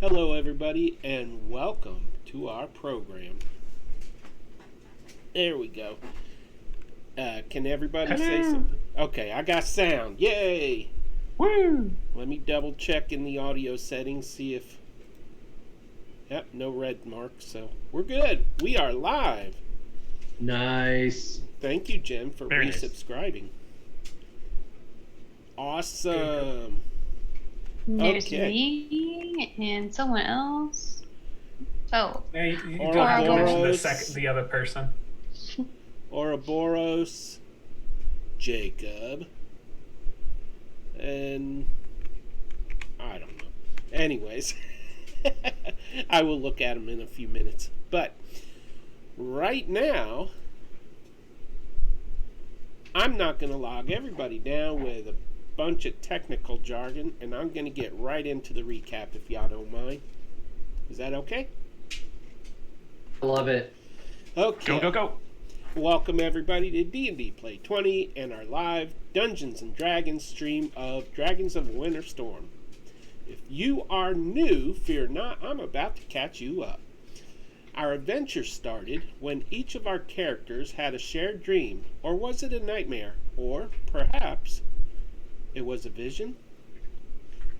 Hello, everybody, and welcome to our program. There we go. Can everybody say something? Okay, I got sound. Yay! Woo! Let me double check in the audio settings, see if. Yep, no red marks, so we're good. We are live. Nice. Thank you, Jen, for Very nice. resubscribing. Awesome. There's Okay. me and someone else. Oh, Yeah, you don't Ouroboros. have to mention the other person. Ouroboros, Jacob, and I don't know. Anyways, I will look at them in a few minutes. But right now, I'm not going to log everybody down with a bunch of technical jargon, and I'm going to get right into the recap if y'all don't mind. Is that okay? I love it. Okay. Go. Welcome everybody to D&D Play 20 and our live Dungeons & Dragons stream of Dragons of Winter Storm. If you are new, fear not, I'm about to catch you up. Our adventure started when each of our characters had a shared dream, or was it a nightmare, or perhaps it was a vision?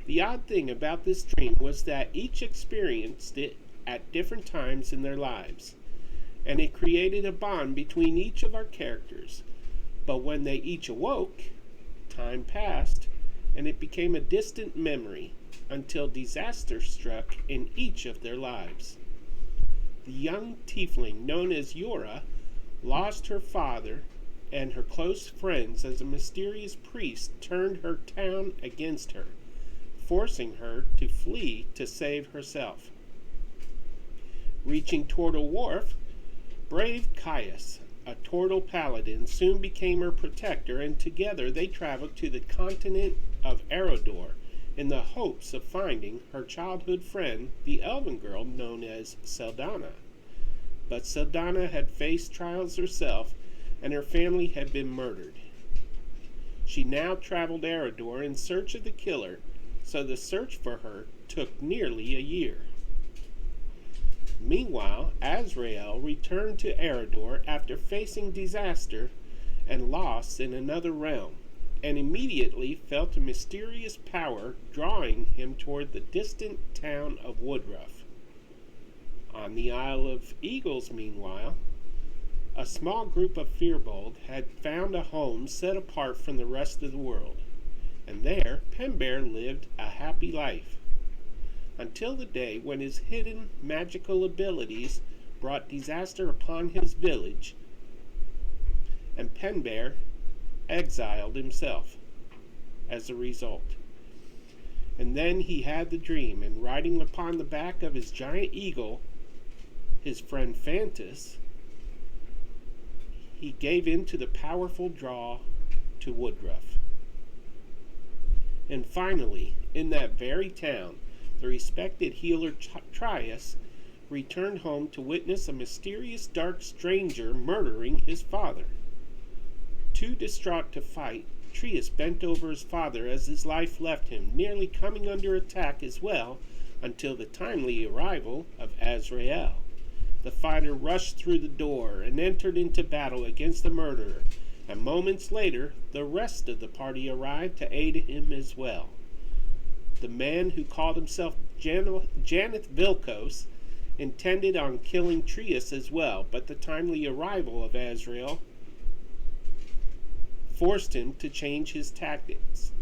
The odd thing about this dream was that each experienced it at different times in their lives, and it created a bond between each of our characters. But when they each awoke, time passed, and it became a distant memory until disaster struck in each of their lives. The young tiefling known as Yora lost her father and her close friends as a mysterious priest turned her town against her, forcing her to flee to save herself. Reaching Tortle Wharf, brave Caius, a Tortle paladin, soon became her protector, and together they traveled to the continent of Eredor in the hopes of finding her childhood friend, the elven girl known as Sadana. But Sadana had faced trials herself, and her family had been murdered. She now traveled Eredor in search of the killer, so the search for her took nearly a year. Meanwhile, Azrael returned to Eredor after facing disaster and loss in another realm, and immediately felt a mysterious power drawing him toward the distant town of Woodruff. On the Isle of Eagles, meanwhile, a small group of Firbolg had found a home set apart from the rest of the world, and there Pembear lived a happy life, until the day when his hidden magical abilities brought disaster upon his village, and Pembear exiled himself as a result. And then he had the dream, and riding upon the back of his giant eagle, his friend Fantus, he gave in to the powerful draw to Woodruff. And finally, in that very town, the respected healer Trius returned home to witness a mysterious dark stranger murdering his father. Too distraught to fight, Trius bent over his father as his life left him, nearly coming under attack as well, until the timely arrival of Azrael. The fighter rushed through the door and entered into battle against the murderer, and moments later the rest of the party arrived to aid him as well. The man who called himself Janeth Vilkos intended on killing Trius as well, but the timely arrival of Azrael forced him to change his tactics.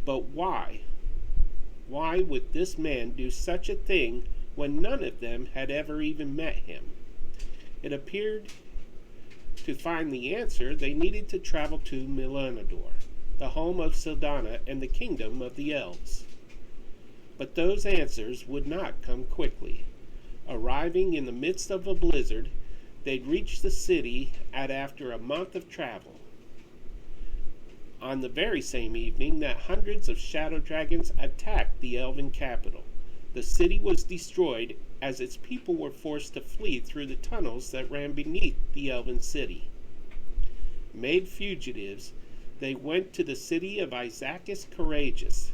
But why? Why would this man do such a thing when none of them had ever even met him? It appeared to find the answer they needed to travel to Milanador, the home of Sadana and the kingdom of the elves. But those answers would not come quickly. Arriving in the midst of a blizzard, they'd reach the city after a month of travel. On the very same evening that hundreds of shadow dragons attacked the elven capital, the city was destroyed as its people were forced to flee through the tunnels that ran beneath the elven city. Made fugitives, they went to the city of Isaacus Courageous,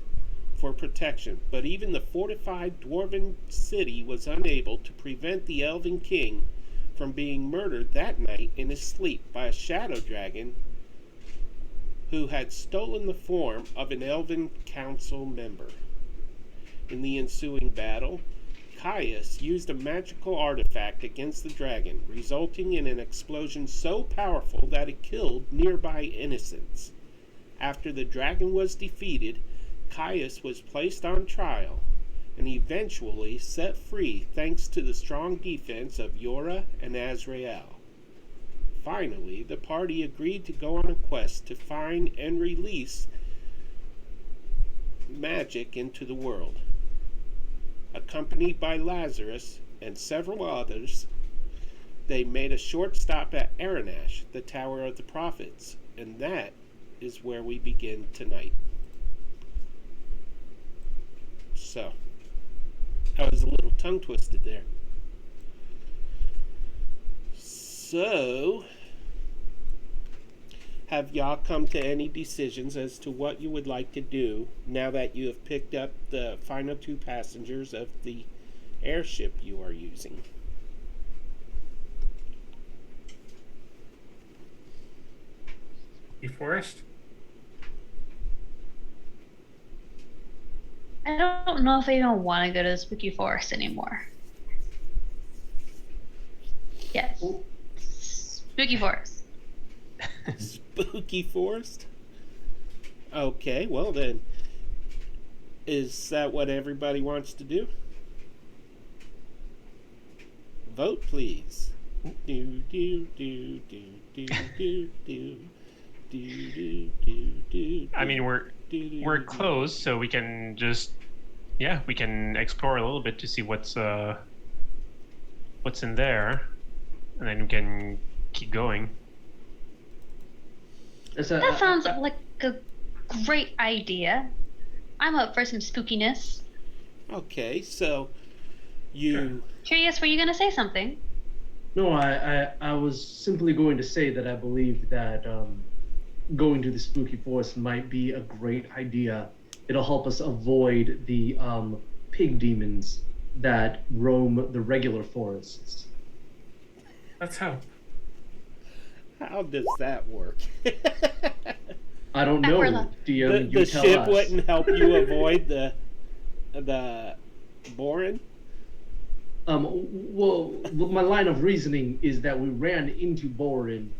for protection, but even the fortified dwarven city was unable to prevent the elven king from being murdered that night in his sleep by a shadow dragon who had stolen the form of an elven council member. In the ensuing battle, Caius used a magical artifact against the dragon, resulting in an explosion so powerful that it killed nearby innocents. After the dragon was defeated, Caius was placed on trial and eventually set free thanks to the strong defense of Yora and Azrael. Finally, the party agreed to go on a quest to find and release magic into the world. Accompanied by Lazarus and several others, they made a short stop at Aranas, the Tower of the Prophets, and that is where we begin tonight. So, I was a little tongue twisted there. So, have y'all come to any decisions as to what you would like to do now that you have picked up the final 2 passengers of the airship you are using? The forest? I don't know if I even want to go to the spooky forest anymore. Yes. Spooky forest. Spooky forest? Okay, well then, is that what everybody wants to do? Vote, please. Do do do do do do do do do do. I mean, we're close, so we can just, we can explore a little bit to see what's in there, and then we can keep going. That sounds like a great idea. I'm up for some spookiness. Okay, so you... Curious, were you going to say something? No, I was simply going to say that I believe that going to the spooky forest might be a great idea. It'll help us avoid the pig demons that roam the regular forests. Let's hope. How does that work? I don't know, DM. The tell ship us. wouldn't help you avoid the boring? Well, my line of reasoning is that we ran into Borin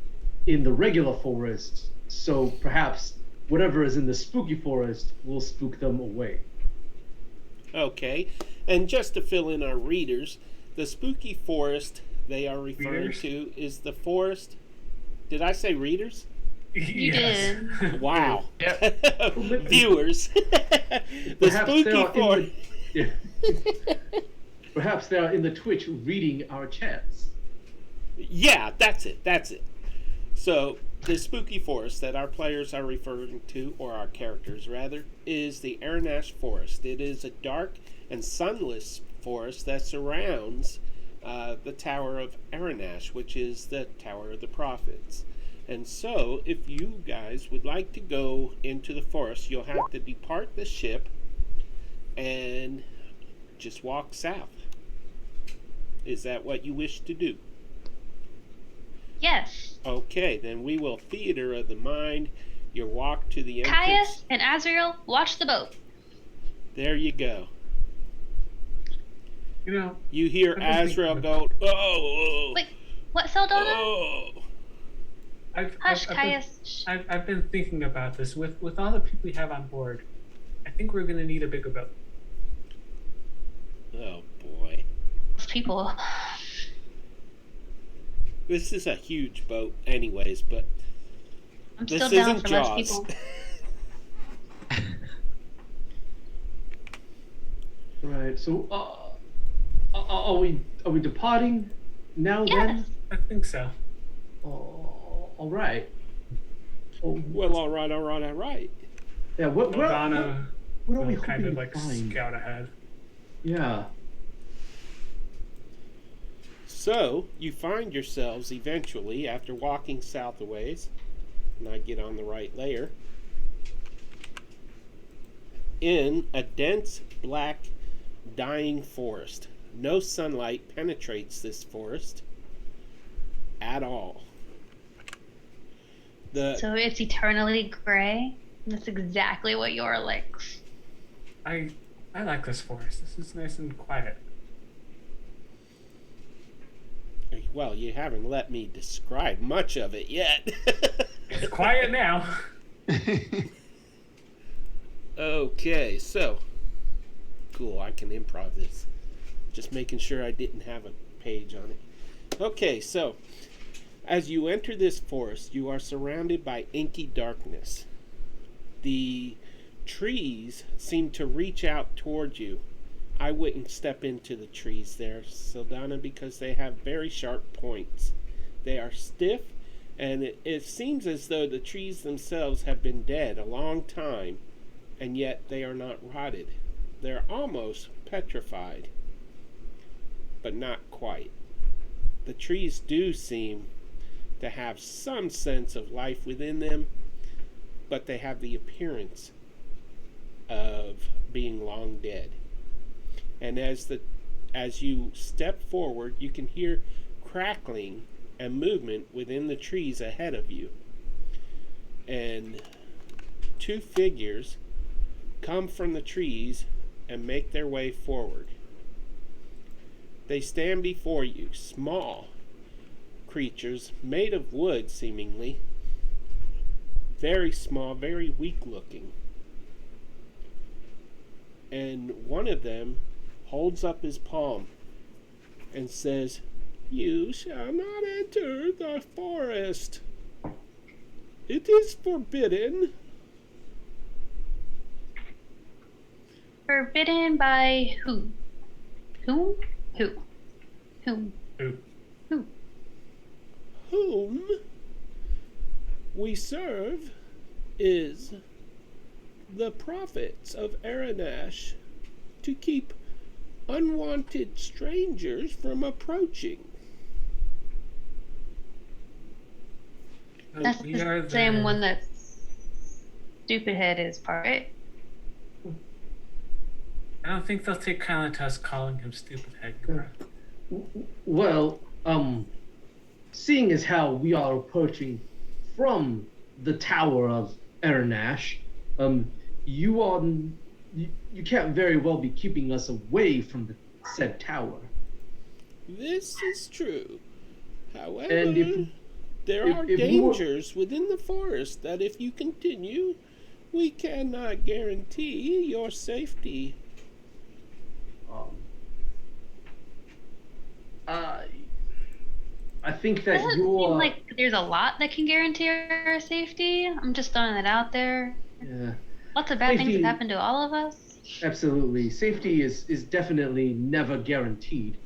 in the regular forest, so perhaps whatever is in the spooky forest will spook them away. Okay, and just to fill in our readers, the spooky forest they are referring to is the forest... Did I say readers? You did. Wow. Viewers. The spooky forest... Perhaps they are in the Twitch reading our chats. Yeah, that's it. So, the spooky forest that our players are referring to, or our characters rather, is the Aranas Forest. It is a dark and sunless forest that surrounds the Tower of Aranas, which is the Tower of the Prophets. And so, if you guys would like to go into the forest, you'll have to depart the ship and just walk south. Is that what you wish to do? Yes. Okay, then we will theater of the mind your walk to the entrance. Caius and Azrael, watch the boat. There you go. You know, You hear Azrael go, oh! Wait, what, Sadana? Oh! Hush, Caius. I've been thinking about this. With all the people we have on board, I think we're going to need a bigger boat. Oh, boy. People. This is a huge boat anyways, but I'm this still down isn't for less Jaws. people. Right. So, are we departing now? Yes. Then? I think so. Oh, all right. Oh, Well, all right. yeah. What Sadana are we will kind hoping of to like find? scout ahead. Yeah. So, you find yourselves eventually, after walking south a ways, and I get on the right layer, in a dense, black, dying forest. No sunlight penetrates this forest at all. So it's eternally gray. That's exactly what Yor likes. I like this forest. This is nice and quiet. Well, you haven't let me describe much of it yet. It's quiet now. Okay, so cool. I can improv this. Just making sure I didn't have a page on it. Okay, so as you enter this forest, you are surrounded by inky darkness. The trees seem to reach out toward you. I wouldn't step into the trees there, Sadana, because they have very sharp points. They are stiff, and it seems as though the trees themselves have been dead a long time, and yet they are not rotted. They're almost petrified, but not quite. The trees do seem to have some sense of life within them, but they have the appearance of being long dead. And as you step forward, you can hear crackling and movement within the trees ahead of you. And two figures come from the trees and make their way forward. They stand before you, small creatures made of wood, seemingly. Very small, very weak looking. And one of them holds up his palm and says, "You shall not enter the forest. It is forbidden." Forbidden by who? Whom? Who? Whom? Ooh. Who? Whom we serve is the prophets of Aranas to keep unwanted strangers from approaching. That's We the are same one that Stupid Head is part, right? I don't think they'll take kindly to us calling him Stupid Head. Well, seeing as how we are approaching from the Tower of Aranas, you can't very well be keeping us away from the said tower. This is true. However, And there are dangers within the forest that if you continue, we cannot guarantee your safety. I think that Doesn't seem like there's a lot that can guarantee our safety. I'm just throwing that out there. Yeah, Lots of bad things Safety- have happened to all of us. absolutely. Safety is definitely never guaranteed.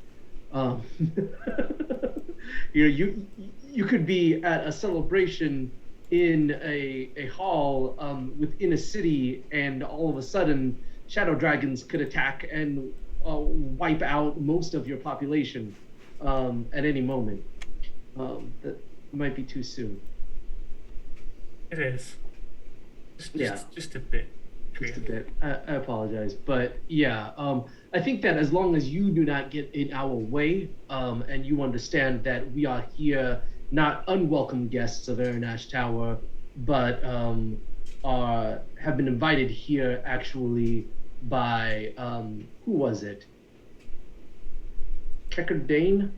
You could be at a celebration in a hall within a city, and all of a sudden, shadow dragons could attack and wipe out most of your population at any moment. That might be too soon. It is. Yeah. Just a bit. Just a bit. I apologize, but yeah, I think that as long as you do not get in our way, and you understand that we are here not unwelcome guests of Aranas Tower, but have been invited here actually by who was it? Keckerdane?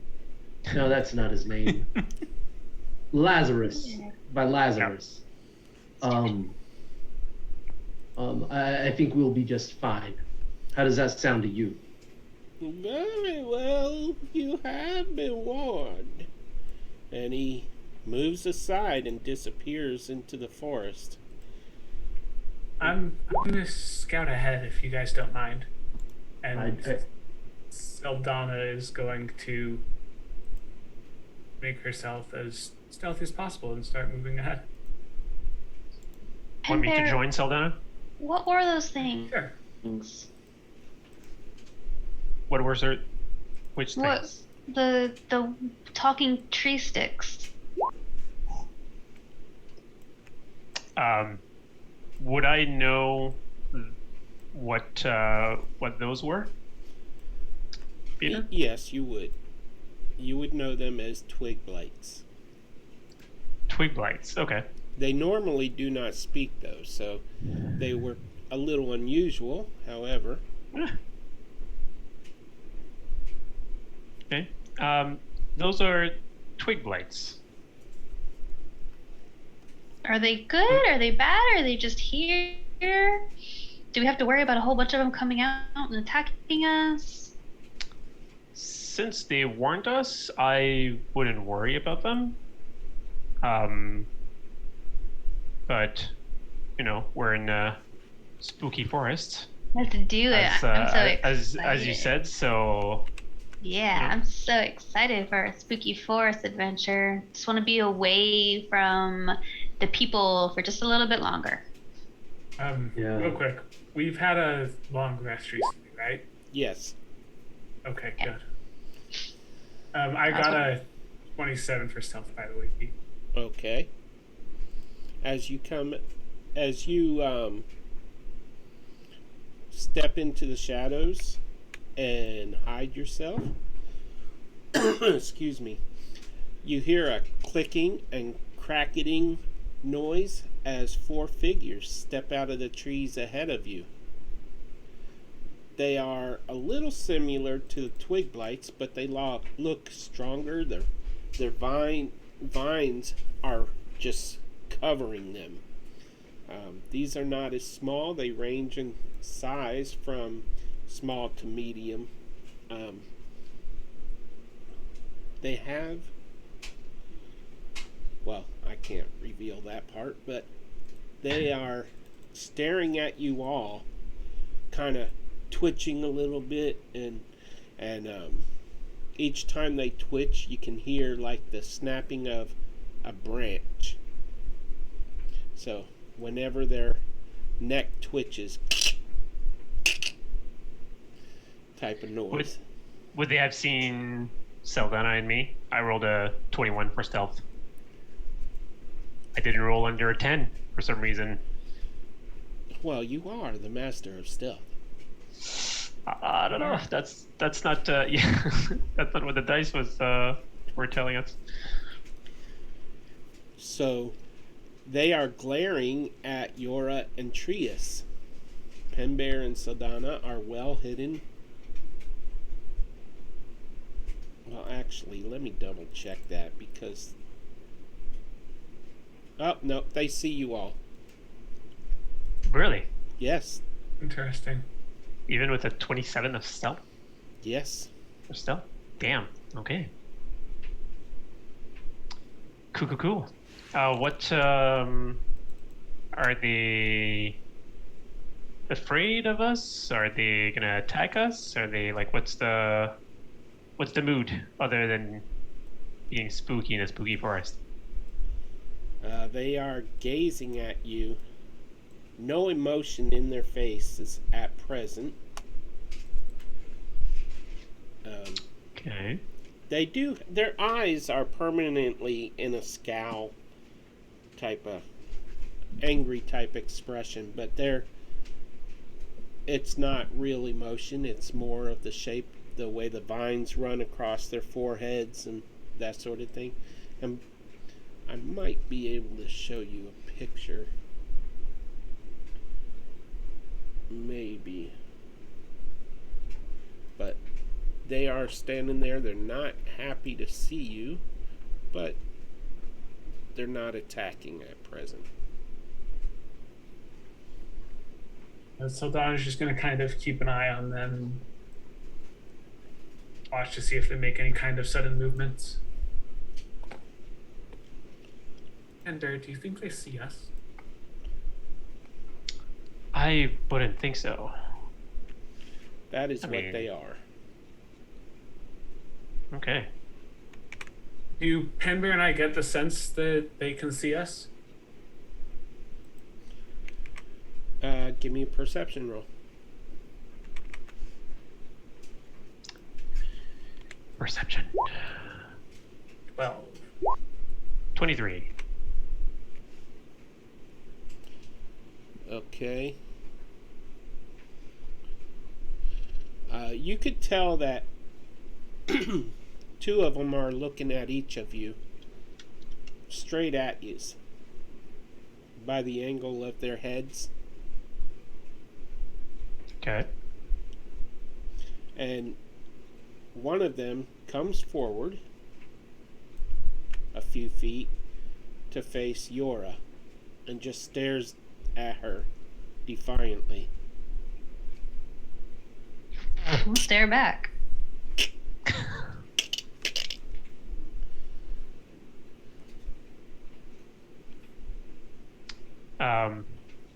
No, that's not his name. Lazarus. By Lazarus. I think we'll be just fine. How does that sound to you? Very well, you have been warned. And he moves aside and disappears into the forest. I'm gonna scout ahead if you guys don't mind. And Sadana is going to make herself as stealthy as possible and start moving ahead. Want me to join Sadana? What were those things? Sure. What was there? Which What? things? The talking tree sticks. Would I know what those were, Peter? Yes, you would. You would know them as twig blights. Twig blights. Okay. They normally do not speak, though, so they were a little unusual, however. Okay. Those are twig blights. Are they good? Are they bad? Are they just here? Do we have to worry about a whole bunch of them coming out and attacking us? Since they warned us, I wouldn't worry about them. But we're in a spooky forest. Let's do it. I'm so excited. As you said, so. Yeah, I'm so excited for a spooky forest adventure. Just want to be away from the people for just a little bit longer. Real quick, we've had a long rest recently, right? Yes. Okay, good. I got a 27 for stealth, by the way, Pete. Okay. As you step into the shadows and hide yourself, excuse me, you hear a clicking and cracking noise as 4 figures step out of the trees ahead of you. They are a little similar to the twig blights, but they look stronger. Their vines are just covering them. These are not as small. They range in size from small to medium. They have, well, I can't reveal that part, but they are staring at you all, kind of twitching a little bit, and each time they twitch, you can hear like the snapping of a branch. So whenever their neck twitches, type of noise. Would they have seen Sadana and me? I rolled a 21 for stealth. I didn't roll under a 10 for some reason. Well, you are the master of stealth. I don't know. That's not yeah. That's not what the dice were telling us. So they are glaring at Yora and Trius. Penbear and Sadana are well hidden. Well, actually, let me double check that because... Oh, no, they see you all. Really? Yes. Interesting. Even with a 27 of stealth? Yes. For stealth? Damn. Okay. Cool. What, are they afraid of us? Are they gonna attack us? Are they, like, what's the mood other than being spooky in a spooky forest? They are gazing at you. No emotion in their faces at present. Okay. They do. Their eyes are permanently in a scowl type of angry type expression, but it's not real emotion. It's more of the shape, the way the vines run across their foreheads and that sort of thing. And I might be able to show you a picture. Maybe. But they are standing there. They're not happy to see you, but they're not attacking at present. So Don's just going to kind of keep an eye on them, watch to see if they make any kind of sudden movements. And do you think they see us? I wouldn't think so. That is what they are. Okay. Do Penbear and I get the sense that they can see us? Give me a perception roll. Perception. 12. 23. Okay. You could tell that two of them are looking at each of you, straight at you, by the angle of their heads. Okay. And one of them comes forward a few feet to face Yora and just stares at her defiantly. We'll stare back.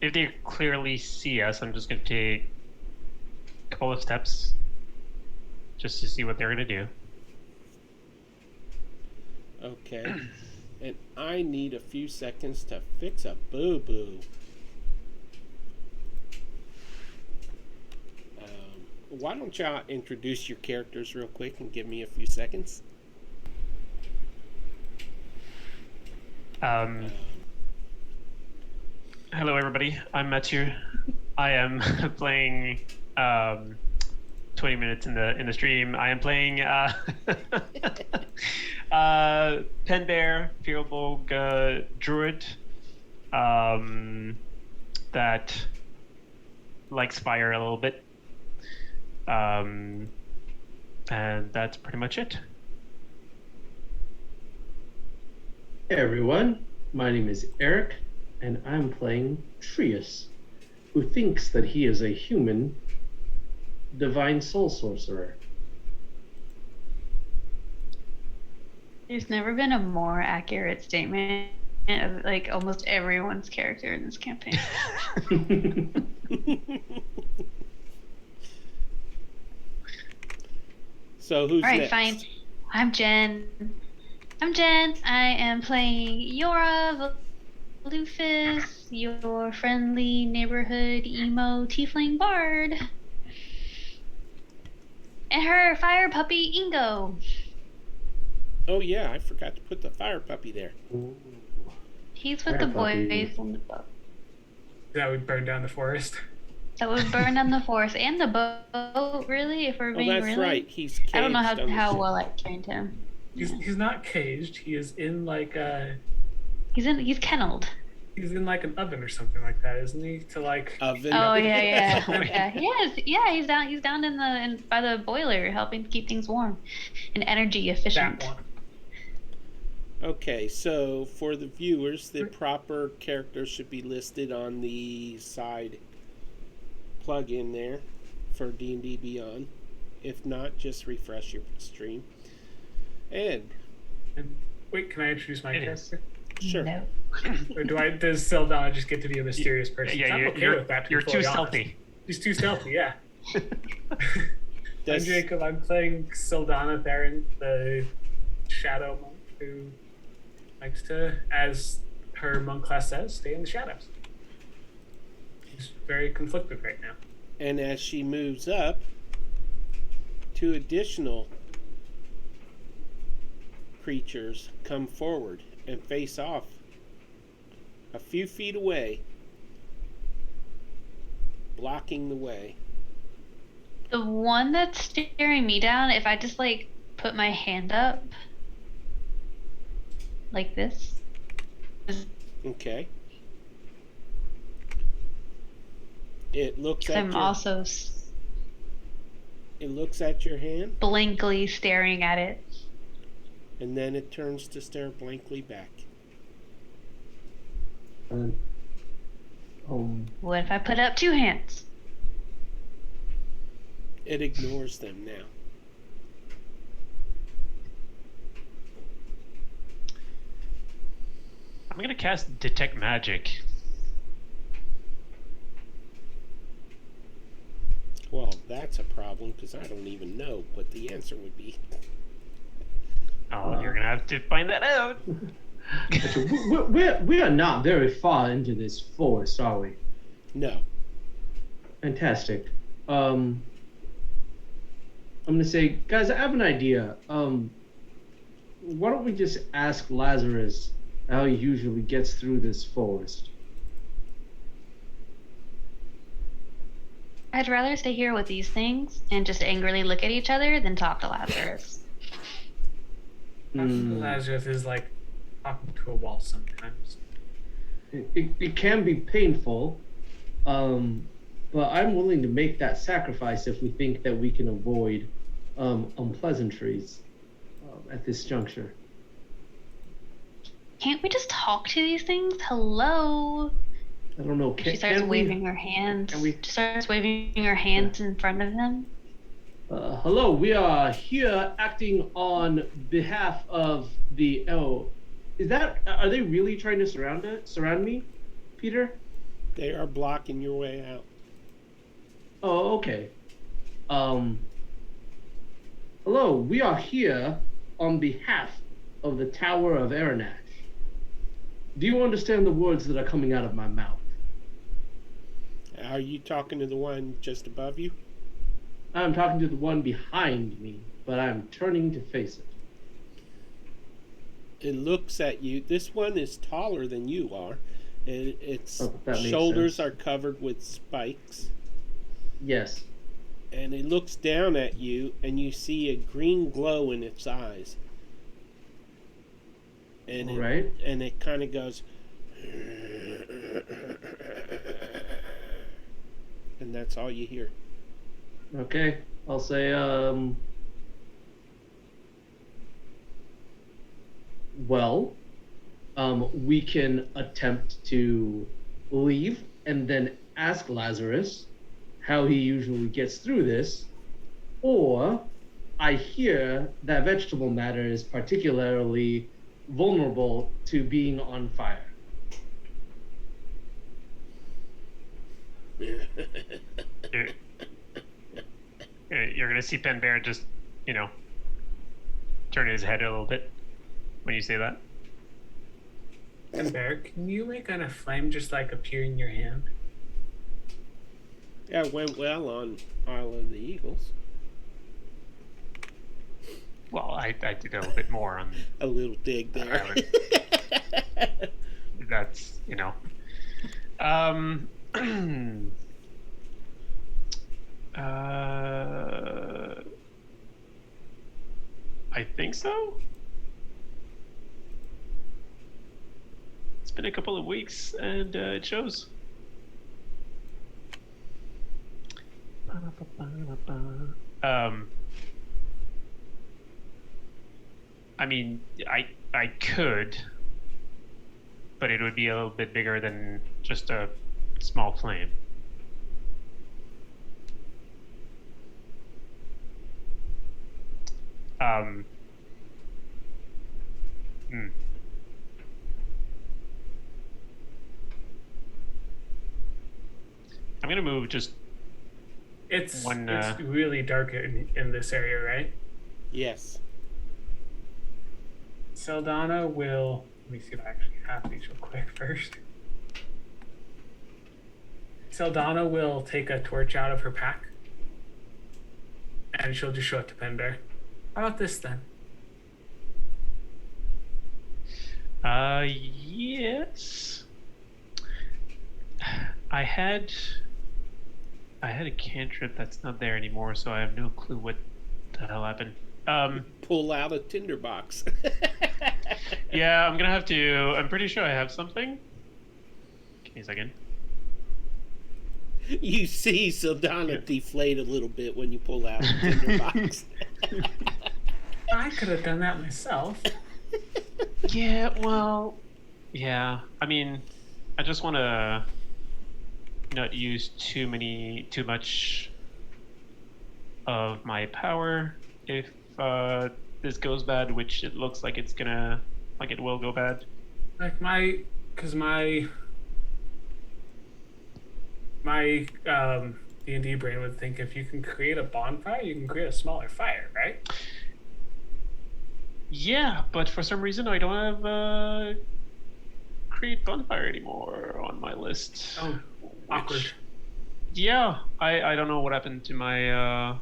If they clearly see us, I'm just going to take a couple of steps just to see what they're going to do. Okay. And I need a few seconds to fix a boo-boo. Why don't y'all introduce your characters real quick and give me a few seconds? Hello, everybody. I'm Mathieu. I am playing 20 minutes in the stream. I am playing Pen Bear, Fearbolg Druid that likes fire a little bit. And that's pretty much it. Hey everyone, my name is Eric, and I'm playing Trius, who thinks that he is a human divine soul sorcerer. There's never been a more accurate statement of like almost everyone's character in this campaign. So who's All right, next? fine. I'm Jen. I am playing Yora Lufus, your friendly neighborhood emo tiefling bard. And her fire puppy, Ingo. Oh yeah, I forgot to put the fire puppy there. He's with Fire the puppy. boys on the boat. That would burn down the forest. That would burn down the forest and the boat, really, if we're Oh, being that's really. right. He's caged I don't know on the how ship. well I trained him. He's not caged. He is in like a He's kenneled. he's in like an oven or something like that, isn't he? To like Oven. Oh yeah. Yeah, he is. Yeah, he's down by the boiler, helping to keep things warm and energy efficient. that one. Okay, so for the viewers, the proper characters should be listed on the side plug-in there for D&D Beyond. If not, just refresh your stream. And And wait, can I introduce my It is. character? sure. No. Or does Sadana just get to be a mysterious person? Yeah, I'm you're, okay you're, with that. to be you're fully too honest. stealthy. He's too stealthy, yeah. I'm Does- Jacob. I'm playing Sadana Theron, the shadow monk who likes to, as her monk class says, stay in the shadows. He's very conflicted right now. And as she moves up, two additional creatures come forward and face off a few feet away, blocking the way. The one that's staring me down, if I just like put my hand up like this, Okay. It looks 'cause at I'm your, also it looks at your hand, blankly staring at it. and then it turns to stare blankly back. What if I put up two hands? It ignores them now. I'm going to cast Detect Magic. Well, that's a problem because I don't even know what the answer would be. Oh, you're going to have to find that out. We are not very far into this forest, are we? No. Fantastic. I'm gonna say, guys, I have an idea. Why don't we just ask Lazarus how he usually gets through this forest? I'd rather stay here with these things and just angrily look at each other than talk to Lazarus. Lazarus is like talking to a wall sometimes. It can be painful, but I'm willing to make that sacrifice if we think that we can avoid unpleasantries at this juncture. Can't we just talk to these things? Hello? I don't know. She starts waving her hands. She starts waving her hands in front of them. Hello, we are here acting on behalf of the... Oh, are they really trying to surround me, Peter? They are blocking your way out. Oh, okay. Hello, we are here on behalf of the Tower of Aranas. Do you understand the words that are coming out of my mouth? Are you talking to the one just above you? I'm talking to the one behind me, but I'm turning to face it. It looks at you. This one is taller than you are. Its that shoulders sense. are covered with spikes. Yes. And it looks down at you, and you see a green glow in its eyes. And it kind of goes... And that's all you hear. Okay, I'll say, we can attempt to leave and then ask Lazarus how he usually gets through this, or I hear that vegetable matter is particularly vulnerable to being on fire. You're gonna see Pen Bear just, turn his head a little bit when you say that. Pen Bear, can you make a flame just like appear in your hand? Yeah, it went well on Isle of the Eagles. Well, I did a little bit more on a little dig there. That's, I think so. It's been a couple of weeks, and it shows. I mean, I could, but it would be a little bit bigger than just a small flame. I'm gonna move just It's one. It's really dark in this area, right? Yes. Sadana will. Let me see if I actually have these real quick first. Sadana will take a torch out of her pack, and she'll just show it to Pen Bear. How about this then? Yes. I had a cantrip that's not there anymore, so I have no clue what the hell happened. Pull out a tinderbox. Yeah, I'm gonna have to. I'm pretty sure I have something. Give me a second. You see Sadana deflate a little bit when you pull out a tinderbox. I could have done that myself. Yeah, well, yeah. I mean, I just want to not use too much of my power if this goes bad, which it looks like it will go bad. Like my D&D brain would think if you can create a bonfire, you can create a smaller fire, right? Yeah, but for some reason I don't have create bonfire anymore on my list. Oh, awkward. Yeah, I don't know what happened to my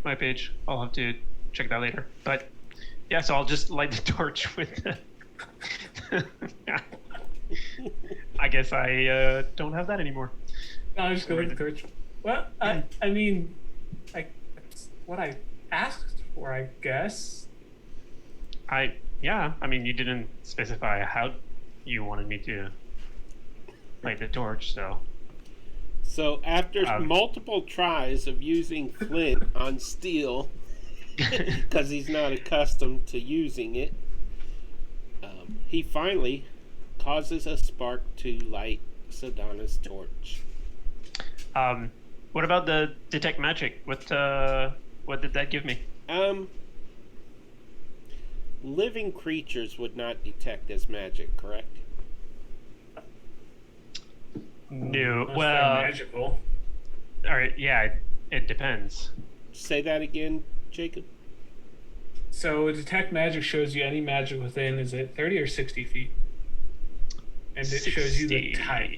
my page. I'll have to check that later. But yeah, so I'll just light the torch with the I guess I don't have that anymore. I'll just go with the torch. Well, I mean, that's what I asked for, I guess. Yeah, I mean, you didn't specify how you wanted me to light the torch, so. So after multiple tries of using flint on steel, because he's not accustomed to using it, he finally causes a spark to light Sadana's torch. What about the detect magic? What did that give me? Living creatures would not detect as magic, correct? No. Unless Well, they're magical. all right. Yeah, it depends. Say that again, Jacob. So detect magic shows you any magic within, is it 30 or 60 feet? And it shows you the 60. type.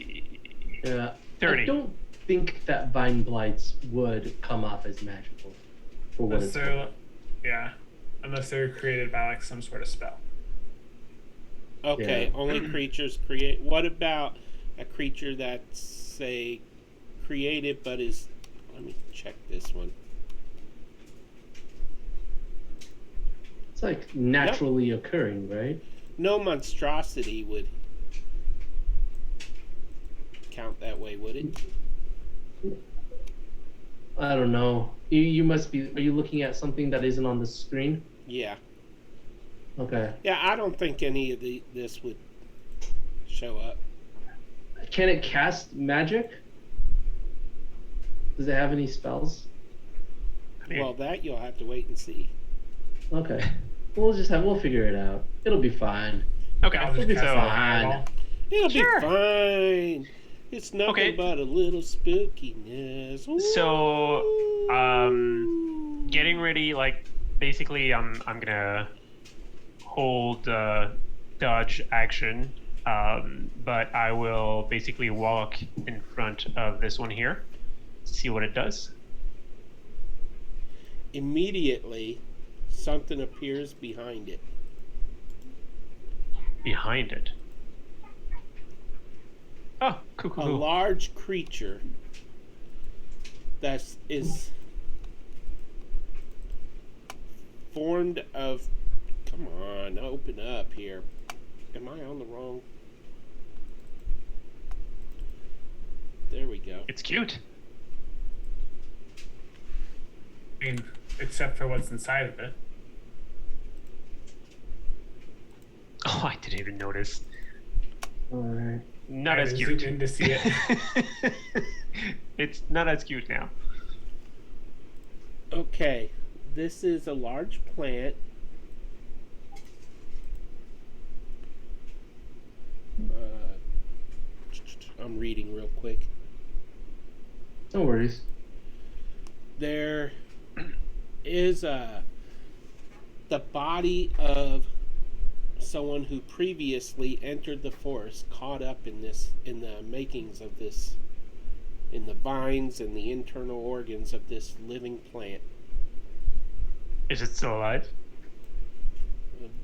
Yeah. 30. I don't think that vine blights would come off as magical. For what Unless it's they're, worth. yeah. Unless they're created by like some sort of spell. Okay, Yeah. only creatures create. What about a creature that's, say, created but is... Let me check this one. It's like naturally occurring, right? No monstrosity would count that way, would it? I don't know. You must be. Are you looking at something that isn't on the screen? Yeah. Okay. Yeah, I don't think any of this would show up. Can it cast magic? Does it have any spells? Well, that you'll have to wait and see. Okay. We'll figure it out. It'll be fine. Okay, I'll just be cast a fine. fireball. It'll Sure. be fine. It's nothing Okay. but a little spookiness. So, Ooh. getting ready. Like, basically, I'm gonna hold dodge action, but I will basically walk in front of this one here, see what it does. Immediately, something appears behind it. Behind it. Oh, cool, cool, A cool. large creature that is formed of... Come on, open up here. Am I on the wrong... There we go. It's cute. I mean, except for what's inside of it. Oh, I didn't even notice. All right. Not I as had to cute. zoom in to see it. It's not as cute now. Okay, this is a large plant. I'm reading real quick. No worries. There is the body of someone who previously entered the forest, caught up in the makings of this, in the vines and the internal organs of this living plant. Is it still alive?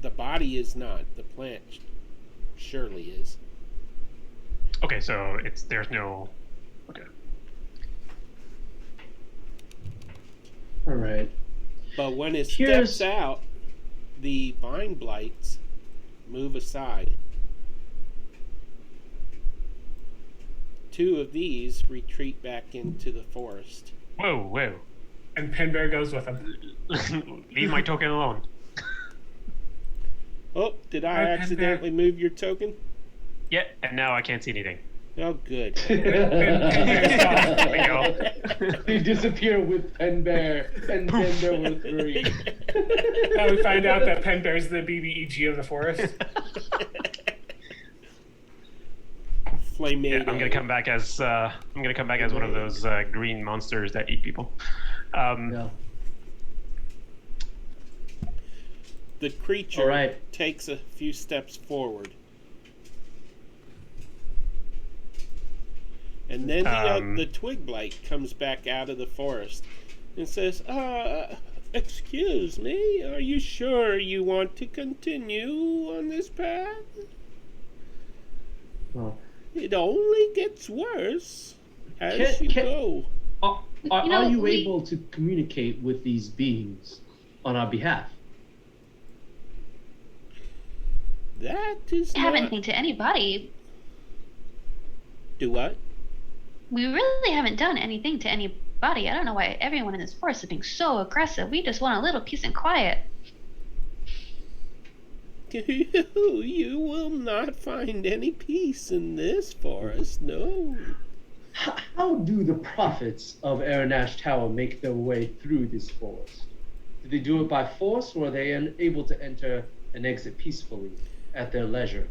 The body is not. The plant surely is. Okay, so there's no. Okay. All right. But when it Here's- steps out, the vine blights move aside. Two of these retreat back into the forest. Whoa, whoa. And Pinbear goes with him. Leave my token alone. Oh, did I Hi, Panda. accidentally move your token? Yeah, and now I can't see anything. Oh, good. Pinbear's gone. There we go. They disappear with Pen Bear, and Pen Bear with three. Now we find out that Pinbear's the BBEG of the forest. Flame. Yeah, I'm gonna come back as one of those green monsters that eat people. Yeah. The creature All right. takes a few steps forward. And then the twig blight comes back out of the forest and says, excuse me, are you sure you want to continue on this path? Well, It only gets worse. as you go. Are you able to communicate with these beings on our behalf? That is We haven't anything to anybody. Do what? We really haven't done anything to anybody. I don't know why everyone in this forest is being so aggressive. We just want a little peace and quiet. You will not find any peace in this forest, no. How do the prophets of Aranas Tower make their way through this forest? Do they do it by force, or are they able to enter and exit peacefully at their leisure?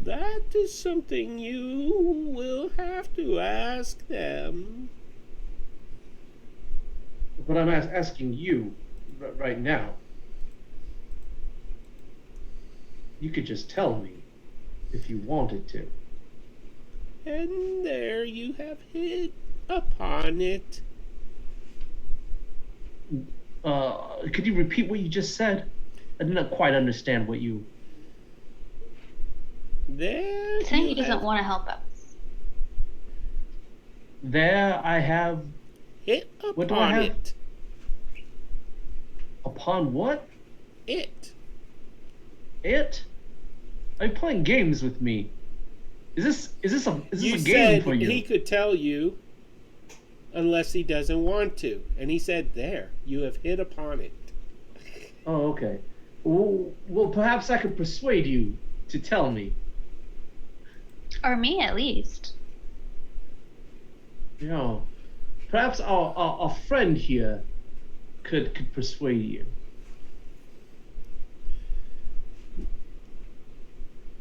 That is something you will have to ask them. But I'm asking you right now. You could just tell me if you wanted to. And there you have hit upon it. Could you repeat what you just said? I did not quite understand what you... There Saying you he doesn't have want to help us. There I have... hit What do I upon have? it. Upon what? It. It? Are you playing games with me? Is this a You game said for you? he could tell you unless he doesn't want to. And he said, there, you have hit upon it. Oh, okay. Well, perhaps I could persuade you to tell me. Or me, at least. You know, perhaps our friend here could persuade you.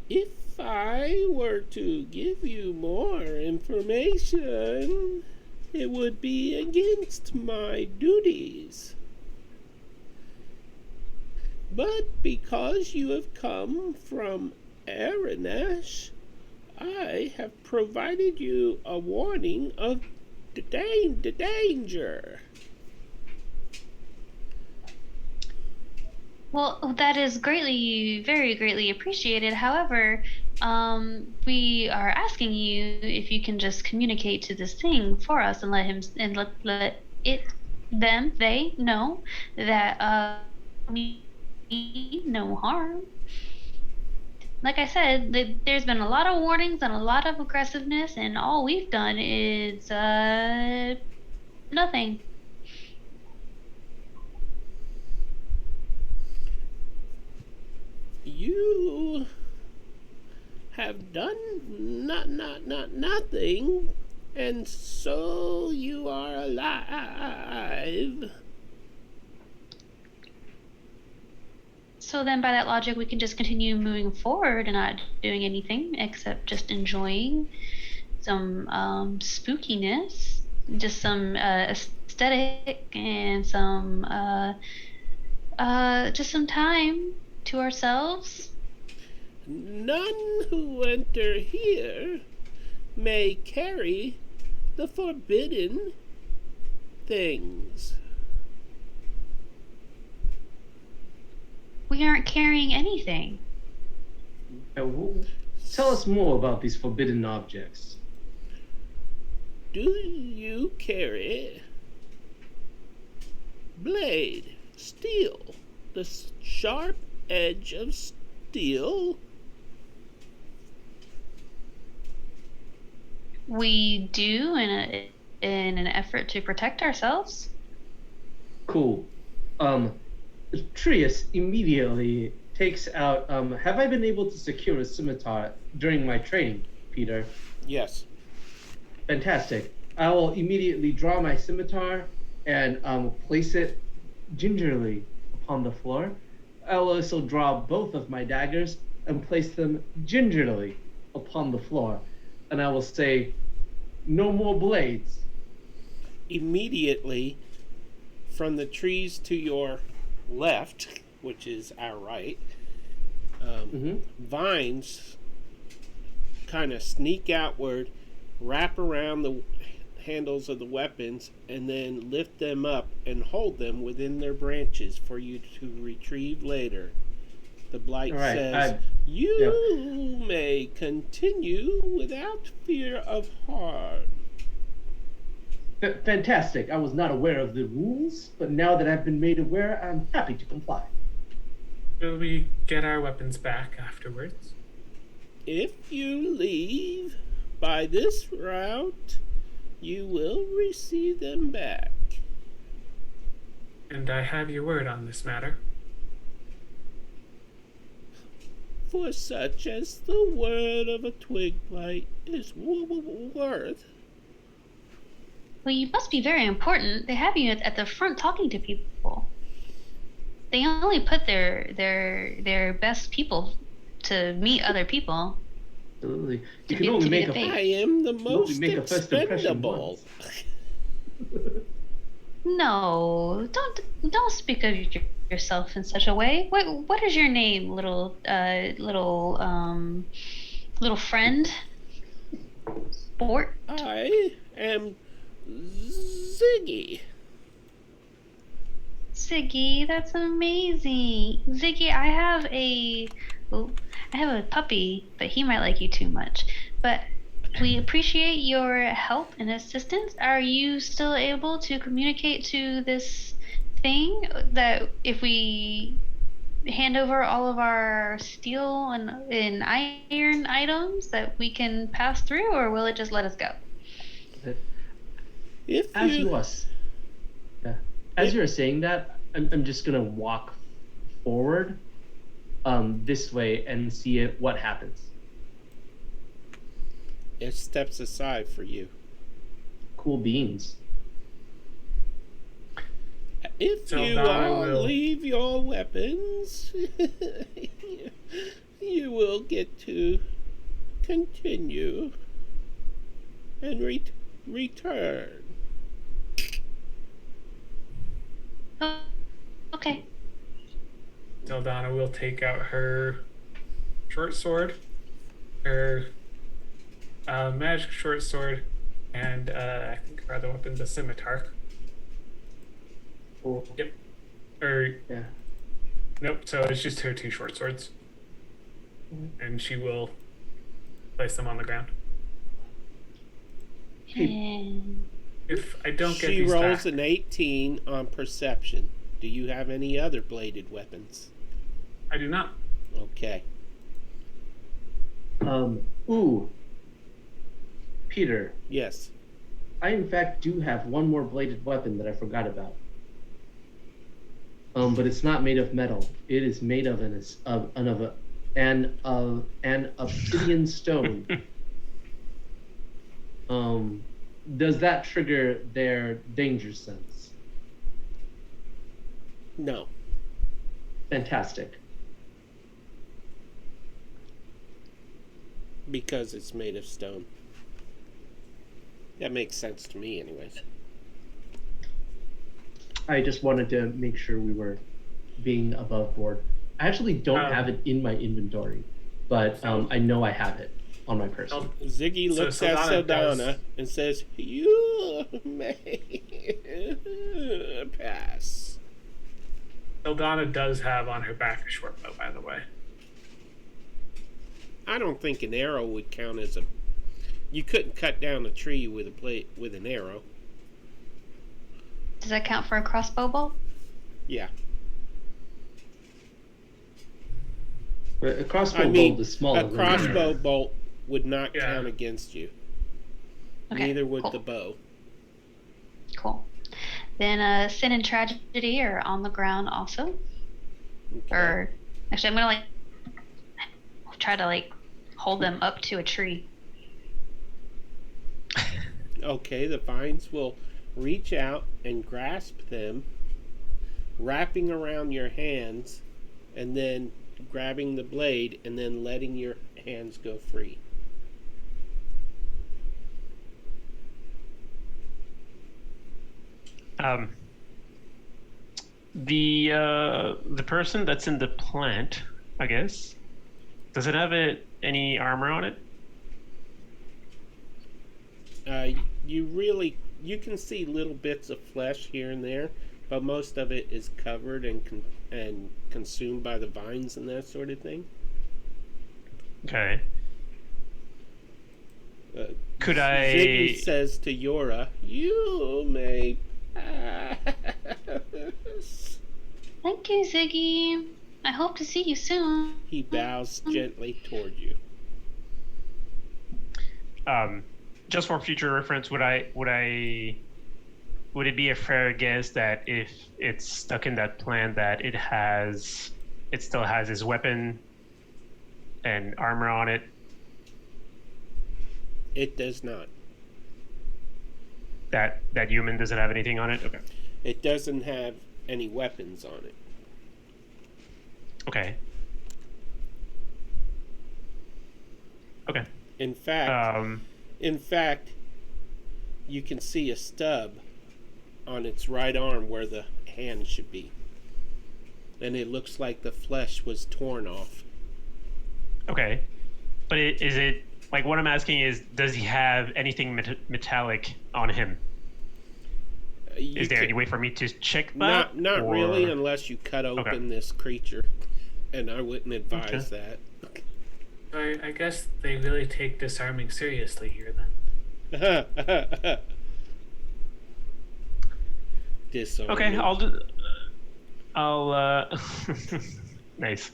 If I were to give you more information, it would be against my duties. But because you have come from Aranas, I have provided you a warning of the danger. Well, that is very greatly appreciated. However, we are asking you if you can just communicate to this thing for us and let him and let they know that we mean no harm. Like I said, there's been a lot of warnings and a lot of aggressiveness, and all we've done is nothing. You have done nothing, and so you are alive. So then, by that logic, we can just continue moving forward and not doing anything except just enjoying some spookiness, just some aesthetic, and some just some time to ourselves. None who enter here may carry the forbidden things. We aren't carrying anything. Tell us more about these forbidden objects. Do you carry blade, steel, the sharp edge of steel? We do in an effort to protect ourselves. Cool. Trius immediately takes out. Have I been able to secure a scimitar during my training, Peter? Yes. Fantastic. I will immediately draw my scimitar and place it gingerly upon the floor. I will also draw both of my daggers and place them gingerly upon the floor. And I will say, no more blades. Immediately, from the trees to your left, which is our right, vines kind of sneak outward, wrap around the handles of the weapons, and then lift them up and hold them within their branches for you to retrieve later. The blight says, you may continue without fear of harm. Fantastic. I was not aware of the rules, but now that I've been made aware, I'm happy to comply. Will we get our weapons back afterwards? If you leave by this route, you will receive them back. And I have your word on this matter. For such as the word of a twig blight is worth. Well, you must be very important. They have you at the front talking to people. They only put their best people to meet other people. Absolutely. You To can be- only to be make the a face. I am the most make a first impression expendable. once. No, don't speak of yourself in such a way. What is your name, little friend? Sport. I am Ziggy. Ziggy, that's amazing. Ziggy, I have a puppy, but he might like you too much. But we appreciate your help and assistance. Are you still able to communicate to this thing that if we hand over all of our steel and iron items that we can pass through, or will it just let us go? If As you you are, yeah. As you are saying that, I'm just gonna walk forward, this way and see what happens. it steps aside for you. Cool beans. If So you now I all will- leave your weapons, you will get to continue and return. Oh, okay. Sadana will take out her short sword, her magic short sword, and I think her other weapon, the scimitar. Cool. Yep. Or Yeah. nope. So it's just her two short swords, and she will place them on the ground. And If I don't get She these rolls back, an 18 on perception. Do you have any other bladed weapons? I do not. Okay. Ooh. Peter, Yes. I in fact do have one more bladed weapon that I forgot about. But it's not made of metal. It is made of an obsidian stone. Does that trigger their danger sense? No. Fantastic. Because it's made of stone. That makes sense to me, anyways. I just wanted to make sure we were being above board. I actually don't have it in my inventory, but I know I have it on my person. Ziggy So looks at Sadana Sadana does- and says, "You may pass." Sadana does have on her back a short bow, by the way. I don't think an arrow would count as a. You couldn't cut down a tree with a blade with an arrow. does that count for a crossbow bolt? Yeah. But a crossbow I mean, bolt is smaller. a than an crossbow arrow. bolt would not Yeah. count against you. Okay, Neither would cool. the bow. Cool. Then Sin and Tragedy are on the ground also. Okay. Or actually, I'm gonna try to hold them up to a tree. Okay, the vines will reach out and grasp them, wrapping around your hands, and then grabbing the blade, and then letting your hands go free. The person that's in the plant, I guess, does it have any armor on it? You can see little bits of flesh here and there, but most of it is covered and consumed by the vines and that sort of thing. Okay. Could I? Ziggy says to Yora, "You may pass." Thank you, Ziggy. I hope to see you soon. He bows gently toward you. Just for future reference, would it be a fair guess that if it's stuck in that plant, that it still has his weapon and armor on it? It does not. That human doesn't have anything on it? Okay. It doesn't have any weapons on it. Okay. Okay. In fact, you can see a stub on its right arm where the hand should be. And it looks like the flesh was torn off. Okay. But is it, like, what I'm asking is, does he have anything metallic on him? Is there any way for me to check that? Not really, unless you cut open this creature. And I wouldn't advise that. I guess they really take disarming seriously here, then. Disarming. Okay, I'll nice.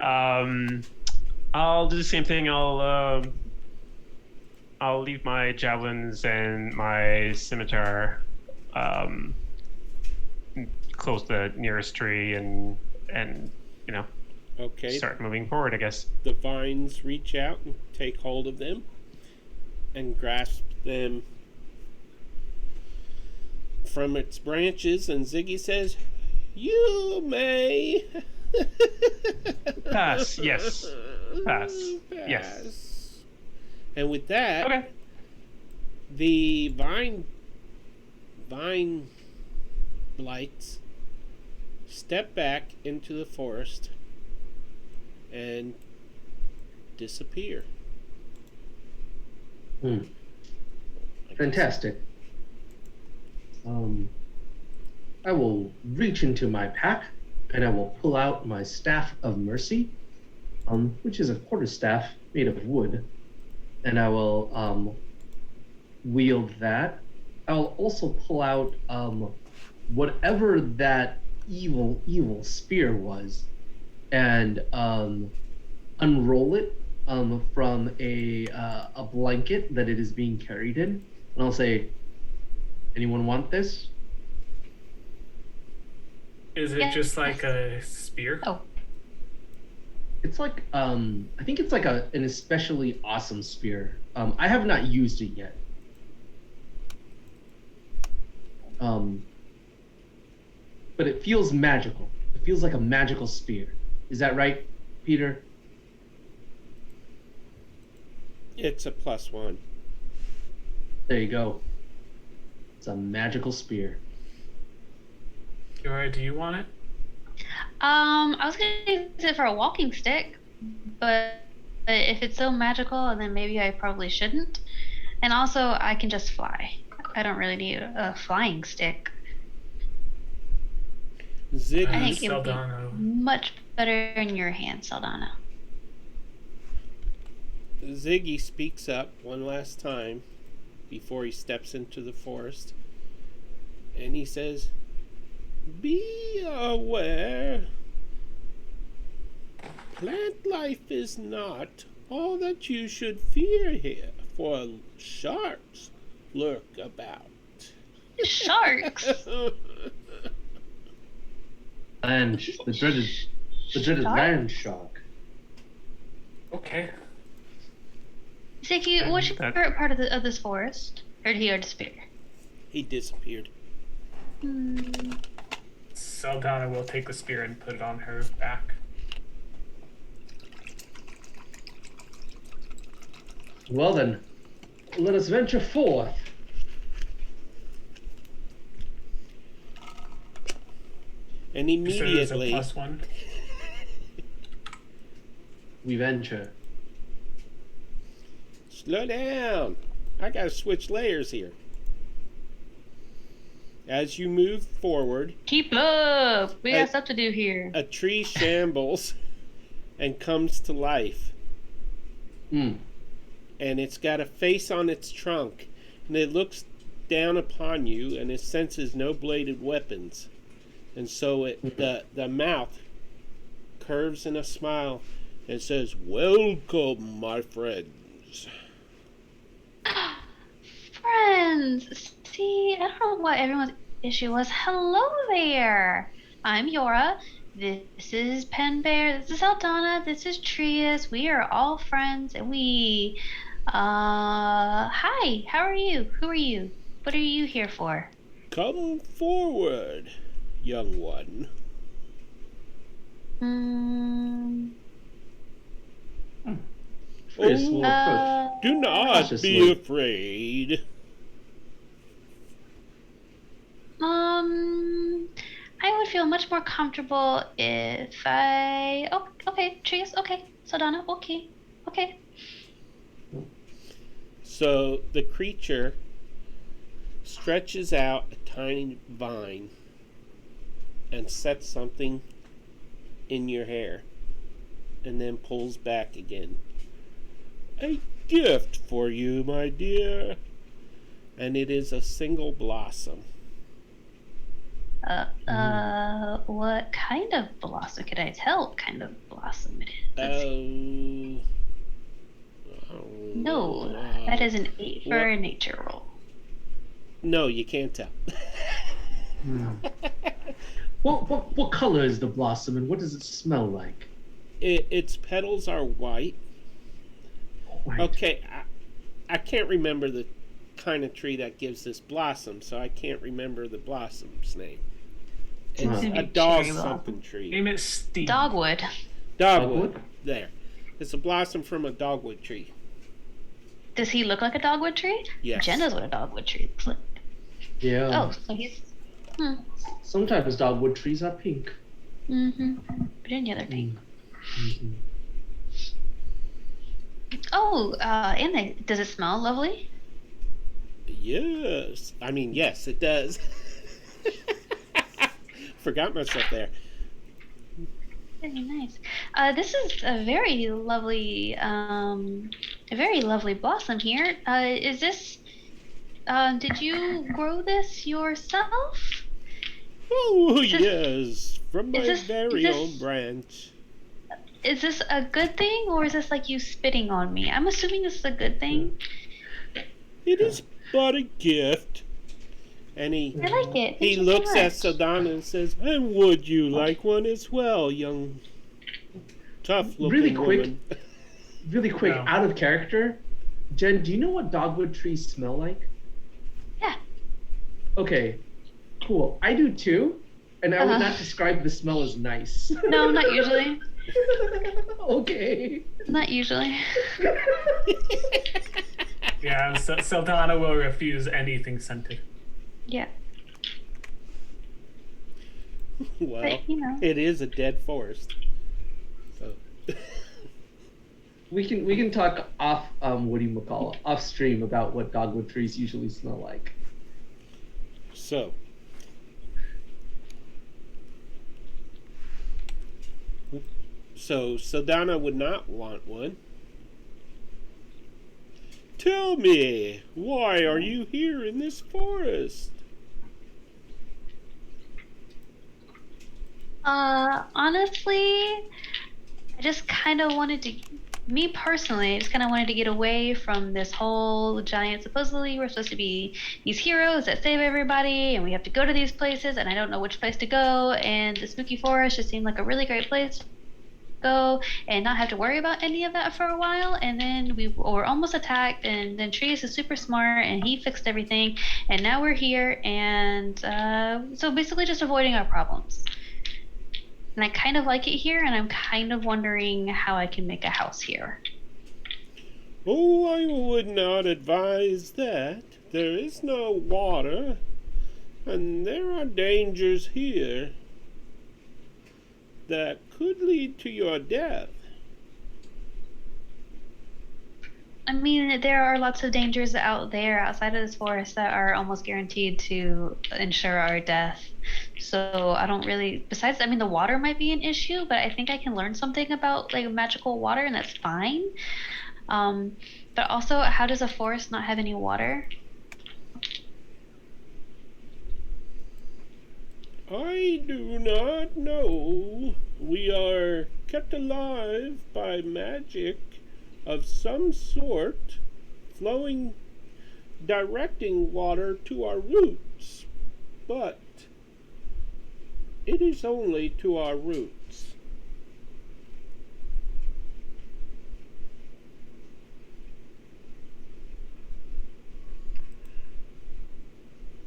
I'll do the same thing. I'll leave my javelins and my scimitar close the nearest tree and Okay. start moving forward, I guess. The vines reach out and take hold of them and grasp them from its branches, and Ziggy says, "You may pass." Yes. Pass. Yes. And with that, Okay. the vine blights step back into the forest and disappear. Fantastic. I will reach into my pack and I will pull out my staff of mercy, which is a quarterstaff made of wood, and I will wield that. I'll also pull out whatever that evil spear was, and unroll it from a blanket that it is being carried in, and I'll say, "Anyone want this?" Is it just like a spear? Oh. It's like I think it's like an especially awesome spear. I have not used it yet. But it feels magical. It feels like a magical spear. Is that right, Peter? It's a +1. There you go. It's a magical spear. Yora, do you want it? I was gonna use it for a walking stick, but if it's so magical, then maybe I probably shouldn't. And also, I can just fly. I don't really need a flying stick. I think it would be Sadana. much better in your hands, Sadana. Ziggy speaks up one last time before he steps into the forest, and he says, "Be aware. Plant life is not all that you should fear here, for sharks lurk about." Sharks? The dreaded land shark. Okay. Ziggy, what's your favorite part of this forest? Or did he disappear? He disappeared. Sadana will take the spear and put it on her back. Well then, let us venture forth. And immediately, So there's a +1. We venture. slow down. I gotta switch layers here. As you move forward, Keep up! We got stuff to do here. a tree shambles and comes to life. and it's got a face on its trunk, and it looks down upon you, and it senses no bladed weapons, and so the mouth curves in a smile and says, "Welcome, my friends." Friends! See, I don't know what everyone's issue was. Hello there! I'm Yora. This is Pen Bear. This is Aldana. This is Trius. We are all friends, and we... Hi, how are you? Who are you? What are you here for? Come forward, young one. Very slow approach. Do not Cautiously. be afraid. I would feel much more comfortable if I... Oh, okay, Trius, okay. Sadana, okay. So the creature stretches out a tiny vine and sets something in your hair and then pulls back again. A gift for you, my dear. And it is a single blossom. What kind of blossom? Could I tell what kind of blossom it is? No, that is an 8 for a nature roll. No, you can't tell. What color is the blossom, and what does it smell like? Its petals are white. White. Okay, I can't remember the kind of tree that gives this blossom, so I can't remember the blossom's name. It's a dog something tree. Name it Steve. Dogwood. Dogwood. There. It's a blossom from a dogwood tree. Does he look like a dogwood tree? Yes. Jen knows what a dogwood tree looks like. Yeah. Oh, so he's... Sometimes dogwood trees are pink. But any other pink. Mm-hmm. Oh, and does it smell lovely? Yes. I mean, yes, it does. Forgot myself there. Very nice. This is a very lovely blossom here. Is this? Did you grow this yourself? Oh, Is this- yes. From my is very this- own branch. Is this a good thing, or is this like you spitting on me? I'm assuming this is a good thing. It is but a gift. And I like it. he Thank you looks so at much. Sadana and says, "And would you like one as well, young, tough-looking Really quick. woman?" Really quick, No. out of character, Jen, do you know what dogwood trees smell like? Yeah. Okay, cool. I do too, and I would Uh-huh. not describe the smell as nice. No, not usually. Okay. Not usually. Yeah, Sadana will refuse anything scented. Yeah. Well, But, you know. it is a dead forest. So, We can talk off off stream about what dogwood trees usually smell like. so Sadana would not want one. Tell me, why are you here in this forest? Honestly, I just kind of wanted to, me personally, I just kind of wanted to get away from this whole giant, supposedly we're supposed to be these heroes that save everybody, and we have to go to these places, and I don't know which place to go, and the spooky forest just seemed like a really great place to go and not have to worry about any of that for a while. And then we were almost attacked, and then Trius is super smart, and he fixed everything, and now we're here, and so basically just avoiding our problems. And I kind of like it here, and I'm kind of wondering how I can make a house here. Oh, I would not advise that. There is no water, and there are dangers here that could lead to your death. I mean, there are lots of dangers out there outside of this forest that are almost guaranteed to ensure our death. So I don't really, besides, I mean, the water might be an issue, but I think I can learn something about like magical water, and that's fine. But also, how does a forest not have any water? I do not know. We are kept alive by magic of some sort, flowing, directing water to our roots, but it is only to our roots.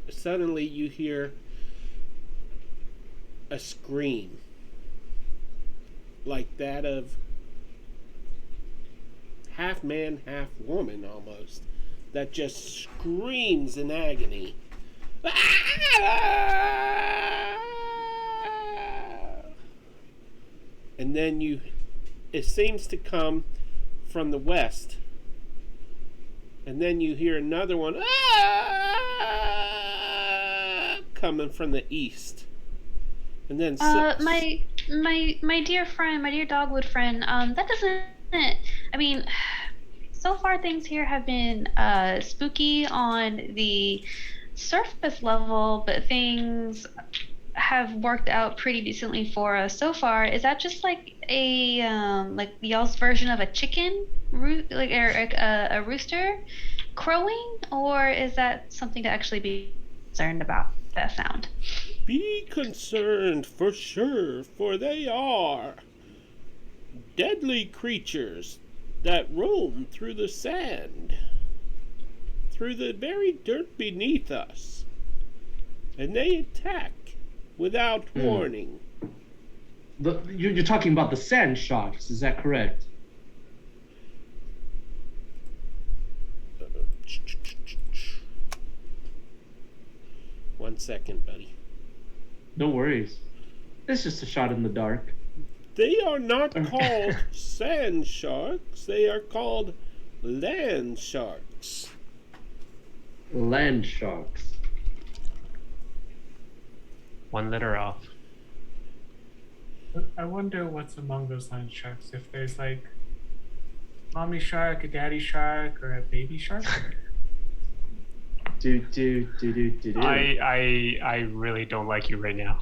Suddenly you hear a scream like that of half man, half woman almost, that just screams in agony. And then it seems to come from the west. And then you hear another one coming from the east. And then my dear friend, my dear dogwood friend, that doesn't. I mean, so far things here have been spooky on the surface level, but things have worked out pretty decently for us so far. Is that just like a like y'all's version of a chicken, like or a rooster crowing, or is that something to actually be concerned about? That sound. Be concerned for sure, for they are deadly creatures that roam through the sand, through the very dirt beneath us, and they attack without warning. You're talking about the sand sharks, is that correct? One second, buddy. No worries. It's just a shot in the dark. They are not called sand sharks. They are called land sharks. Land sharks. One letter off. I wonder what's among those land sharks. If there's like mommy shark, a daddy shark, or a baby shark. Do. I really don't like you right now.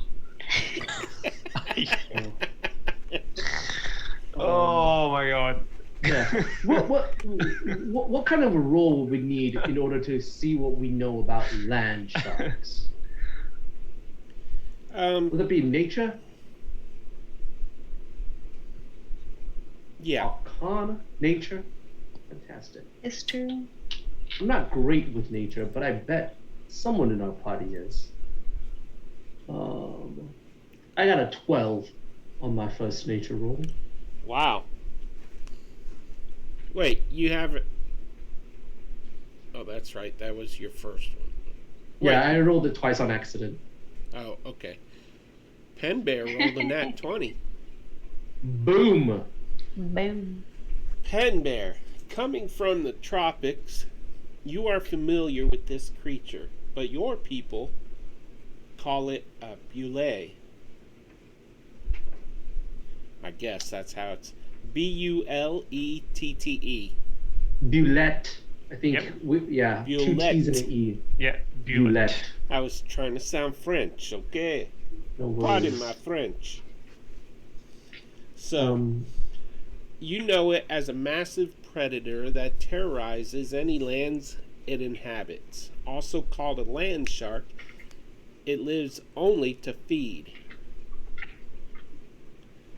Oh my god. Yeah. What kind of a role would we need in order to see what we know about land sharks? Would it be nature? Yeah. Arcana? Nature? Fantastic. It's true. I'm not great with nature, but I bet someone in our party is. I got a 12 on my first nature roll. Wow. Wait, you have it. Oh, that's right. That was your first one. Yeah, I rolled it twice on accident. Oh, okay. Pen Bear rolled a nat 20. Boom! Boom. Pen Bear, coming from the tropics, you are familiar with this creature, but your people call it a bule. I guess that's how it's Bullette. Bulette. I think, Yep. yeah, Bulette. 2 T's and an E. Yeah, Bulette. I was trying to sound French, okay? No Pardon worries. my French. So, you know it as a massive predator that terrorizes any lands it inhabits. Also called a land shark, it lives only to feed.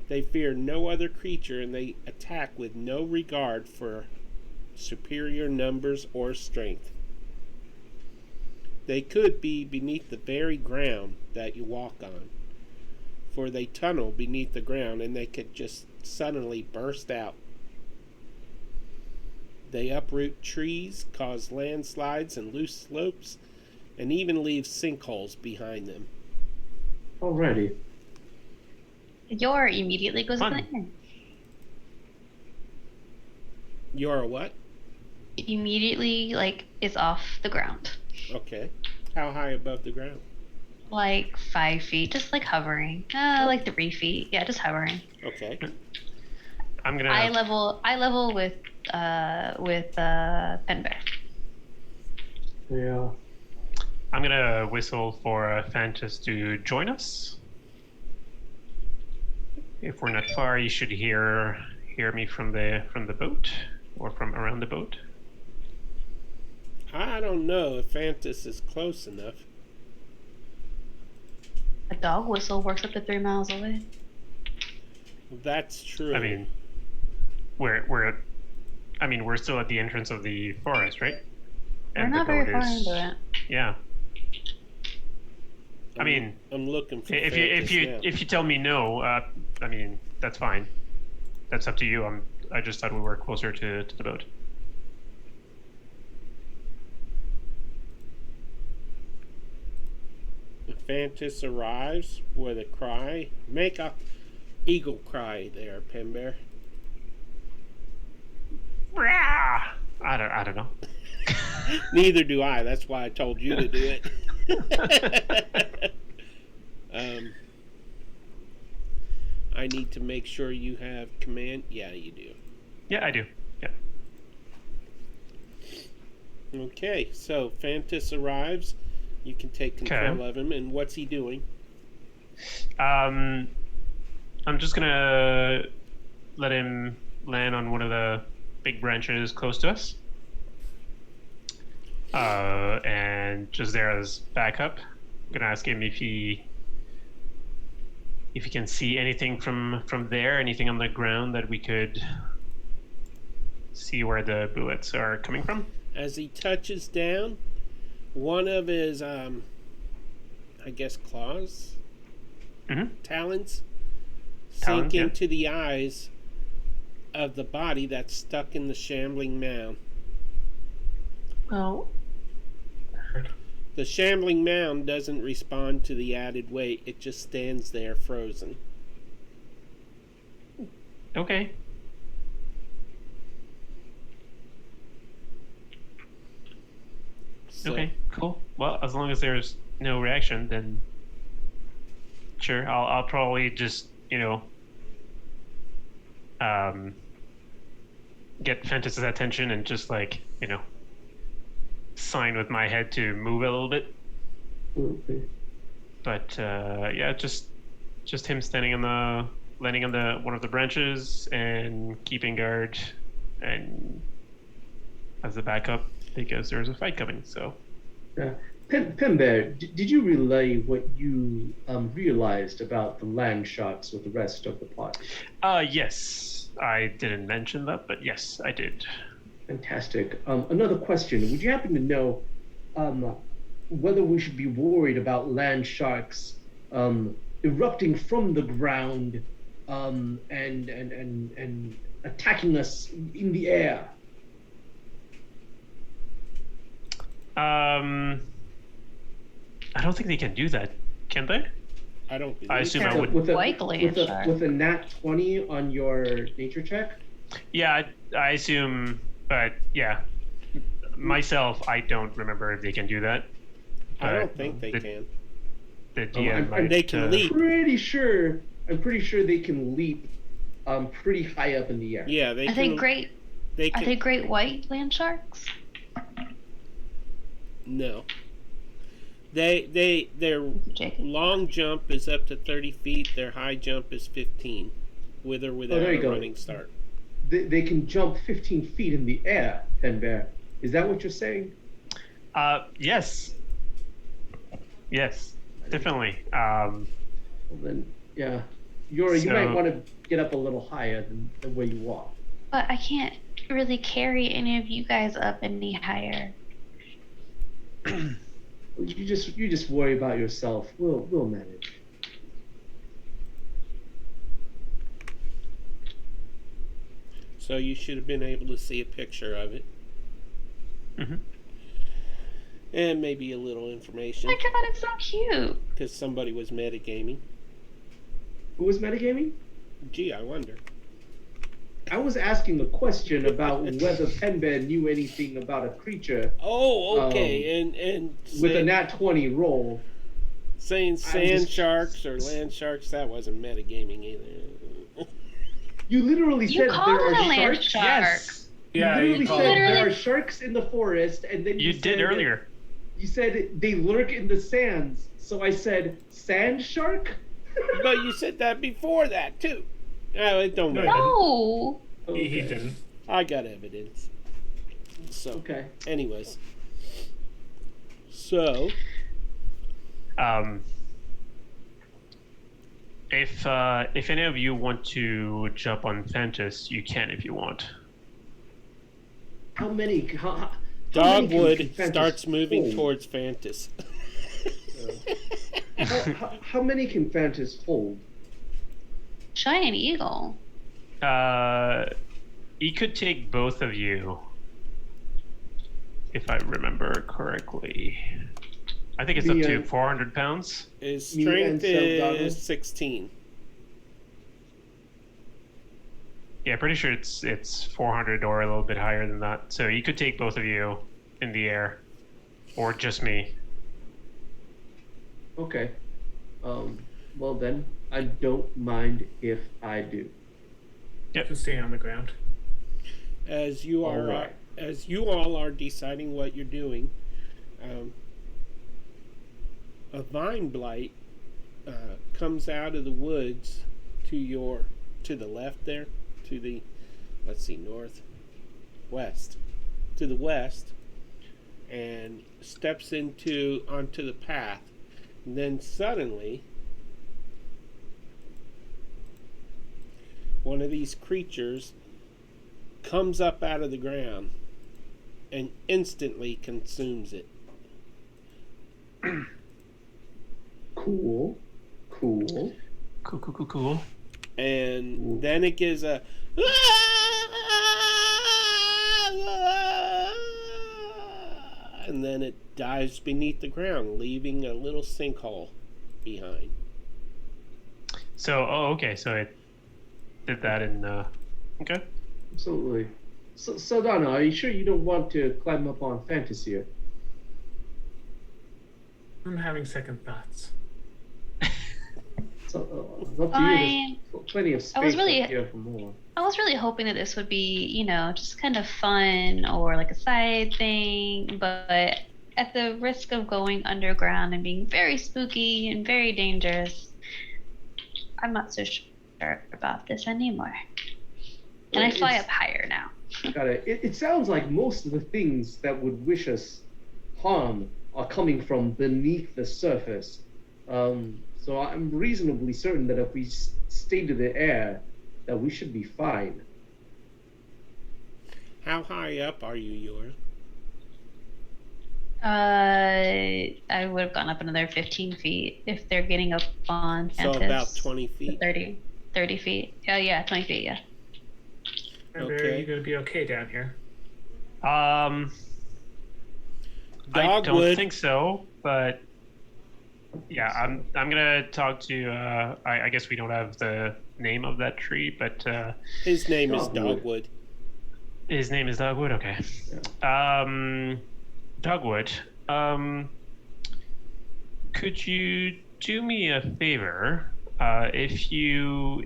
They fear no other creature and they attack with no regard for superior numbers or strength. They could be beneath the very ground that you walk on, for they tunnel beneath the ground and they could just suddenly burst out. They uproot trees, cause landslides and loose slopes, and even leave sinkholes behind them. Alrighty. Yor immediately goes in Fun. the air. You're a what? Immediately, like, is off the ground. Okay. How high above the ground? Like 5 feet, just like hovering. Like 3 feet. Yeah, just hovering. Okay. I'm gonna. eye level with Pen Bear. Yeah. I'm gonna whistle for Fantas to join us. If we're not far, you should hear me from the boat or from around the boat. I don't know if Fantas is close enough. A dog whistle works up to 3 miles away. That's true. I mean, we're still at the entrance of the forest, right? We're And not the very boat far is- into it. Yeah. I mean, I'm looking for if Fantas now. you tell me no, I mean that's fine. That's up to you. I just thought we were closer to the boat. Fantas arrives with a cry. Make a eagle cry there, Pen Bear. Rah! I don't know. Neither do I. That's why I told you to do it. I need to make sure you have command. Yeah, you do. Yeah, I do. Yeah. Okay, so Fantas arrives. You can take control of him. And what's he doing? I'm just gonna let him land on one of the big branches close to us. And just there as backup, I'm gonna ask him if he can see anything from there, anything on the ground that we could see where the bullets are coming from. As he touches down, one of his, I guess, claws, talons, sink yeah. into the eyes of the body that's stuck in the shambling mound. Well, The shambling mound doesn't respond to the added weight. It just stands there frozen. Okay. So, Okay, cool. Well, as long as there's no reaction, then sure. I'll probably just get Fantas's attention and just sign with my head to move a little bit. okay. But yeah, just him standing landing on one of the branches and keeping guard, and as a backup because there's a fight coming. So. Pen Bear, did you relay what you realized about the land sharks with the rest of the party? Yes, I didn't mention that, but yes, I did. Fantastic. Another question. Would you happen to know whether we should be worried about land sharks erupting from the ground and attacking us in the air? I don't think they can do that, can they? I don't believe I assume I so. would. With Likely, sure. with a nat 20 on your nature check? Yeah, I assume, but yeah, myself, I don't remember if they can do that. I don't But think they can. The DM might, they can leap. I'm pretty sure they can leap pretty high up in the air. Yeah, they Are can. they great? They Are can. they great white land sharks? No. Their Jacob. long jump is up to 30 feet. Their high jump is 15, with or without there you a go. running start. They can jump 15 feet in the air, Pen Bear. Is that what you're saying? yes, definitely. Well, then, yeah. You So- might want to get up a little higher than where you are. But I can't really carry any of you guys up any higher. You just worry about yourself. We'll manage. So you should have been able to see a picture of it. Mm-hmm. And maybe a little information, Oh my god, it's so cute. because somebody was metagaming. Who was metagaming? Gee, I wonder. I was asking a question about whether Pen Bear knew anything about a creature Oh, okay. And with a nat 20 roll. saying sand just- sharks or land sharks, that wasn't metagaming either. You literally You said called there it are a land sharks. shark. Yes. Yeah, You you literally called said it. there are sharks in the forest, and then You did said, earlier. You said they lurk in the sands. So I said sand shark. But you said that before that too. Oh, it don't No, matter. he didn't. No. He didn't. I got evidence. So, Okay. anyways. So, If any of you want to jump on Fantas, you can if you want. How many? How many Dogwood can Fantas starts moving hold? towards Fantas. How many can Fantas hold? Giant eagle. He could take both of you, if I remember correctly. I think it's up to 400 pounds. His You strength and Sadana? is 16. Yeah, pretty sure it's 400 or a little bit higher than that. So he could take both of you in the air, or just me. Okay. Well then, I don't mind if I do. You can stay on the ground. As you are, Alright. as you all are deciding what you're doing, a vine blight comes out of the woods to the left there, to the, let's see, west, to the west, and steps onto the path. And then suddenly, one of these creatures comes up out of the ground and instantly consumes it. Cool. Cool. And then it gives a and then it dives beneath the ground, leaving a little sinkhole behind. So, okay. So it did that in. Okay. Absolutely. So, Sadana, are you sure you don't want to climb up on Fantasy? I'm having second thoughts. So, up to you. Fine. There's plenty of space up here for more. I was really hoping that this would be, just kind of fun or like a side thing, but at the risk of going underground and being very spooky and very dangerous, I'm not so sure about this anymore. And I fly up higher now. Got it. It sounds like most of the things that would wish us harm are coming from beneath the surface. So I'm reasonably certain that if we stay to the air, that we should be fine. How high up are you, Yor? I would have gone up another 15 feet if they're getting up on So Fantas. about 20 feet. 30 feet. Yeah, 20 feet, yeah. And Are Okay. you going to be okay down here? I don't Dogwood. think so, but yeah, I'm gonna talk to. I guess we don't have the name of that tree, but His name is Dogwood. Dogwood. his name is Dogwood. Okay. Dogwood. Could you do me a favor? If you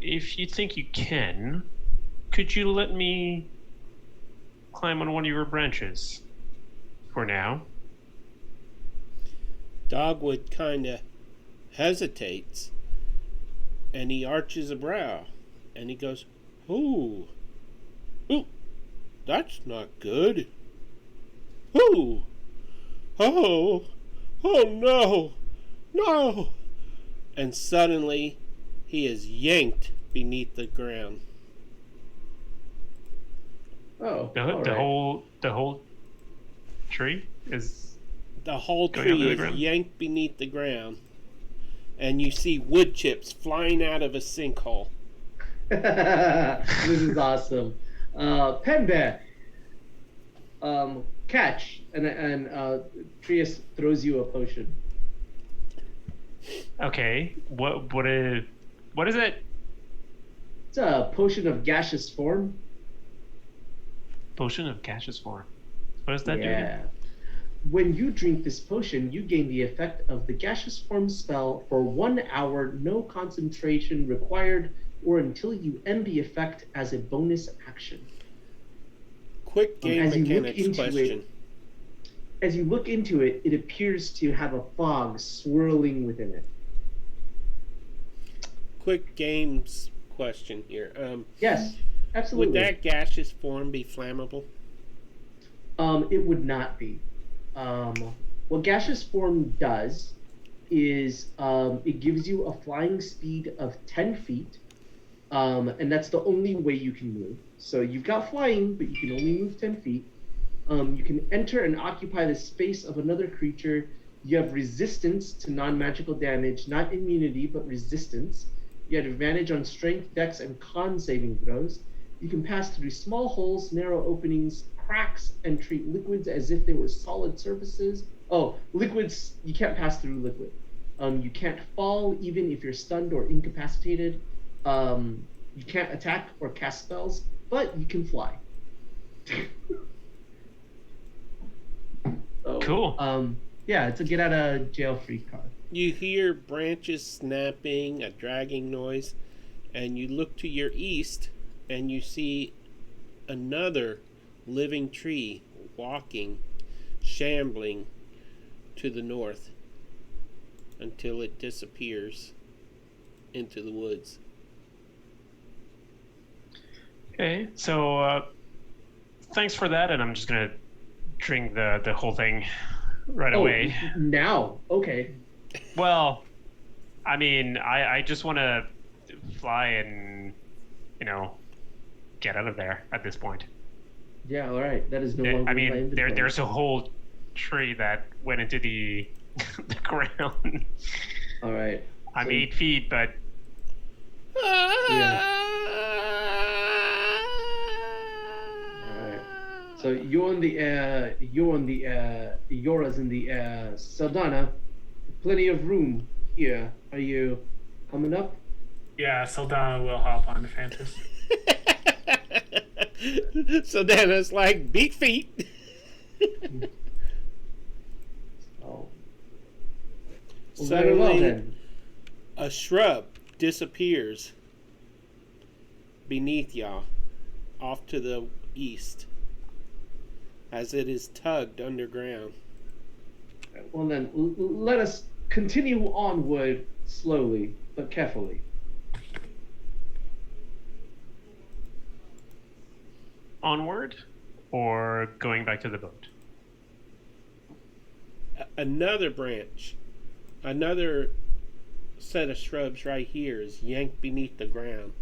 think you can, could you let me climb on one of your branches for now? Dogwood kind of hesitates, and he arches a brow, and he goes, "Ooh, that's not good. Ooh, oh no!" And suddenly, he is yanked beneath the ground. Oh, The whole tree is. The whole Going under tree the is ground? yanked beneath the ground, and you see wood chips flying out of a sinkhole. this is awesome. Pen Bear, catch, and Trius throws you a potion. Okay. What is it? It's a potion of gaseous form. Potion of gaseous form. What does that do? Yeah. When you drink this potion, you gain the effect of the gaseous form spell for 1 hour, no concentration required, or until you end the effect as a bonus action. Quick game mechanics question. As you look into it, it appears to have a fog swirling within it. Quick games question here. Yes, absolutely. Would that gaseous form be flammable? It would not be. What gaseous form does is it gives you a flying speed of 10 feet, and that's the only way you can move. So you've got flying, but you can only move 10 feet. You can enter and occupy the space of another creature. You have resistance to non-magical damage, not immunity, but resistance. You have advantage on strength, dex, and con saving throws. You can pass through small holes, narrow openings, cracks, and treat liquids as if they were solid surfaces. Oh, liquids, you can't pass through liquid. You can't fall even if you're stunned or incapacitated. You can't attack or cast spells, but you can fly. So, cool. Yeah, it's a get out of jail free card. You hear branches snapping, a dragging noise, and you look to your east and you see another living tree walking, shambling to the north until it disappears into the woods. Okay, so thanks for that, and I'm just gonna drink the whole thing right away. Now, okay. Well, I mean, I just want to fly and, get out of there at this point. Yeah, all right. That is no longer. I mean, there's a whole tree that went into the the ground. All right. I'm 8 feet, but yeah. All right. So you're in the air. Yora's in the air. Sadana, plenty of room here. Are you coming up? Yeah, Sadana will hop on the Fantas. Sadana's like, beat feet. Oh. Well, suddenly, a shrub disappears beneath y'all, off to the east, as it is tugged underground. Well then, let us continue onward slowly but carefully. onward or going back to the boat? Another branch, another set of shrubs right here is yanked beneath the ground.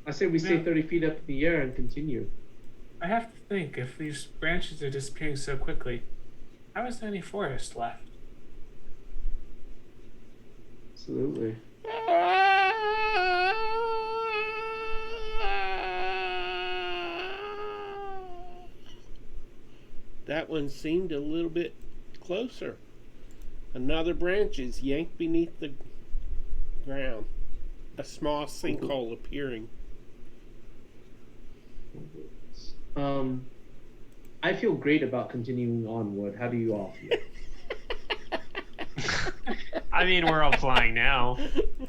I say we stay 30 feet up in the air and continue. I have to think, if these branches are disappearing so quickly, how is there any forest left? Absolutely. That one seemed a little bit closer. Another branch is yanked beneath the ground. A small sinkhole appearing. I feel great about continuing onward. How do you all feel? I mean, we're all flying now,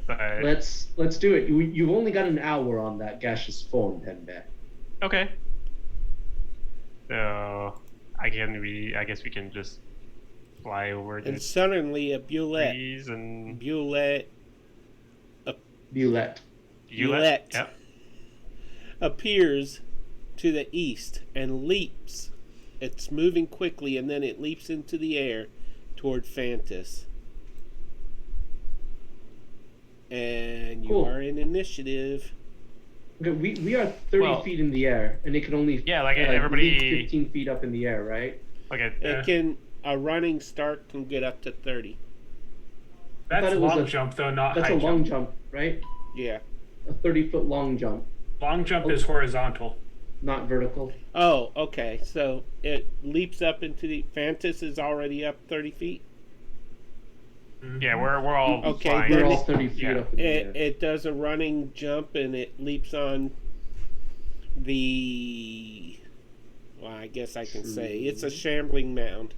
but Let's do it. You've only got an hour on that gaseous form, Tenbe. okay. So I guess we can just fly over And the suddenly a Bulette trees and Bulette. Bulette. Yep. appears to the east and leaps. It's moving quickly, and then it leaps into the air toward Fantas. And you Cool. are in initiative. Okay, we are 30 feet in the air, and it can only everybody leap 15 feet up in the air, right? Okay. A running start can get up to 30. That's it a was long a- jump, though, not That's high a long jump. jump, right? Yeah. A 30-foot long jump, Long jump is horizontal. not vertical. Oh, okay. So it leaps up into the... Fantas is already up 30 feet. Yeah, we're all Okay, flying. We're then all 30 feet yeah. up in the air. It does a running jump, and it leaps on the... Well, I guess I can say. It's a shambling mound.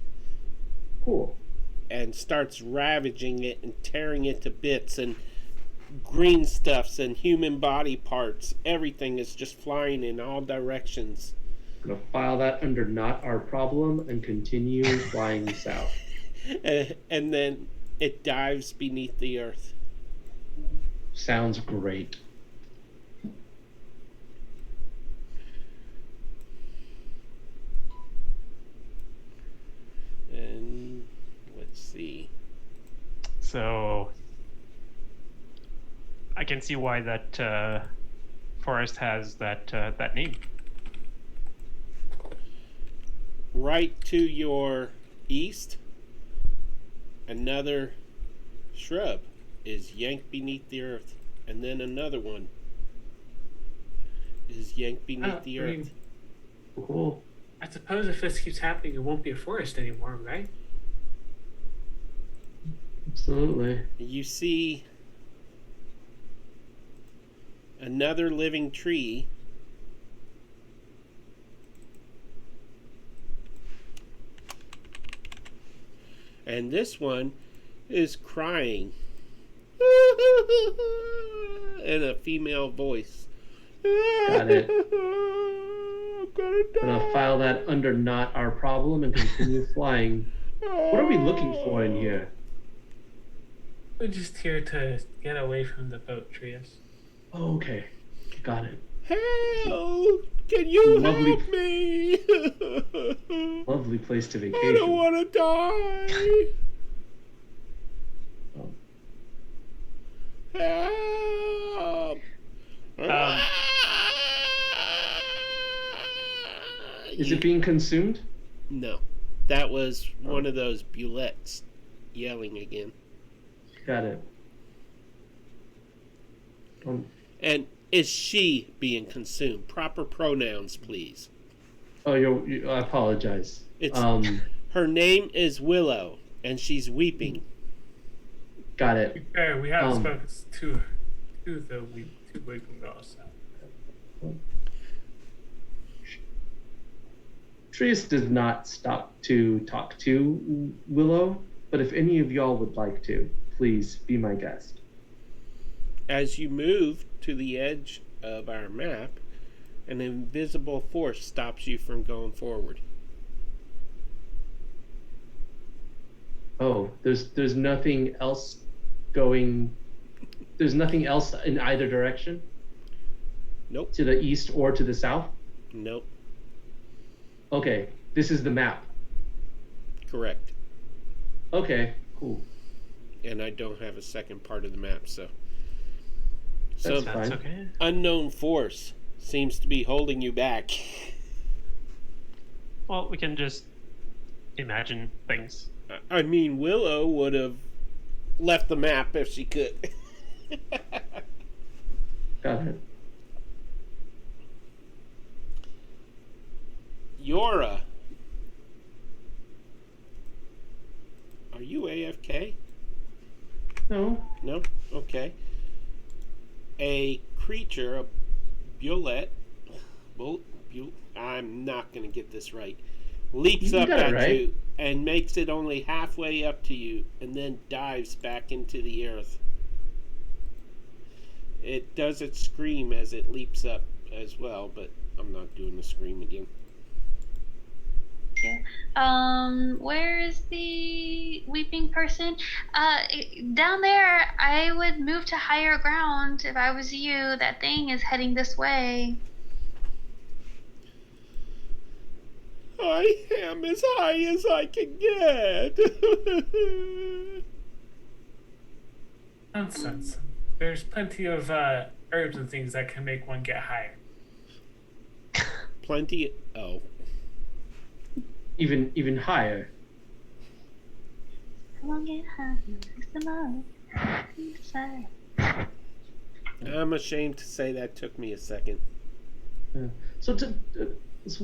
Cool. And starts ravaging it and tearing it to bits. And green stuffs and human body parts. Everything is just flying in all directions. I'm gonna file that under not our problem and continue flying south. And then it dives beneath the earth. Sounds great. And let's see. So I can see why that forest has that name. Right to your east, another shrub is yanked beneath the earth, and then another one is yanked beneath the earth. Cool. I suppose if this keeps happening, it won't be a forest anymore, right? Absolutely. You see another living tree and this one is crying in a female voice. Got it. I'm gonna die. I'm gonna file that under not our problem and continue flying. What are we looking for in here? We're just here to get away from the boat, Trius. Oh, okay. Got it. Help! Can you Lovely. help me? Lovely place to I don't vacation. want to die. Oh. Help! Is it being consumed? No. That was one of those bullets yelling again. Got it. And is she being consumed? Proper pronouns, please. Oh, I apologize. It's her name is Willow, and she's weeping. Got To it. be fair, we haven't spoken to the two weeping girls. So. Trius does not stop to talk to Willow, but if any of y'all would like to, please be my guest. As you move to the edge of our map, an invisible force stops you from going forward. Oh, there's nothing else going. There's nothing else in either direction? Nope. To the east or to the south? Nope. Okay, this is the map. Correct. Okay, cool. And I don't have a second part of the map, so. That's Some fine. Okay. unknown force seems to be holding you back. Well, we can just imagine things. I mean, Willow would have left the map if she could. Got it. Yora. Are you AFK? No. No? Okay. A creature, a bullet, I'm not going to get this right, leaps You up got it at right. you and makes it only halfway up to you and then dives back into the earth. It does its scream as it leaps up as well, but I'm not doing the scream again. Where is the weeping person? Down there. I would move to higher ground if I was you. That thing is heading this way. I am as high as I can get. Nonsense. There's plenty of herbs and things that can make one get higher. Plenty. Oh. Even higher. Come on, get high. Fix them up. Inside. I'm ashamed to say that took me a second. So, so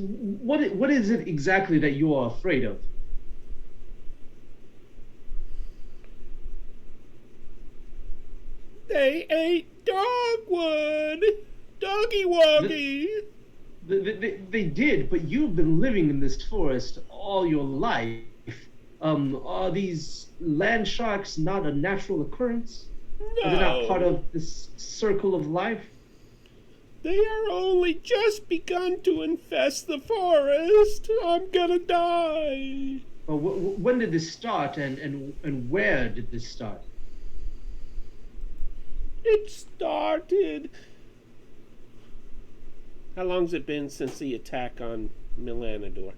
what is it exactly that you are afraid of? They ate dogwood! Doggy woggy! They did, but you've been living in this forest all your life. Are these land sharks not a natural occurrence? No. Are they not part of this circle of life? They are only just begun to infest the forest. I'm gonna die. Well, when did this start, and where did this start? It started. How long's it been since the attack on Milanador?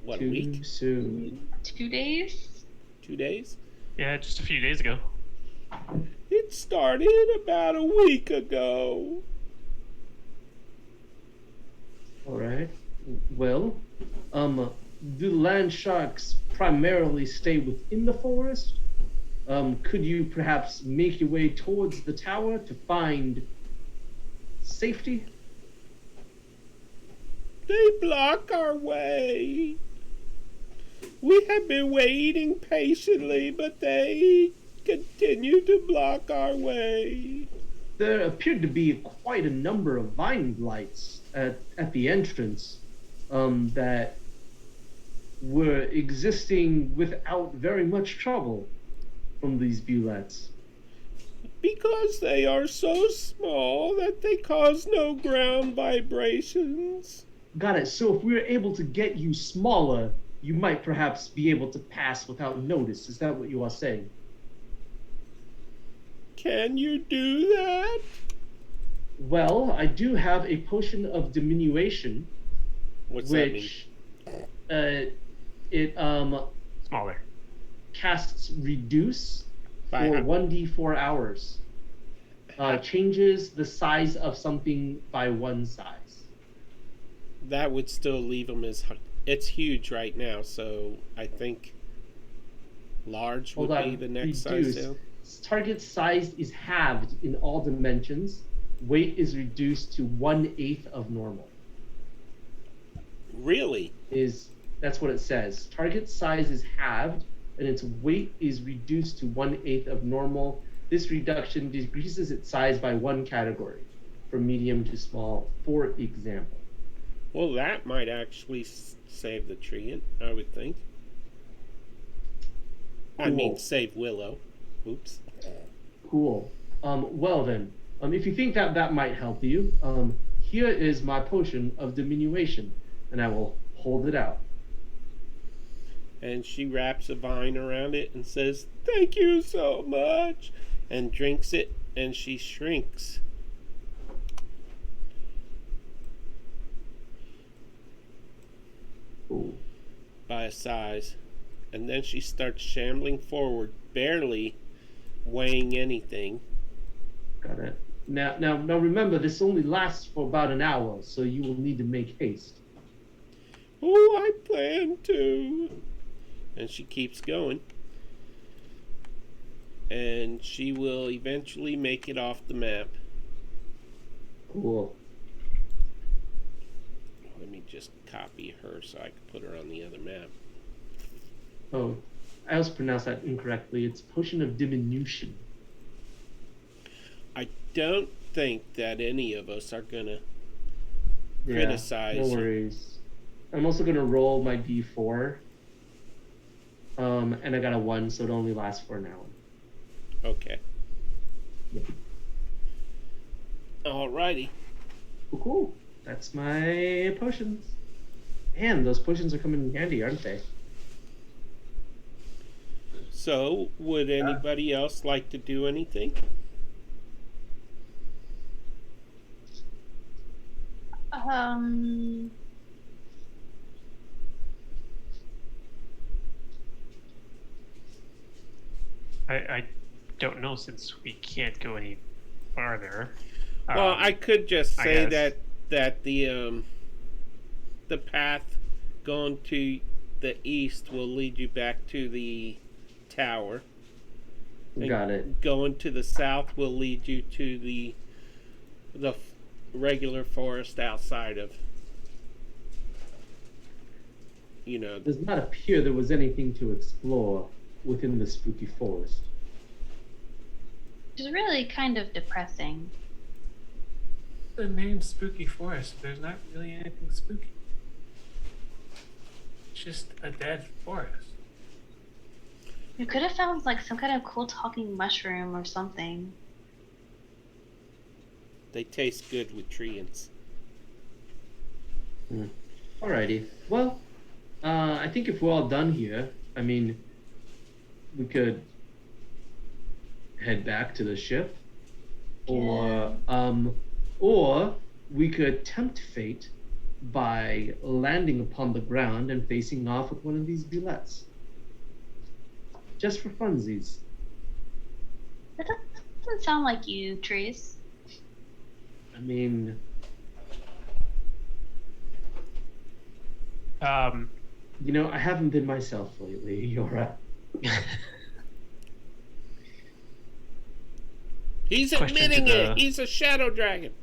What, a week? Too soon. 2 days? 2 days? Yeah, just a few days ago. It started about a week ago. All right. Well, do the land sharks primarily stay within the forest? Could you perhaps make your way towards the tower to find safety? They block our way. We have been waiting patiently, but they continue to block our way. There appeared to be quite a number of vine blights at the entrance that were existing without very much trouble from these bullets. Because they are so small that they cause no ground vibrations. Got it. So if we were able to get you smaller, you might perhaps be able to pass without notice. Is that what you are saying? Can you do that? Well, I do have a potion of diminution, What's that mean? which it Smaller. casts reduce By for how- 1d4 hours. Changes the size of something by one size. That would still leave them as... It's huge right now, so I think large would Hold be on, the next reduce. size down. Target size is halved in all dimensions. Weight is reduced to 1/8 of normal. Really? That's what it says. Target size is halved, and its weight is reduced to 1/8 of normal. This reduction decreases its size by one category, from medium to small, for example. Well, that might actually save the tree, I would think. I mean, Cool. save Willow. Oops. Cool. Well then, if you think that might help you, here is my potion of diminution, and I will hold it out. And she wraps a vine around it and says, "Thank you so much," and drinks it, and she shrinks. Cool. By a size. And then she starts shambling forward, barely weighing anything. Got it. Now, remember, this only lasts for about an hour, so you will need to make haste. Oh, I plan to. And she keeps going. And she will eventually make it off the map. Cool. Let me just copy her so I can put her on the other map. Oh, I also pronounced that incorrectly. It's potion of diminution. I don't think that any of us are gonna Yeah, criticize. no worries. I'm also gonna roll my d4. And I got a 1, so it only lasts for an hour. Okay. Yep. Alrighty. Cool. That's my potions. Man, those potions are coming in handy, aren't they? So, would anybody else like to do anything? I don't know since we can't go any farther. Well, I could just I say guess. that the path going to the east will lead you back to the tower. And Got it. Going to the south will lead you to the regular forest outside of. It does not appear there was anything to explore within the spooky forest. Which is really kind of depressing. The name Spooky Forest, there's not really anything spooky. It's just a dead forest. You could have found like some kind of cool talking mushroom or something. They taste good with treants. Alrighty. Well, I think if we're all done here, I mean, we could head back to the ship, or we could tempt fate by landing upon the ground and facing off with one of these billets. Just for funsies. That doesn't sound like you, Trees. I mean, you know, I haven't been myself lately. You're right. He's Question admitting to the- it. He's a shadow dragon.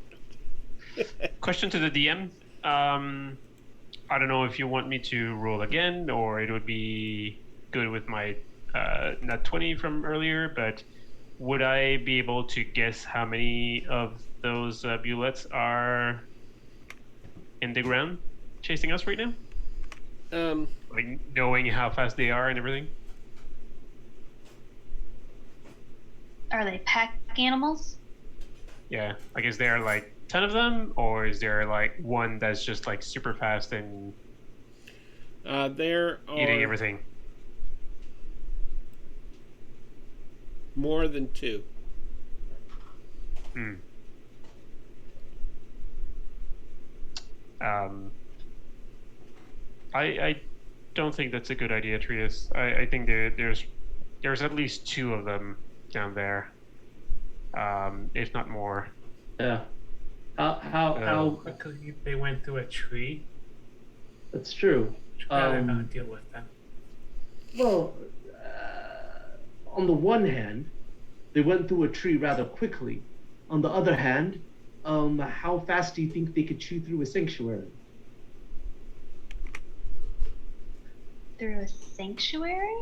Question to the DM. I don't know if you want me to roll again, or it would be good with my nat 20 from earlier, but would I be able to guess how many of those bullets are in the ground chasing us right now? Like knowing how fast they are and everything? Are they pack animals? Yeah, like is there like 10 of them, or is there like one that's just like super fast and There eating are everything? more than 2. Hmm. I don't think that's a good idea, Trius. I think there's at least 2 of them down there, if not more. Yeah. How Quickly they went through a tree. that's true. Should rather not deal with them. Well, on the one hand, they went through a tree rather quickly. On the other hand, how fast do you think they could chew through a sanctuary? Through a sanctuary?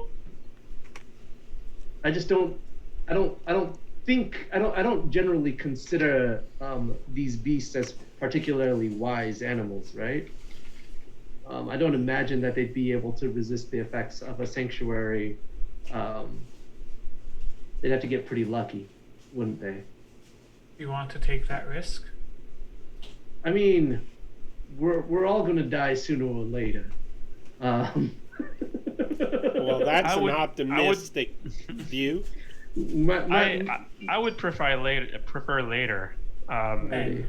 I just don't. I don't generally consider these beasts as particularly wise animals, right? I don't imagine that they'd be able to resist the effects of a sanctuary. They'd have to get pretty lucky, wouldn't they? You want to take that risk? I mean, we're all gonna die sooner or later. Well, that's I an would- optimistic view. I would prefer later. And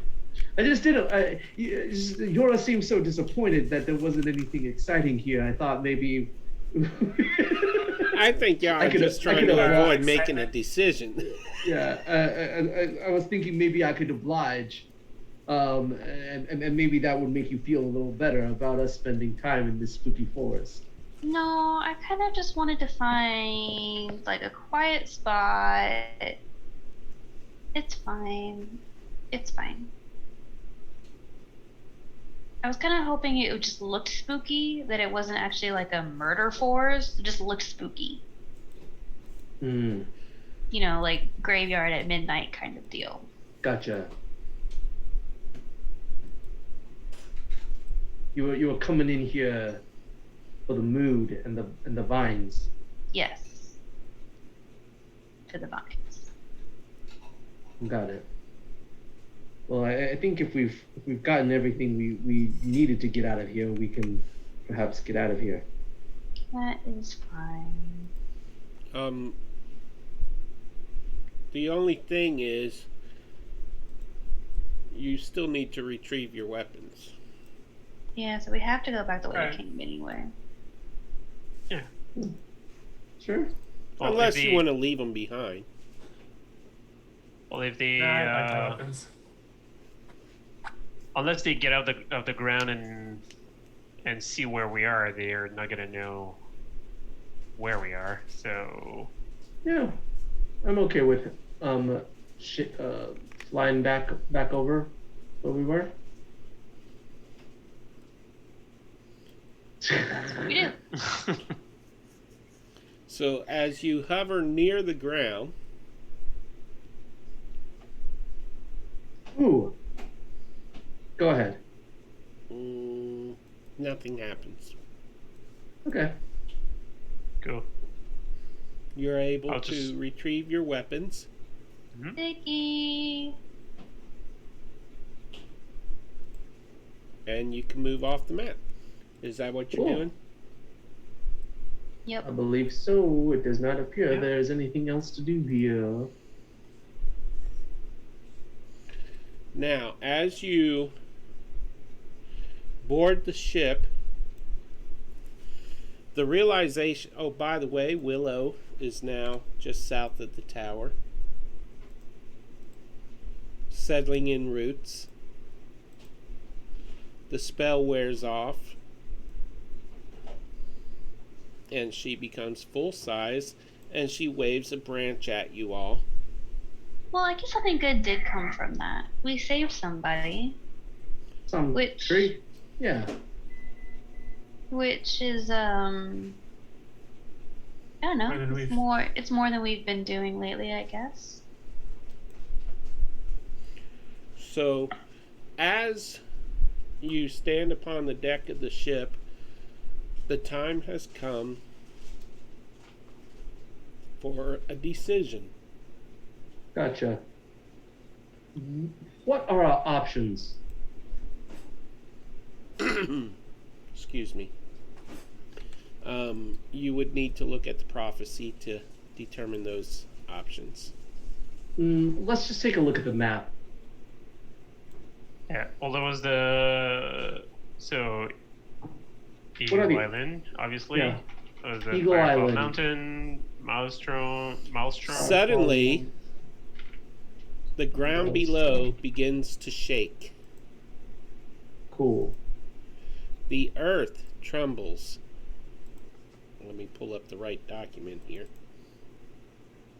I just didn't. Yora seemed so disappointed that there wasn't anything exciting here. I thought maybe. I think y'all are just trying to avoid making a decision. Yeah, I was thinking maybe I could oblige, and maybe that would make you feel a little better about us spending time in this spooky forest. No, I kind of just wanted to find like a quiet spot. It's fine. It's fine. I was kind of hoping it would just look spooky, that it wasn't actually like a murder forest. It just looked spooky. Hmm. You know, like graveyard at midnight kind of deal. Gotcha. You were coming in here for the mood and the vines. Yes. To the vines. Got it. Well, I think if we've gotten everything we needed to get out of here, we can perhaps get out of here. That is fine. The only thing is, you still need to retrieve your weapons. Yeah, so we have to go back the way Right. we came anyway. Yeah. Sure. Well, Unless if you the- want to leave them behind. Well, if they nah, I like my weapons. unless they get out of the ground and see where we are, they're not gonna know where we are. So Yeah, I'm okay with flying back over where we were. We do. So as you hover near the ground, Ooh. Go ahead. nothing happens. Okay. Cool. You're able I'll to just- retrieve your weapons. Sticky. And you can move off the map. Is that what you're Cool. doing? I Yep. believe so. It does not appear Yeah. there's anything else to do here. Now, as you board the ship, the realization... Oh, by the way, Willow is now just south of the tower. Settling in roots. The spell wears off. And she becomes full size. And she waves a branch at you all. Well, I guess something good did come from that. We saved somebody, Some Which- tree. Yeah. which is I don't know. More than It's we've- more. It's more than we've been doing lately, I guess. So, as you stand upon the deck of the ship, the time has come for a decision. Gotcha. What are our options? Excuse me. You would need to look at the prophecy to determine those options. Let's just take a look at the map. Yeah. Well, there was the What are Eagle the- Island, obviously. Yeah. There was the Eagle Firefall Island. Mountain, Maelstrom. Suddenly, the ground below begins to shake. Cool. The earth trembles. Let me pull up the right document here.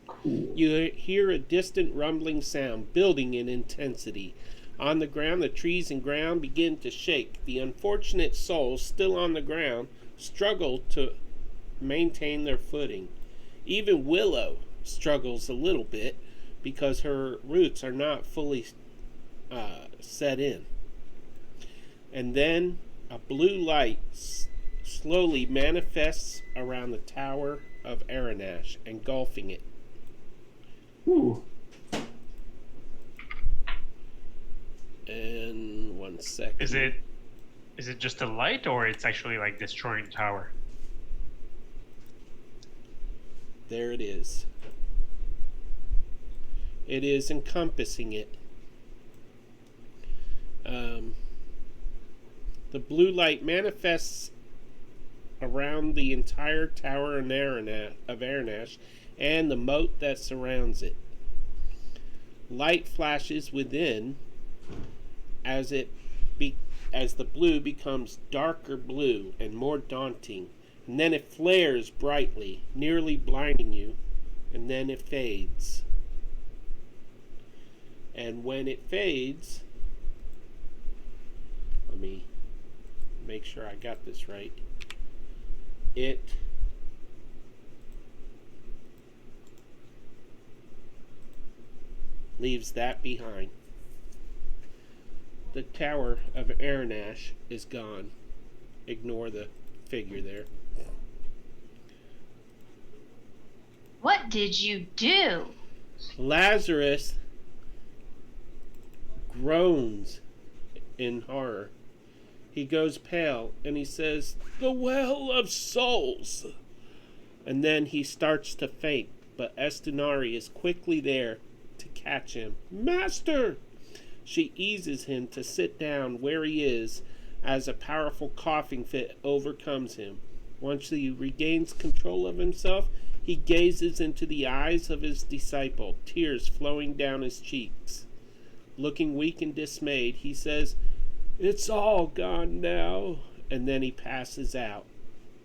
Cool. You hear a distant rumbling sound, building in intensity. On the ground, the trees and ground begin to shake. The unfortunate souls still on the ground struggle to maintain their footing. Even Willow struggles a little bit because her roots are not fully set in. And then a blue light slowly manifests around the tower of Aranas, engulfing it. Ooh. And 1 second. Is it just a light, or it's actually like destroying the tower? There it is. It is encompassing it. The blue light manifests around the entire tower of Aranas and the moat that surrounds it. Light flashes within as the blue becomes darker blue and more daunting, and then it flares brightly, nearly blinding you, and then it fades. And when it fades, let me make sure I got this right. It leaves that behind. The tower of Aranas is gone. Ignore the figure there. What did you do? Lazarus groans in horror. He goes pale and he says, "The well of souls." And then he starts to faint, but Estunari is quickly there to catch him. "Master!" She eases him to sit down where he is as a powerful coughing fit overcomes him. Once he regains control of himself, he gazes into the eyes of his disciple, tears flowing down his cheeks. Looking weak and dismayed, he says, "It's all gone now," and then he passes out.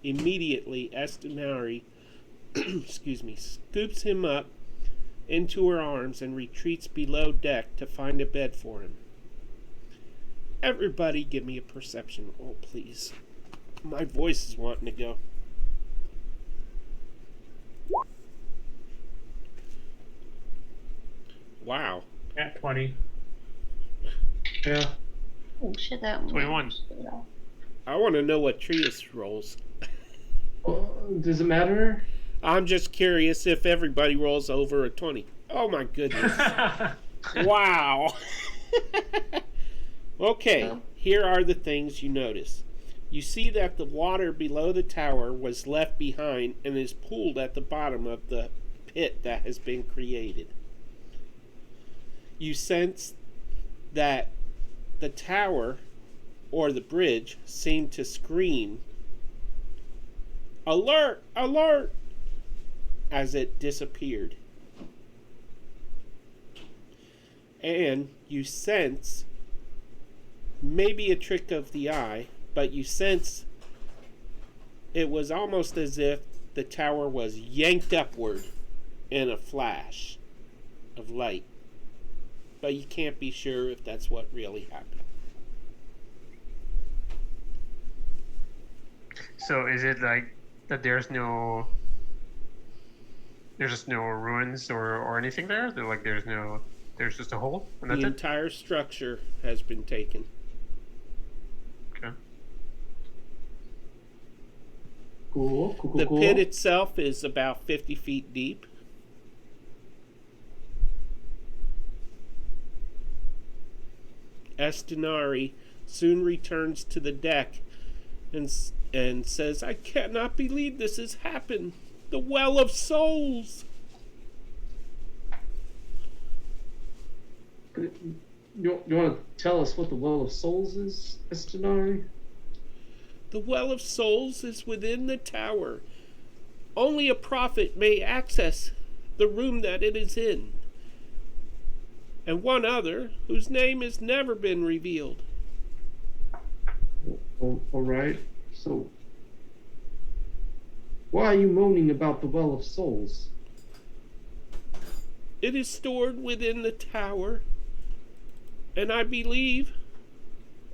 Immediately, Estunari scoops him up into her arms and retreats below deck to find a bed for him. Everybody give me a perception roll, please. My voice is wanting to go. Wow. At 20. Yeah. Oh shit, that 21. I want to know what Trius rolls. Does it matter? I'm just curious if everybody rolls over a 20. Oh my goodness. Wow. Okay, here are the things you notice. You see that the water below the tower was left behind and is pooled at the bottom of the pit that has been created. You sense that the tower or the bridge seemed to scream, "Alert! Alert!" as it disappeared. And you sense, maybe a trick of the eye, but you sense it was almost as if the tower was yanked upward in a flash of light. But you can't be sure if that's what really happened. So is it like that there's just no ruins or anything there? Like there's just a hole and that's The it? entire structure has been taken. Okay. Cool. The pit itself is about 50 feet deep. Estinari soon returns to the deck and says, "I cannot believe this has happened. The Well of Souls." You want to tell us what the Well of Souls is, Estinari? The Well of Souls is within the tower. Only a prophet may access the room that it is in, and one other whose name has never been revealed. All right. So, why are you moaning about the Well of Souls? It is stored within the tower, and I believe,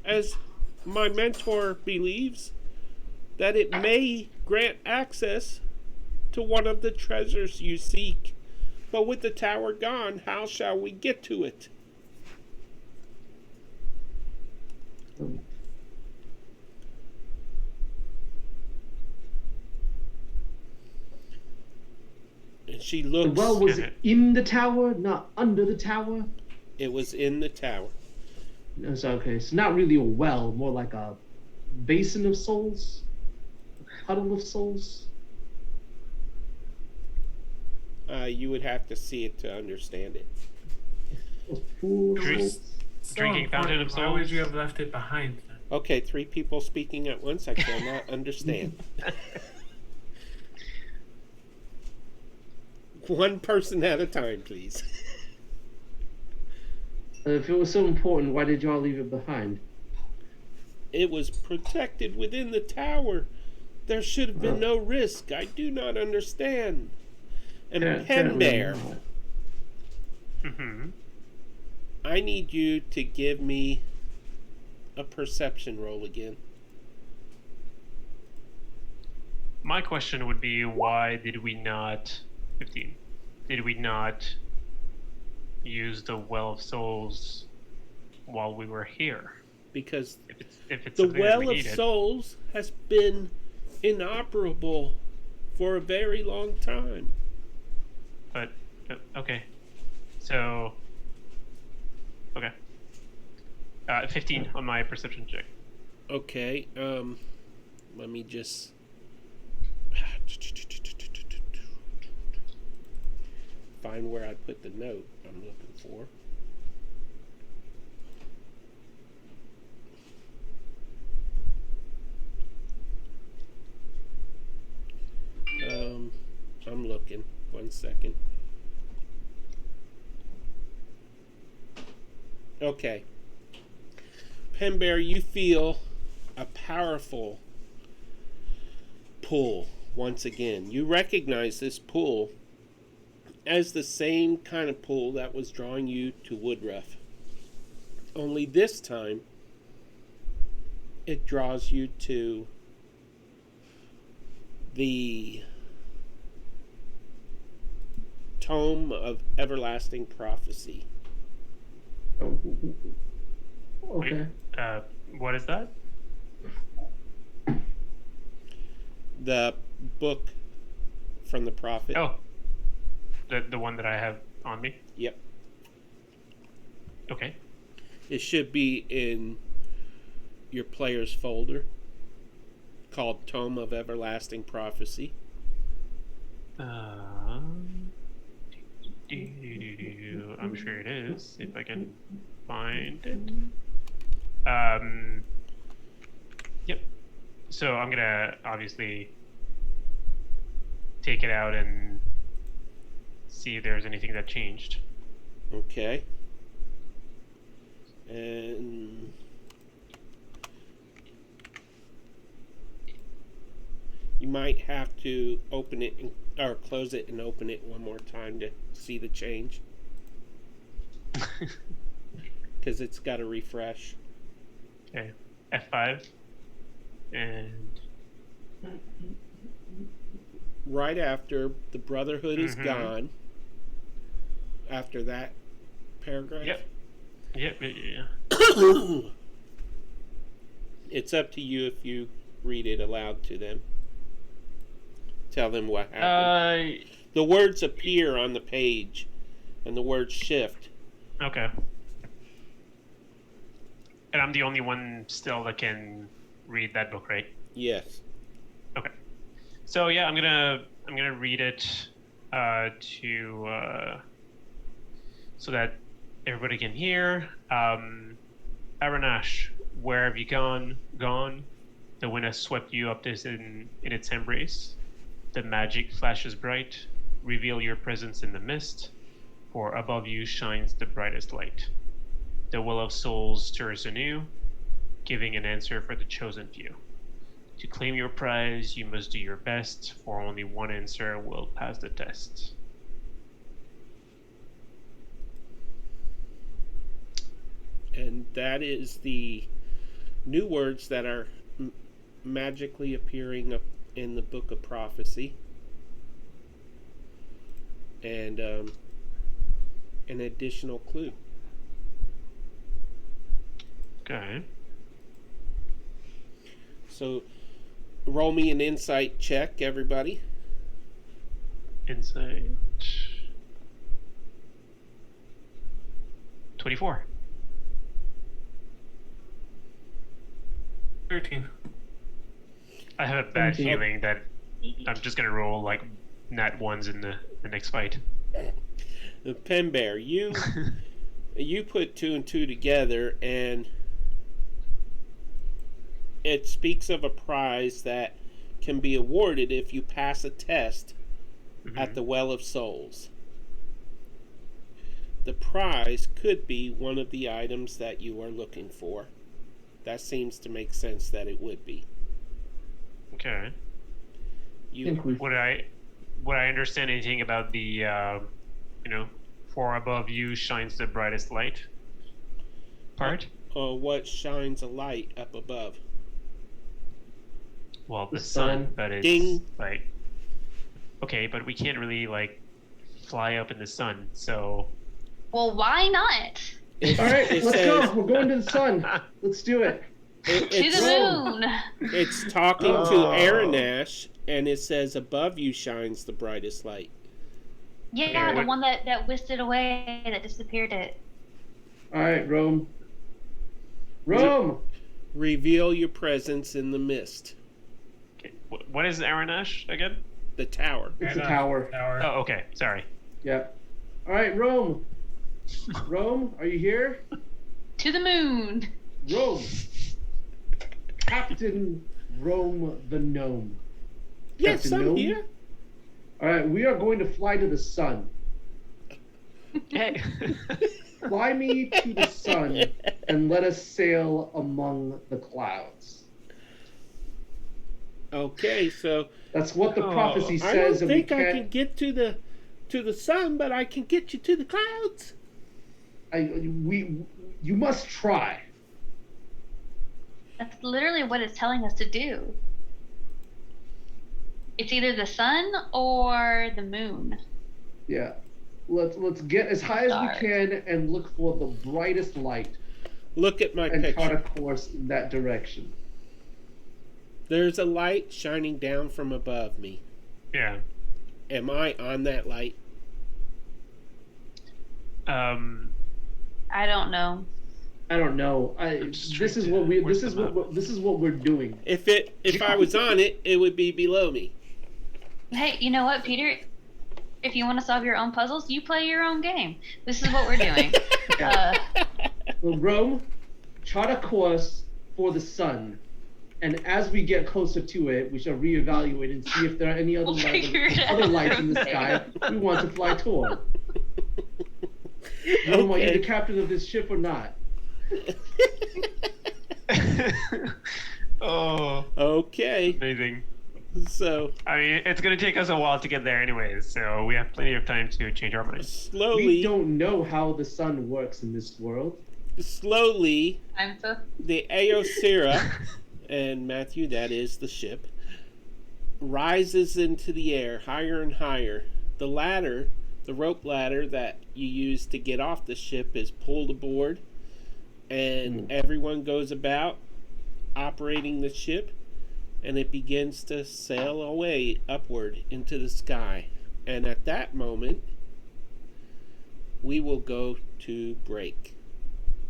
as my mentor believes, that it may grant access to one of the treasures you seek. But with the tower gone, how shall we get to it? And she The looks. well was in the tower, not under the tower? It was in the tower. No, so, okay, so not really a well, more like a basin of souls? A puddle of souls? You would have to see it to understand it. A pool of Drink- souls? Drinking fountain of Why would souls? you have left it behind then? Okay, 3 people speaking at once. I cannot understand. One person at a time, please. If it was so important, why did y'all leave it behind? It was protected within the tower. There should have been no risk. I do not understand. And Pen Bear, Mm-hmm. I need you to give me a perception roll again. My question would be, why did we not 15? Did we not use the Well of Souls while we were here? Because If it's the something that Well we of needed. Souls has been inoperable for a very long time. But okay, so okay, 15 on my perception check. Okay, let me just find where I put the note I'm looking for. I'm looking. 1 second. Okay. Pen Bear, you feel a powerful pull once again. You recognize this pull as the same kind of pull that was drawing you to Woodruff. Only this time, it draws you to the Tome of Everlasting Prophecy. Oh, okay. Wait, what is that? The book from the prophet. Oh, the one that I have on me. Yep. Okay. It should be in your player's folder called Tome of Everlasting Prophecy. I'm sure it is, if I can find it. Yep. So I'm gonna obviously take it out and see if there's anything that changed. Okay. And you might have to open it or close it and open it one more time to see the change. Because it's got to refresh. Okay. F5. And Right after the Brotherhood is gone, after that paragraph. Yep. Yeah. It's up to you if you read it aloud to them. Tell them what happened. The words appear on the page, and the words shift. Okay. And I'm the only one still that can read that book, right? Yes. Okay. So yeah, I'm gonna read it so that everybody can hear. Aranas, where have you gone? The wind has swept you up this in its embrace. The magic flashes bright. Reveal your presence in the mist, for above you shines the brightest light. The well of souls stirs anew, giving an answer for the chosen few. To claim your prize, you must do your best, for only one answer will pass the test. And that is the new words that are magically appearing up in the Book of Prophecy. And an additional clue. Okay. So, roll me an insight check, everybody. Insight. 24. 13. I have a bad 17. feeling that I'm just gonna roll like nat ones in the next fight. The Pen Bear, you put two and two together, and it speaks of a prize that can be awarded if you pass a test at the Well of Souls. The prize could be one of the items that you are looking for. That seems to make sense that it would be. Okay. You Would I understand anything about the for above you shines the brightest light part? what shines a light up above? Well, the The sun, sun. but it's Ding. like okay, but we can't really like fly up in the sun, so Well, why not? It, All right, it let's says- go. We're going to the sun. Let's do it. it- To it's, the moon. it's talking to Aranas, and it says above you shines the brightest light. Yeah, Okay, the what- one that whisked it away, that disappeared it. All right, Rome. Rome. Reveal your presence in the mist. okay. What is Aranas again? The tower. It's a tower. Oh, okay. Sorry. Yep. All right, Rome. Rome, are you here? To the moon. Rome. Captain Rome the Gnome. Yes, Captain I'm Gnome? here. All right, we are going to fly to the sun. Hey. Fly me to the sun and let us sail among the clouds. Okay, so That's what the prophecy I don't says, and we think I can can't. get to the sun, but I can get you to the clouds. You must try. That's literally what it's telling us to do. It's either the sun or the moon. Yeah. Let's get as high as Stars. we can and look for the brightest light Look at my and chart a picture. course in that direction. There's a light shining down from above me. Yeah. Am I on that light? I don't know. I don't know. This is what we're doing. If I was on it, it would be below me. Hey, you know what, Peter? If you want to solve your own puzzles, you play your own game. This is what we're doing. Well, Rome, chart a course for the sun, and as we get closer to it, we shall reevaluate and see if there are any other lights in the sky we want to fly toward. Rome, are you the captain of this ship or not? Oh. Okay. Amazing. So, I mean, it's going to take us a while to get there anyways, so we have plenty of time to change our minds. slowly, We don't know how the sun works in this world. the Aosira, and Matthew, that is the ship, rises into the air higher and higher. The ladder, the rope ladder that you use to get off the ship, is pulled aboard, and everyone goes about operating the ship, and it begins to sail away upward into the sky. And at that moment, we will go to break,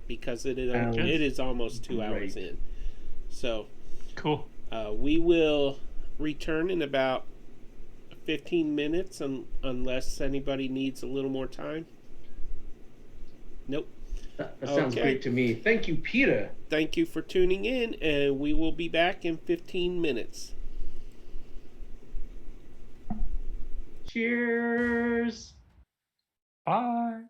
because it is almost 2 hours in. So, cool. We will return in about 15 minutes, unless anybody needs a little more time. Nope. That sounds great to me. Thank you, Peter. Thank you for tuning in, and we will be back in 15 minutes. Cheers. Bye.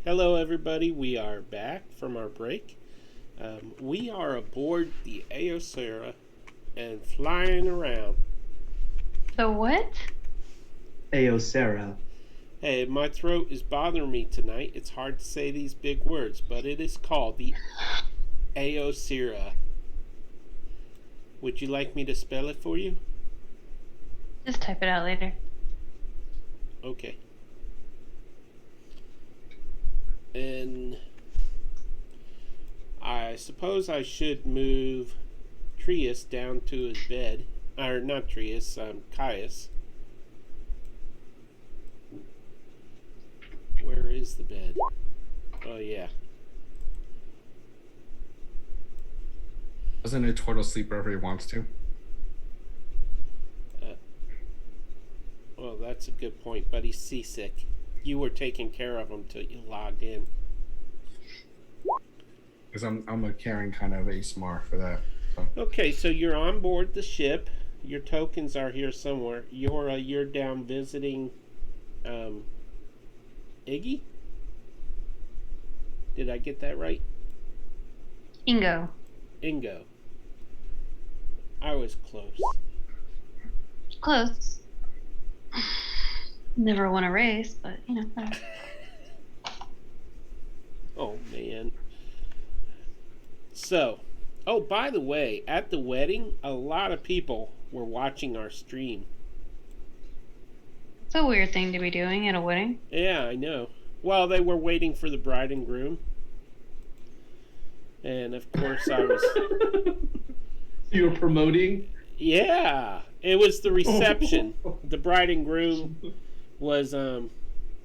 Hello, everybody. We are back from our break. We are aboard the Aosera and flying around. The what? Aosera. Hey, my throat is bothering me tonight. It's hard to say these big words, but it is called the Aosera. Would you like me to spell it for you? Just type it out later. Okay. And I suppose I should move Trius down to his bed. Or not Trius, Caius. Where is the bed? Oh, yeah. Doesn't a turtle sleep wherever he wants to? Well, that's a good point, but he's seasick. You were taking care of him till you logged in. Because I'm a caring kind of ASMR for that. So. Okay, so you're on board the ship. Your tokens are here somewhere. You're down visiting Iggy? Did I get that right? Ingo. Ingo. I was close. Close. Never won a race, but you know. Oh, man. So, oh, by the way, at the wedding, a lot of people were watching our stream. It's a weird thing to be doing at a wedding. Yeah, I know. Well, they were waiting for the bride and groom. And, of course, I was... You were promoting? Yeah, it was the reception. The bride and groom was,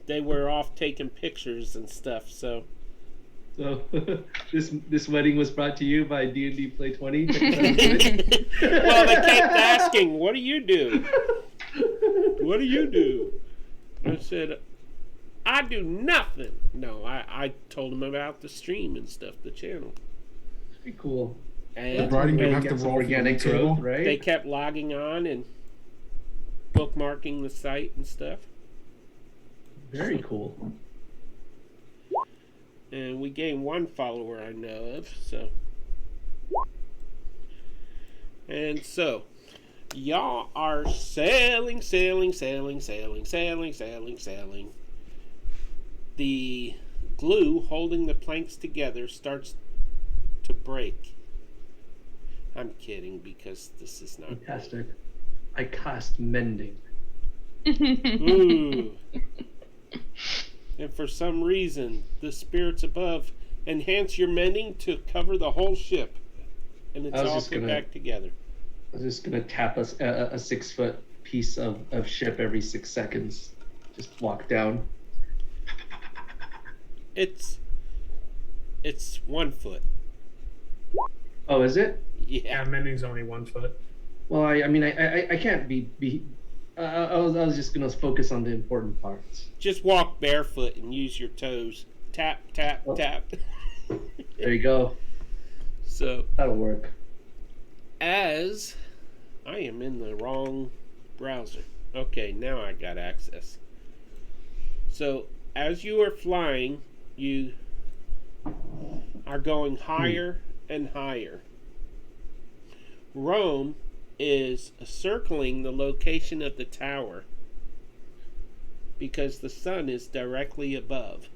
they were off taking pictures and stuff, so... So this wedding was brought to you by D&D Play 20. Well, they kept asking, "What do you do? What do you do?" I said, "I do nothing." No, I told them about the stream and stuff, the channel. Pretty cool. And The bride and groom have to Get some roll for the organic table. growth, right? they kept logging on and bookmarking the site and stuff. Very cool. And we gained one follower I know of, so. And so, y'all are sailing. The glue holding the planks together starts to break. I'm kidding, because this is not Fantastic. I cast mending. Ooh. And for some reason, the spirits above enhance your mending to cover the whole ship. And it's all put back together. I was just going to tap a 6-foot piece of ship every 6 seconds. Just walk down. It's 1 foot. Oh, is it? Yeah, Yeah. mending's only 1 foot. Well, I mean, I can't be I was just going to focus on the important parts. Just walk barefoot and use your toes. Tap, tap, tap. There you go. So, That'll work. as I am in the wrong browser. Okay, now I got access. So, as you are flying, you are going higher and higher. Rome is circling the location of the tower because the sun is directly above.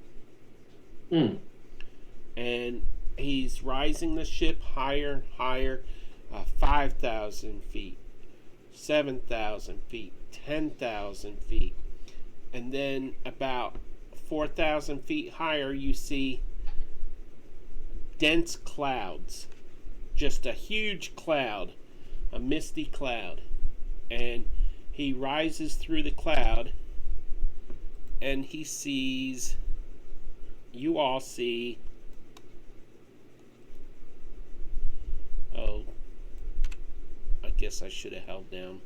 And he's rising the ship higher, 5,000 feet, 7,000 feet, 10,000 feet. And then about 4,000 feet higher, you see dense clouds. Just a huge cloud, a misty cloud. And he rises through the cloud, and he sees, you all see, oh, I guess I should have held down.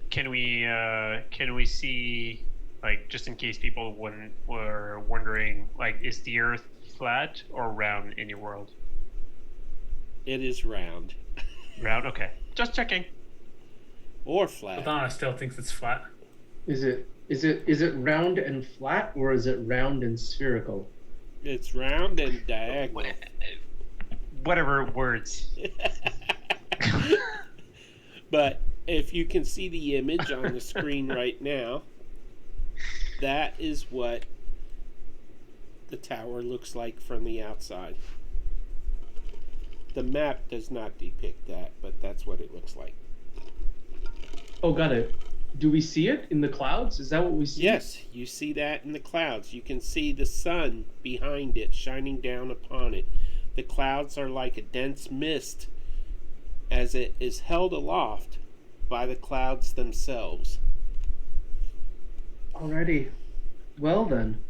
Can we see, like, just in case people were wondering, like, is the Earth flat or round in your world? It is round. Round? Okay. Just checking. Or flat. Sadana still thinks it's flat. Is it round and flat, or is it round and spherical? It's round and diagonal. Whatever words. But if you can see the image on the screen right now, that is what the tower looks like from the outside. The map does not depict that, but that's what it looks like. Oh, got it. Do we see it in the clouds? Is that what we see? Yes, you see that in the clouds. You can see the sun behind it shining down upon it. The clouds are like a dense mist as it is held aloft by the clouds themselves. Alrighty. Well then,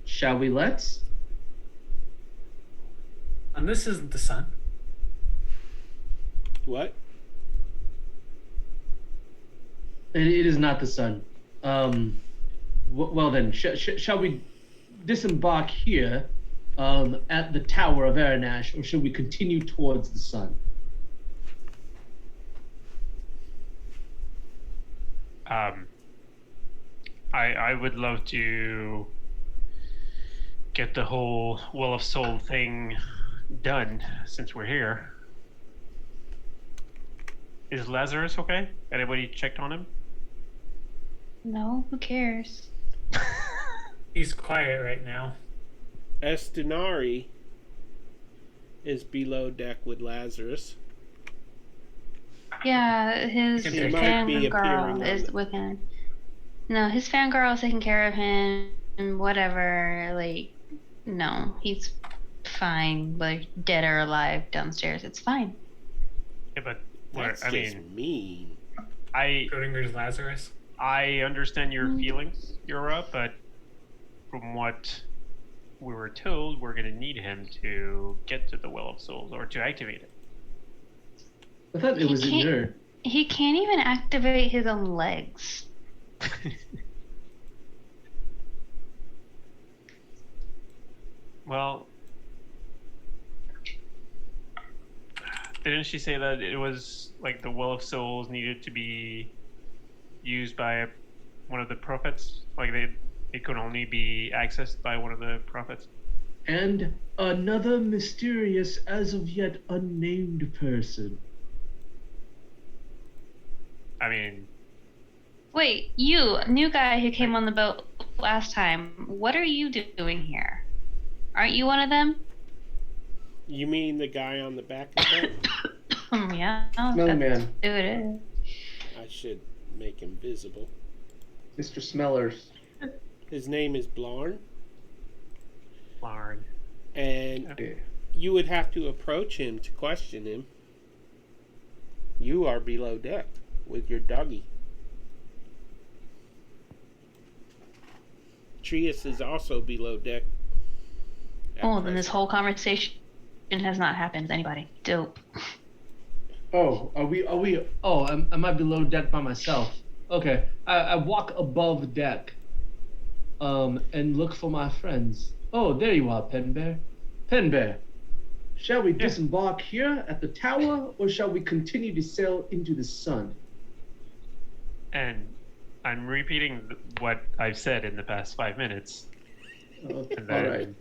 shall we let's? And this isn't the sun. What? It is not the sun. Well then, shall we disembark here at the Tower of Aranas, or should we continue towards the sun? I would love to get the whole Well of Soul thing done since we're here. Is Lazarus okay? Anybody checked on him? No, who cares? He's quiet right now. Estinari is below deck with Lazarus. Yeah, his He might be fangirl appearing is on with him. No, his fangirl is taking care of him and whatever. Like, no, he's fine, like dead or alive downstairs. It's fine. Yeah, but That's I just mean, mean. Schrodinger's Lazarus. I understand your feelings, Yura, but from what we were told, we're going to need him to get to the Well of Souls or to activate it. I thought it was inert. He can't even activate his own legs. Well, didn't she say that it was like the Well of Souls needed to be used by one of the prophets? Like it could only be accessed by one of the prophets? And another mysterious, as of yet unnamed person. I mean, Wait, you, new guy who came on the boat last time, what are you doing here? Aren't you one of them? You mean the guy on the back of the boat? Yeah, Smelly that's man. who it is. I should make him visible. Mr. Smellers. His name is Blarn, Larn. and Yeah. you would have to approach him to question him. You are below deck with your doggy. Trius is also below deck. at Oh, then this present. whole conversation has not happened with anybody. Dope. Oh, are we, oh, am I below deck by myself? Okay, I walk above deck, and look for my friends. Oh, there you are, Pen Bear. Pen Bear, shall we disembark here at the tower, or shall we continue to sail into the sun? And I'm repeating what I've said in the past 5 minutes. And then,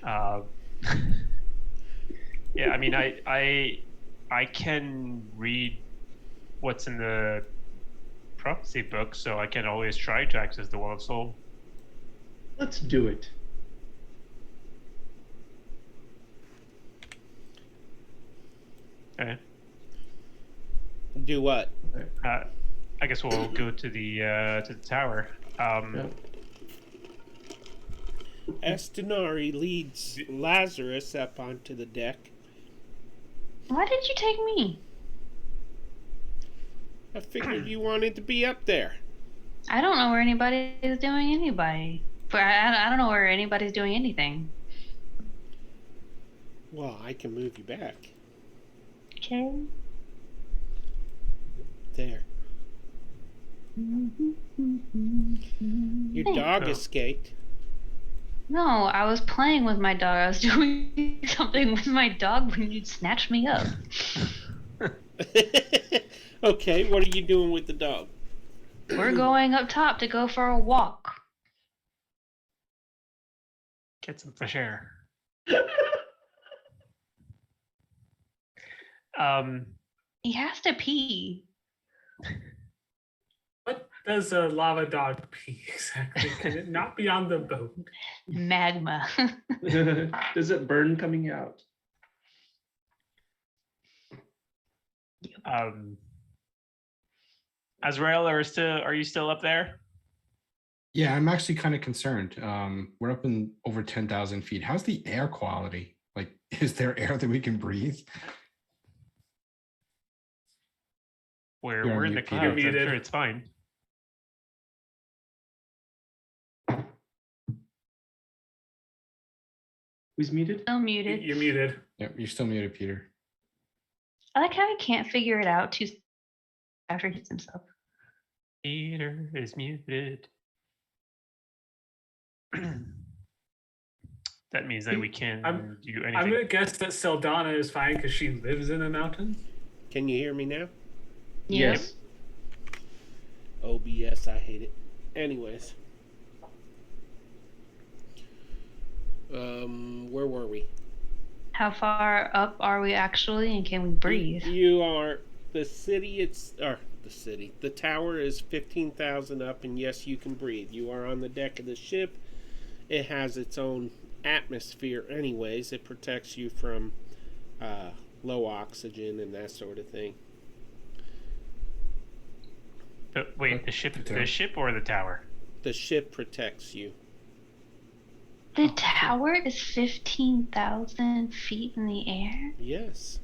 Alright. Yeah, I mean, I can read what's in the prophecy book, so I can always try to access the Well of Soul. Let's do it. Okay. Do what? I guess we'll go to the tower. Yeah. Estinari leads Lazarus up onto the deck. Why did you take me? I figured you wanted to be up there. I don't know where anybody is doing anybody. I don't know where anybody's doing anything. Well, I can move you back. Okay. There. Your dog Oh. escaped. No, I was playing with my dog. I was doing something with my dog when you snatched me up. Okay, what are you doing with the dog? We're going up top to go for a walk. Get some fresh air. He has to pee. What does a lava dog pee exactly? Can it not be on the boat? Magma. Does it burn coming out? Azrael, are you still up there? Yeah, I'm actually kind of concerned. We're up in over 10,000 feet. How's the air quality? Like, is there air that we can breathe? We're in the clouds. I'm sure it's fine. Who's muted? Still muted. You're muted. Yep, you're still muted, Peter. I like how he can't figure it out after he hits himself. Peter is muted. That means that we can't do anything. I'm gonna guess that Sadana is fine because she lives in a mountain. Can you hear me now? Yes. OBS, I hate it. Anyways. Where were we? How far up are we actually, and can we breathe? You are the tower is 15,000 up, and yes, you can breathe. You are on the deck of the ship. It has its own atmosphere anyways. It protects you from low oxygen and that sort of thing. Wait, the ship or the tower? The ship protects you. The tower is 15,000 feet in the air? Yes.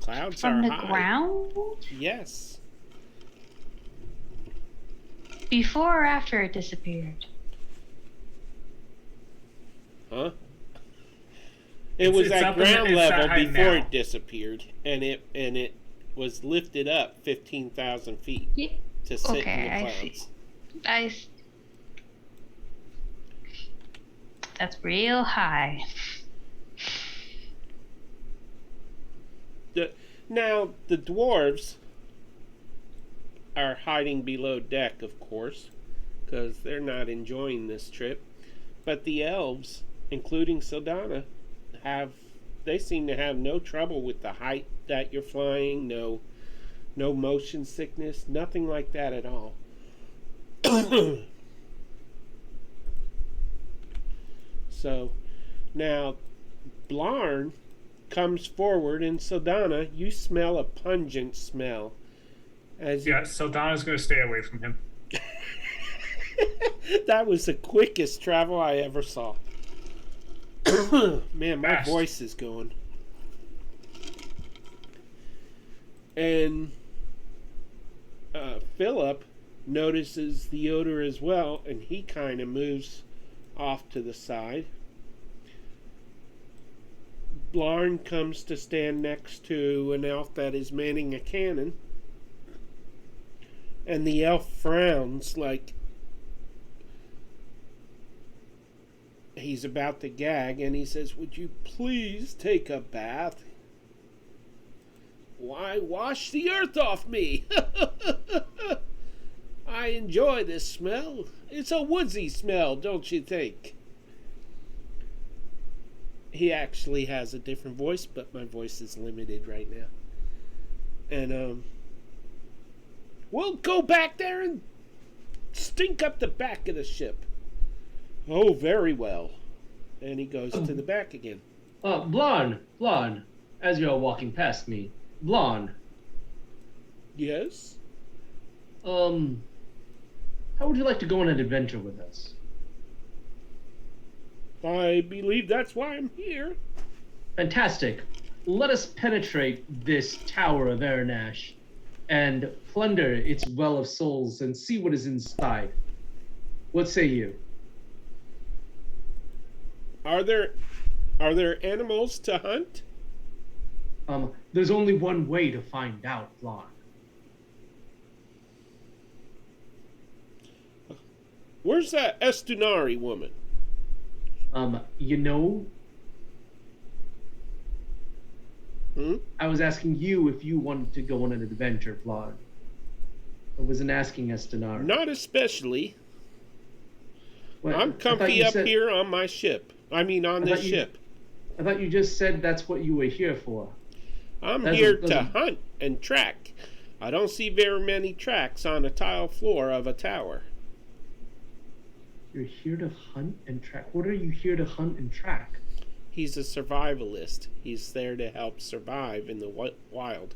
Clouds From are the high. ground? Yes. Before or after it disappeared? Huh? It was at ground level before it disappeared, and it was lifted up 15,000 feet to sit in the clouds. I see. That's real high. Now, the dwarves are hiding below deck, of course, because they're not enjoying this trip. But the elves, including Sadana, they seem to have no trouble with the height that you're flying, no motion sickness, nothing like that at all. So, now, Blarn comes forward, and Sadana, you smell a pungent smell. Sadana's going to stay away from him. That was the quickest travel I ever saw. Man, my voice is going. And Philip notices the odor as well, and he kind of moves off to the side. Blarn comes to stand next to an elf that is manning a cannon, and the elf frowns like he's about to gag, and he says, "Would you please take a bath? Why, wash the earth off me." I enjoy this smell. It's a woodsy smell, don't you think? He actually has a different voice, but my voice is limited right now. And, we'll go back there and stink up the back of the ship. Oh, very well. And he goes to the back again. Blarn, as you're walking past me, Blarn. Yes? How would you like to go on an adventure with us? I believe that's why I'm here. Fantastic. Let us penetrate this tower of Aranash and plunder its well of souls and see what is inside. What say you? Are there animals to hunt? There's only one way to find out, Blarn. Where's that Estunari woman? You know, I was asking you if you wanted to go on an adventure, Blarn. I wasn't asking Estenar. Not especially. What? I'm I thought comfy you up said- here on my ship. I mean, on this ship. I thought you just said that's what you were here for. I'm That's here a- to hunt and track. I don't see very many tracks on a tile floor of a tower. You're here to hunt and track. What are you here to hunt and track? He's a survivalist. He's there to help survive in the wild.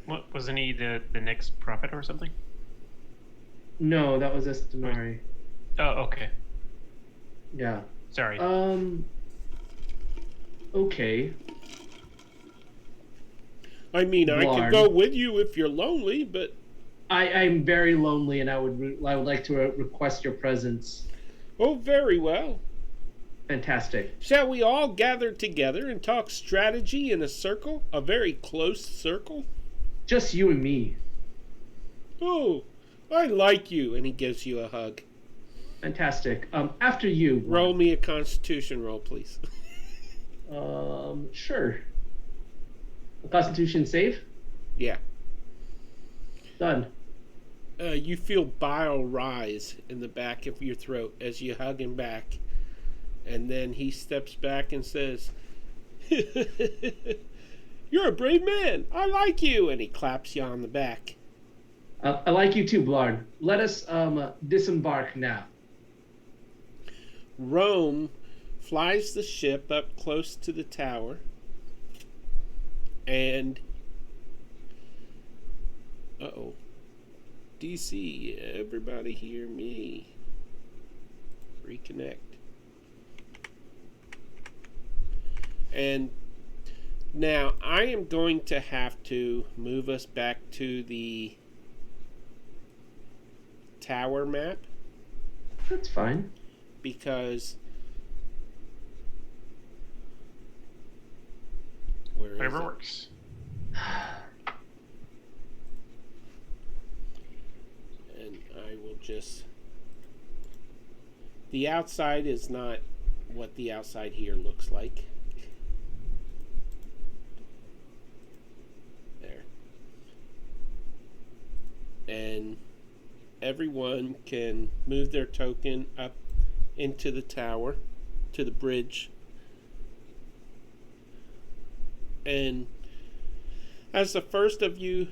What wasn't he the next prophet or something? No, that was Estenari. Oh, okay. Yeah. Sorry. Okay. I mean, I could Blarn. go with you if you're lonely, but I'm very lonely, and I would like to request your presence. oh, very well. Fantastic. Shall we all gather together and talk strategy in a circle? A very close circle? Just you and me. Oh, I like you. And he gives you a hug. Fantastic. After you. Roll me a constitution roll, please. Sure. A Constitution save? Yeah. Done. You feel bile rise in the back of your throat as you hug him back. And then he steps back and says, "You're a brave man. I like you." And he claps you on the back. I like you too, Blarn. Let us disembark now. Rome flies the ship up close to the tower. And uh-oh. DC, everybody hear me. Reconnect. And now I am going to have to move us back to the tower map That's fine. because where is Whatever it? works. And I will just... The outside is not what the outside here looks like. There. And everyone can move their token up into the tower, to the bridge. And as the first of you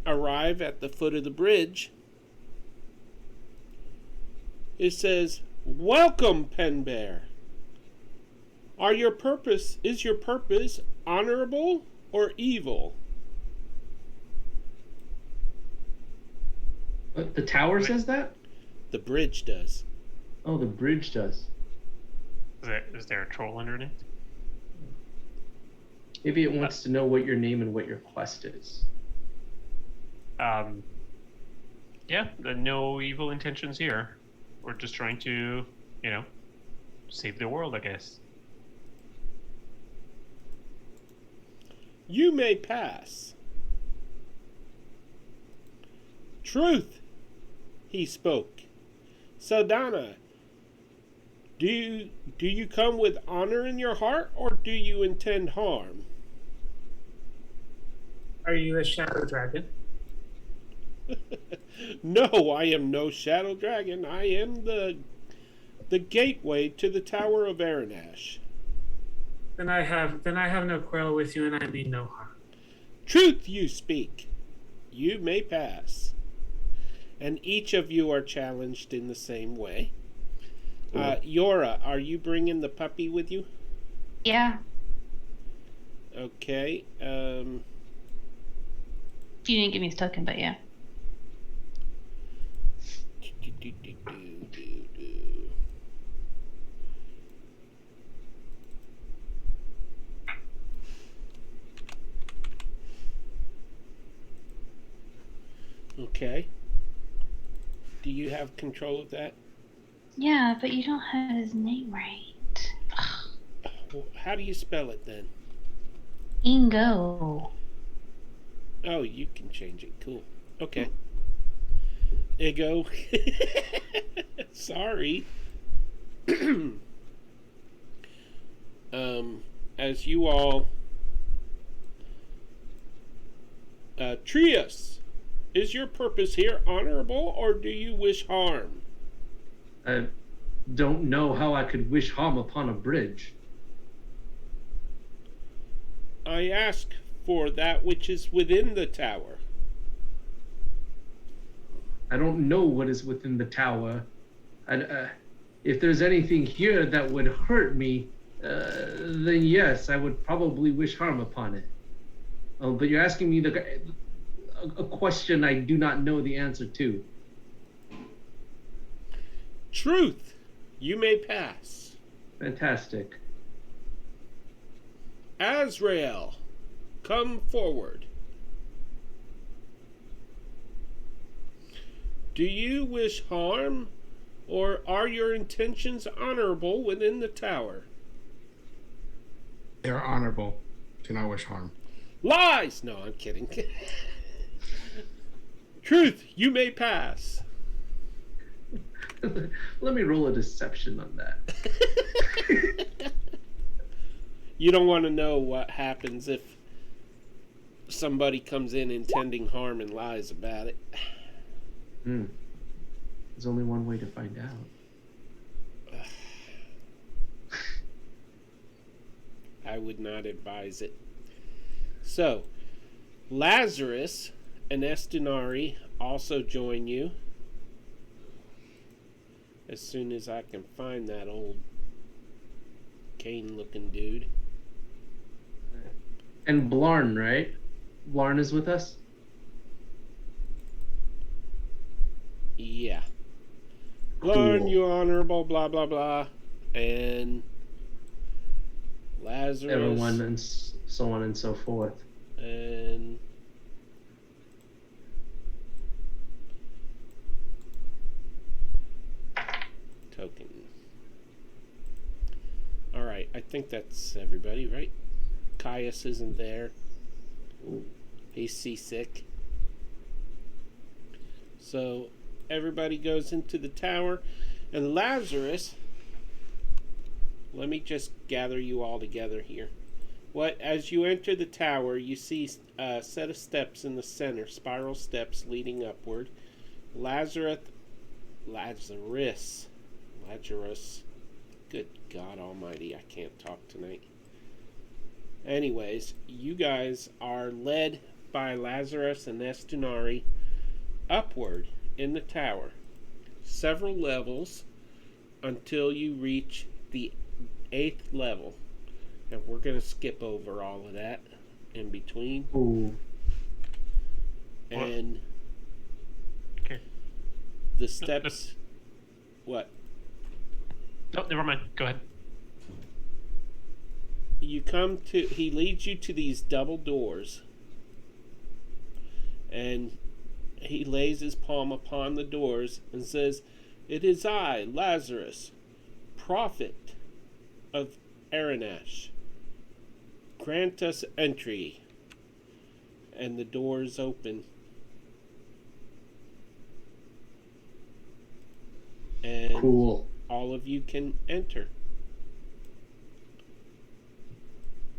arrive at the foot of the bridge, it says, "Welcome, Pen Bear. Is your purpose honorable or evil?" The tower says that? The bridge does. Oh, the bridge does. Is there a troll underneath? Maybe it wants to know what your name and what your quest is. Yeah, no evil intentions here. We're just trying to, save the world, I guess. You may pass. Truth, he spoke. Sadana, do you come with honor in your heart, or do you intend harm? Are you a shadow dragon? No, I am no shadow dragon. I am the gateway to the Tower of Aranas. Then I have no quarrel with you, and I mean no harm. Truth you speak. You may pass. And each of you are challenged in the same way. Yora, are you bringing the puppy with you? Yeah. Okay. You didn't give me his token, but yeah. Okay. Do you have control of that? Yeah, but you don't have his name right. Well, how do you spell it then? Ingo. Oh, you can change it. Cool. Okay. Ego. Sorry. As you all Trius, is your purpose here honorable, or do you wish harm? I don't know how I could wish harm upon a bridge. I ask for that which is within the tower. I don't know what is within the tower. If there's anything here that would hurt me, then yes, I would probably wish harm upon it. But you're asking me a question I do not know the answer to. Truth, you may pass. Fantastic. Azrael, come forward. Do you wish harm, or are your intentions honorable within the tower? They are honorable. Do not wish harm. Lies! No, I'm kidding. Truth, you may pass. Let me roll a deception on that. You don't want to know what happens if somebody comes in intending harm and lies about it. There's only one way to find out. I would not advise it. So, Lazarus and Estinari also join you. As soon as I can find that old cane-looking dude. And Blarn, right? Blarn is with us? Yeah. Blarn, Cool. you honorable, blah, blah, blah. And Lazarus. Everyone, and so on and so forth. And Token. Alright, I think that's everybody, right? Caius isn't there. He's seasick. So everybody goes into the tower, and Lazarus, let me just gather you all together here. As you enter the tower, you see a set of steps in the center, spiral steps leading upward. Lazarus, good God almighty, I can't talk tonight. Anyways, you guys are led by Lazarus and Estinari upward in the tower, several levels until you reach the 8th level. And we're going to skip over all of that in between. Ooh. And Okay. the steps... What? No, never mind. Go ahead. He leads you to these double doors. And he lays his palm upon the doors and says, "It is I, Lazarus, prophet of Aranas. Grant us entry." And the doors open. And Cool. all of you can enter.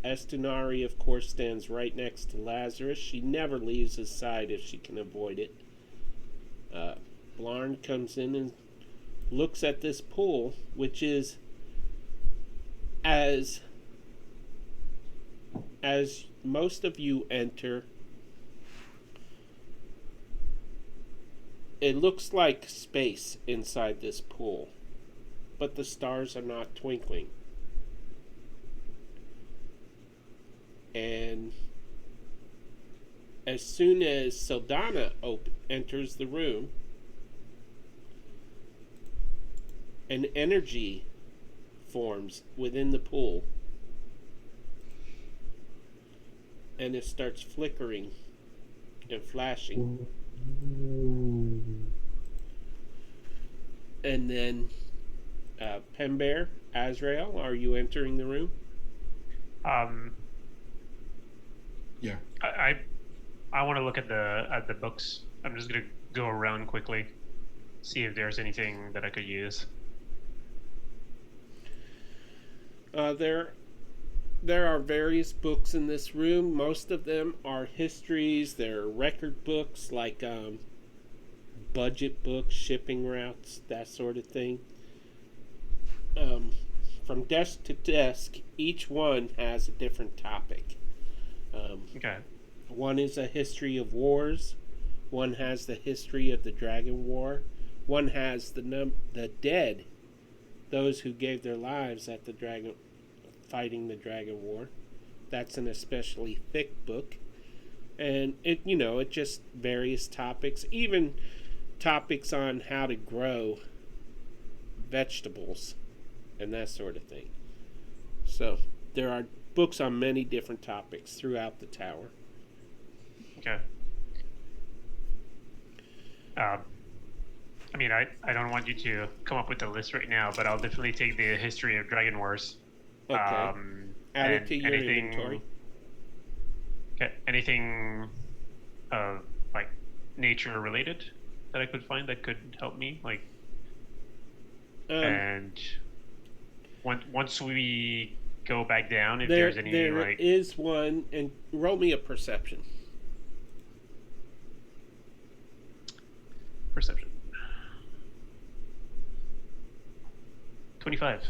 Estinari, of course, stands right next to Lazarus. She never leaves his side if she can avoid it. Blarn comes in and looks at this pool, which is as most of you enter, it looks like space inside this pool, but the stars are not twinkling. And as soon as Sadana enters the room, an energy forms within the pool, and it starts flickering and flashing. And then Pembear, Azrael, are you entering the room? Yeah. I want to look at the books. I'm just gonna go around quickly, see if there's anything that I could use. There there are various books in this room. Most of them are histories. They're record books, like budget books, shipping routes, that sort of thing. From desk to desk, each one has a different topic. Okay. One is a history of wars. One has the history of the Dragon War. One has the dead, those who gave their lives at the fighting the Dragon War. That's an especially thick book, and it just various topics, even topics on how to grow vegetables and that sort of thing. So there are books on many different topics throughout the tower. Okay. I mean, I don't want you to come up with a list right now, but I'll definitely take the history of Dragon Wars. Okay. Add it to your inventory. Okay. Anything, like nature related that I could find that could help me, like. And once we go back down, if there's any there is one, and roll me a perception. Perception. 25.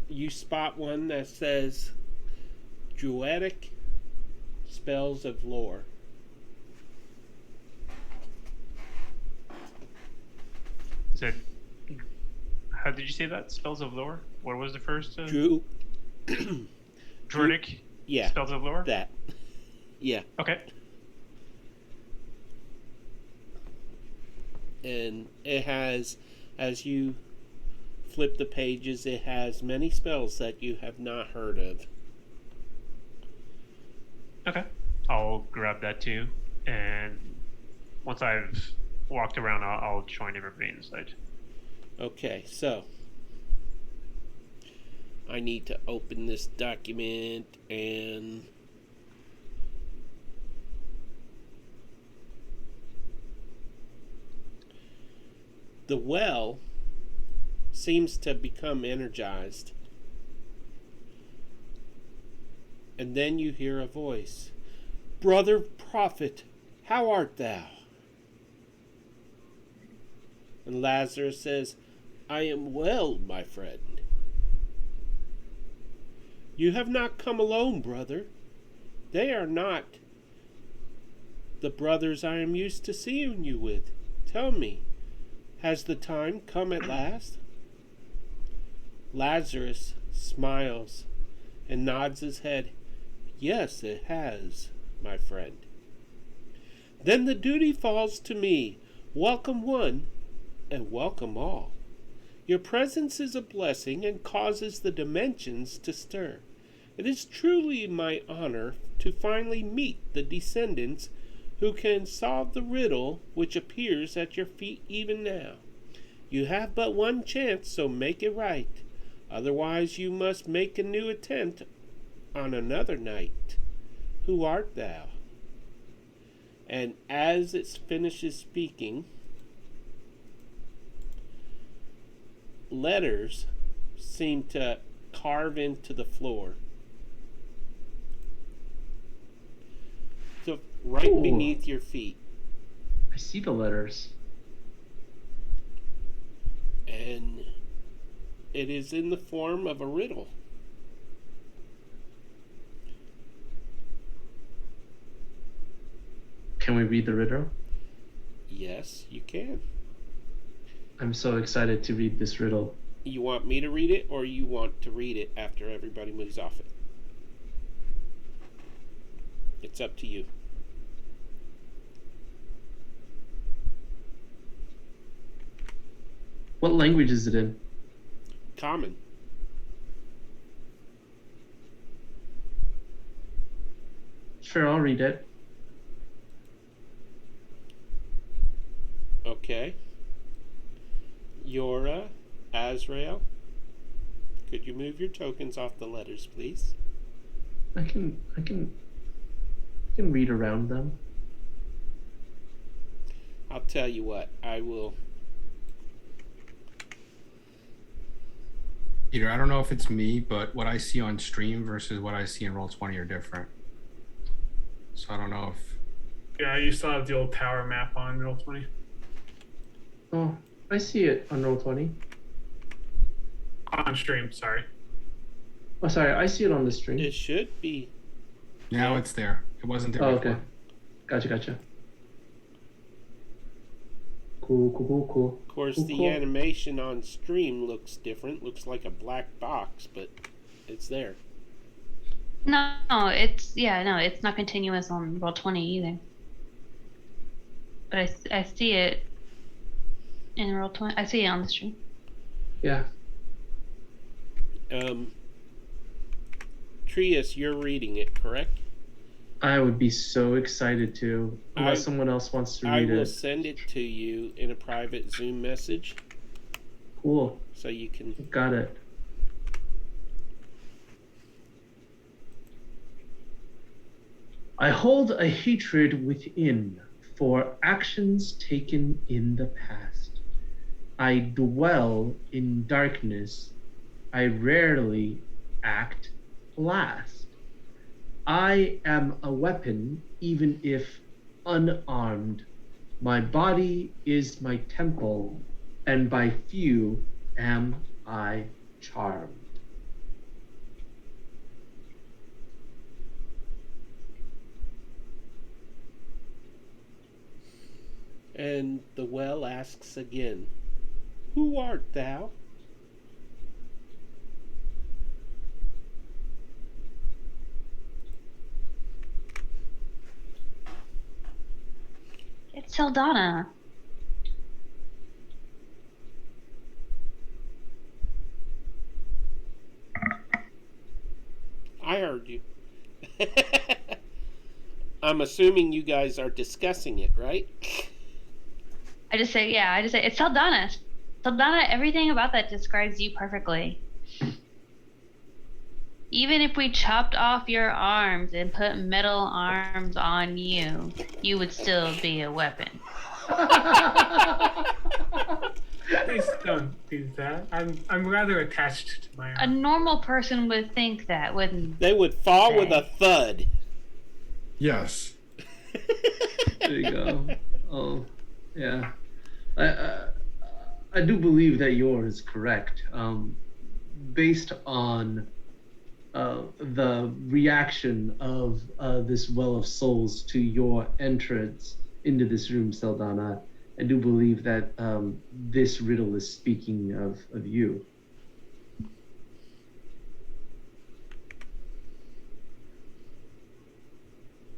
You spot one that says Druidic spells of lore. Is it? How did you say that? Spells of lore? What was the first? Druidic. Yeah. Spells of lore. That. Yeah. Okay. And it has, as you flip the pages, it has many spells that you have not heard of. Okay. I'll grab that too, and once I've walked around, I'll join everybody inside. Okay, so I need to open this document and the well seems to become energized. And then you hear a voice. Brother prophet, how art thou? And Lazarus says, I am well, my friend. You have not come alone, brother. They are not the brothers I am used to seeing you with. Tell me, has the time come at last? Lazarus smiles and nods his head. Yes, it has, my friend. Then the duty falls to me. Welcome one, and welcome all. Your presence is a blessing and causes the dimensions to stir. It is truly my honor to finally meet the descendants who can solve the riddle which appears at your feet even now. You have but one chance, so make it right. Otherwise you must make a new attempt on another night. Who art thou? And as it finishes speaking, letters seem to carve into the floor. So right beneath your feet. I see the letters. And it is in the form of a riddle. Can we read the riddle? Yes, you can. I'm so excited to read this riddle. You want me to read it, or you want to read it after everybody moves off it? It's up to you. What language is it in? Common. Sure, I'll read it. Okay. Yora, Azrael, could you move your tokens off the letters, please? I can read around them. I'll tell you what, I will Peter, I don't know if it's me, but what I see on stream versus what I see in Roll20 are different. So I don't know if. Yeah, you still have the old tower map on Roll20. Oh, I see it on Roll20. On stream, sorry. Oh, sorry, I see it on the stream. It should be. Now it's there. It wasn't there Oh, before. okay. Gotcha. Cool. Of course, the Cool. animation on stream looks different. Looks like a black box, but it's there. No, it's not continuous on Roll20 either. But I see it in Roll20. I see it on the stream. Yeah. Trius, you're reading it, correct? I would be so excited to, unless someone else wants to read I will it. send it to you in a private Zoom message. Cool. So you can. Got it. I hold a hatred within for actions taken in the past. I dwell in darkness. I rarely act last. I am a weapon, even if unarmed. My body is my temple, and by few am I charmed. And the well asks again, "Who art thou?" It's Sadana. I heard you. I'm assuming you guys are discussing it, right? I just say it's Sadana. Sadana, everything about that describes you perfectly. Even if we chopped off your arms and put metal arms on you, you would still be a weapon. Please don't do that. I'm rather attached to my A arm. normal person would think that, wouldn't They would fall with a thud. Yes. There you go. Oh, yeah. I do believe that yours is correct. Based on the reaction of this well of souls to your entrance into this room, Sadana, I do believe that this riddle is speaking of you.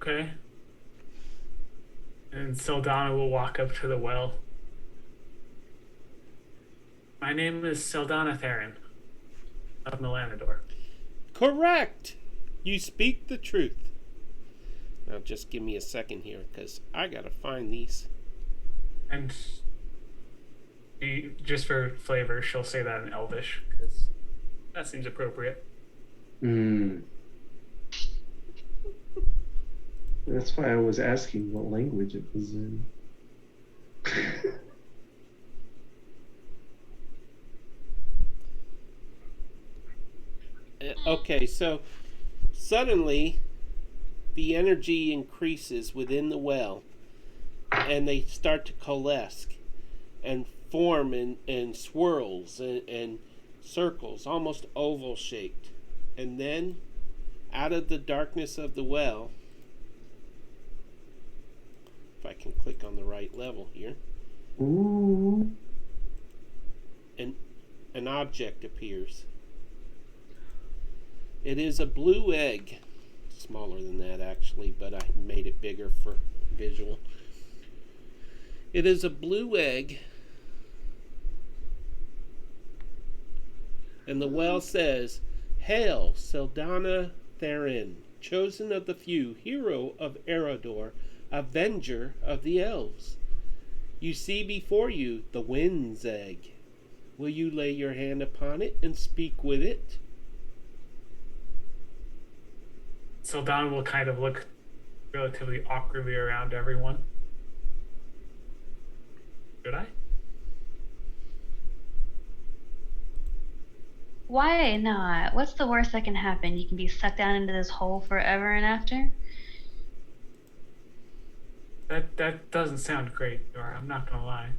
Okay. And Sadana will walk up to the well. My name is Sadana Theron of Melanidor. Correct. You speak the truth. Now just give me a second here, because I gotta find these. And just for flavor, she'll say that in Elvish, because that seems appropriate. That's why I was asking what language it was in. Okay, so suddenly the energy increases within the well, and they start to coalesce and form in swirls and circles, almost oval shaped. And then out of the darkness of the well, if I can click on the right level here, Ooh. an object appears. It is a blue egg. Smaller than that, actually, but I made it bigger for visual. It is a blue egg. And the well says, "Hail, Sadana Theron, chosen of the few, hero of Erador, avenger of the elves. You see before you the wind's egg. Will you lay your hand upon it and speak with it?" Sadana will kind of look relatively awkwardly around everyone. Should I? Why not? What's the worst that can happen? You can be sucked down into this hole forever and after? That doesn't sound great, or I'm not gonna lie.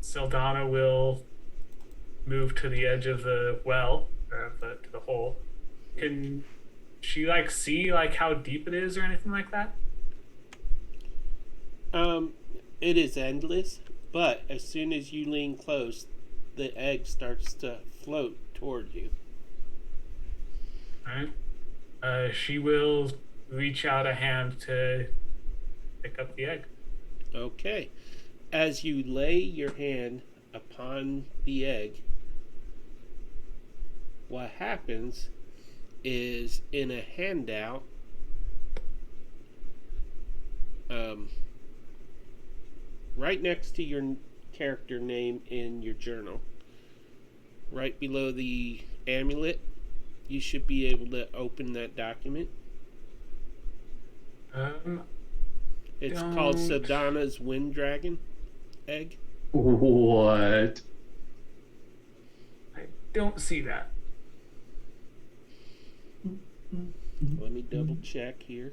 Sadana will move to the edge of the well, or of to the hole. Can she see how deep it is or anything like that? It is endless, but as soon as you lean close, the egg starts to float toward you. All right. She will reach out a hand to pick up the egg. Okay. As you lay your hand upon the egg, what happens is in a handout, right next to your character name in your journal, right below the amulet, you should be able to open that document. It's called Sadana's Wind Dragon egg. What? I don't see that. Let me double check here.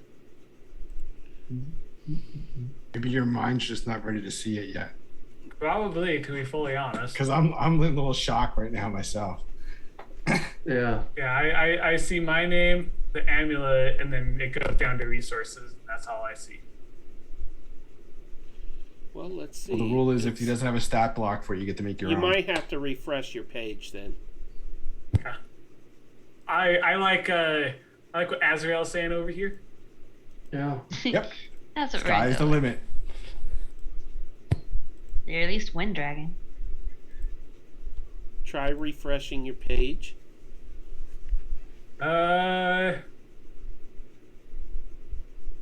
Maybe your mind's just not ready to see it yet. Probably, to be fully honest. Because I'm a little shocked right now myself. Yeah. Yeah, I see my name, the amulet, and then it goes down to resources. That's all I see. Well, let's see. Well, the rule is if he doesn't have a stat block for it, you get to make your You own. might have to refresh your page then. Yeah. I like what Azrael's saying over here. Yeah. Yep. That's what Sky's the limit. You're at least Wind Dragon. Try refreshing your page.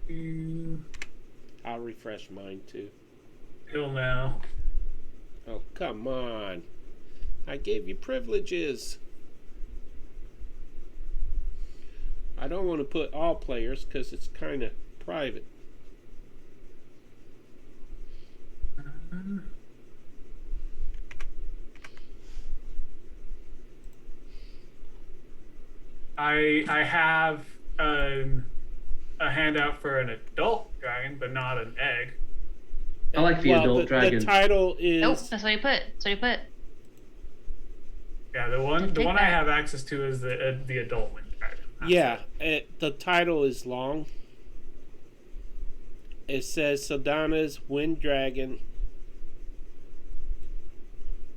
Mm, I'll refresh mine too. He'll know. Oh, come on. I gave you privileges. I don't want to put all players because it's kind of private. I have a handout for an adult dragon, but not an egg. I like the adult dragon. The title is... Nope, that's what you put. That's what you put. Yeah, the one Take I that. have access to is the adult wind dragon. That's Yeah, it. the title is long. It says Sadana's Wind Dragon.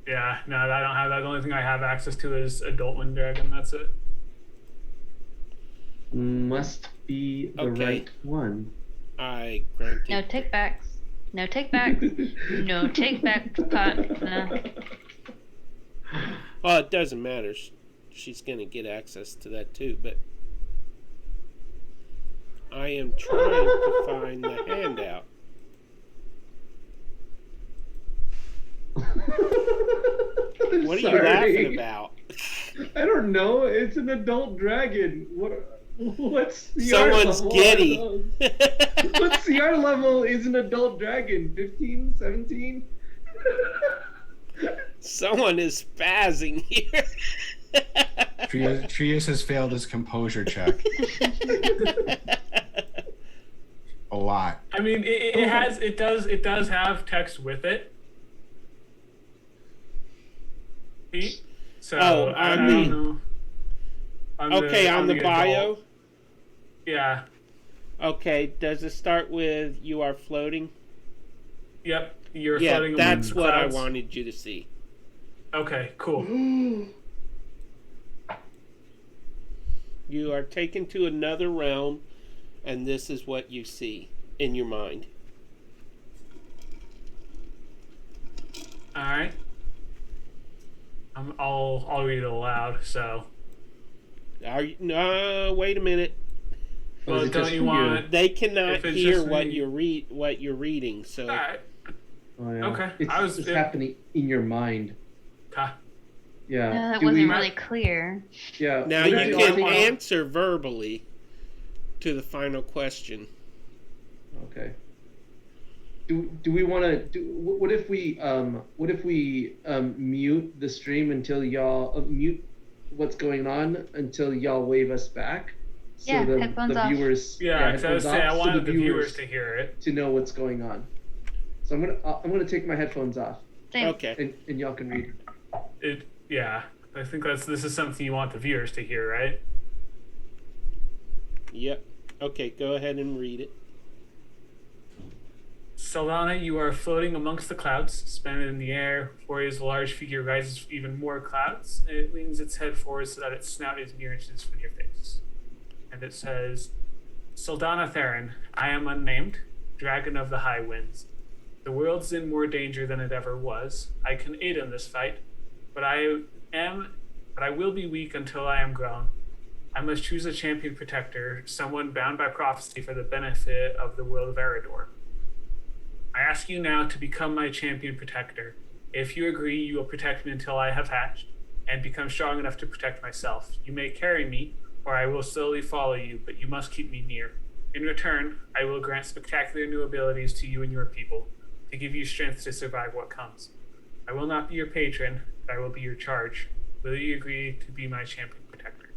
Yeah, no, I don't have that. The only thing I have access to is adult wind dragon. That's it. Must be the Okay. right one. I granted. No take backs. No take backs. No take back pot. No. Well, it doesn't matter. She's going to get access to that too, but I am trying to find the handout. What are you laughing about? I don't know. It's an adult dragon. What's the Someone's giddy. What CR level is an adult dragon? 15, 17? Someone is spazzing here. Trius has failed his composure check. A lot. I mean, it does have text with it. Pete? So Oh, I on don't the- know. On the bio? adult. Yeah. Okay, does it start with you are floating? Yep. You're Yeah, floating that's among what I clouds. wanted you to see. Okay, cool. You are taken to another realm, and this is what you see in your mind. All right. I'll read it aloud. So. Are you, no, wait a minute. Or is Well, it don't just you for want? They cannot If it's hear just what me- you're reading. So All right. Oh, yeah. Okay, It's happening in your mind. Ta. Yeah. No, that Do wasn't we- really clear. Yeah. now would you all can think- answer verbally to the final question. Okay. Do we want to do? What if we mute the stream until y'all mute what's going on until y'all wave us back? So Yeah, the headphones off. viewers Yeah, because I was headphones saying I off, so wanted the viewers to hear it. to know what's going on. So I'm gonna take my headphones off. Same. Okay. And y'all can read. Yeah, I think this is something you want the viewers to hear, right? Yep. Okay, go ahead and read it. Sadana, you are floating amongst the clouds, suspended in the air. Before you, a large figure rises from even more clouds, and it leans its head forward so that its snout is near inches from your face. And it says, Sadana Theron, I am unnamed, dragon of the high winds. The world's in more danger than it ever was. I can aid in this fight, but I will be weak until I am grown. I must choose a champion protector, someone bound by prophecy for the benefit of the world of Eridor. I ask you now to become my champion protector. If you agree, you will protect me until I have hatched and become strong enough to protect myself. You may carry me, or I will slowly follow you, but you must keep me near. In return, I will grant spectacular new abilities to you and your people, to give you strength to survive what comes. I will not be your patron, but I will be your charge. Will you agree to be my champion protector?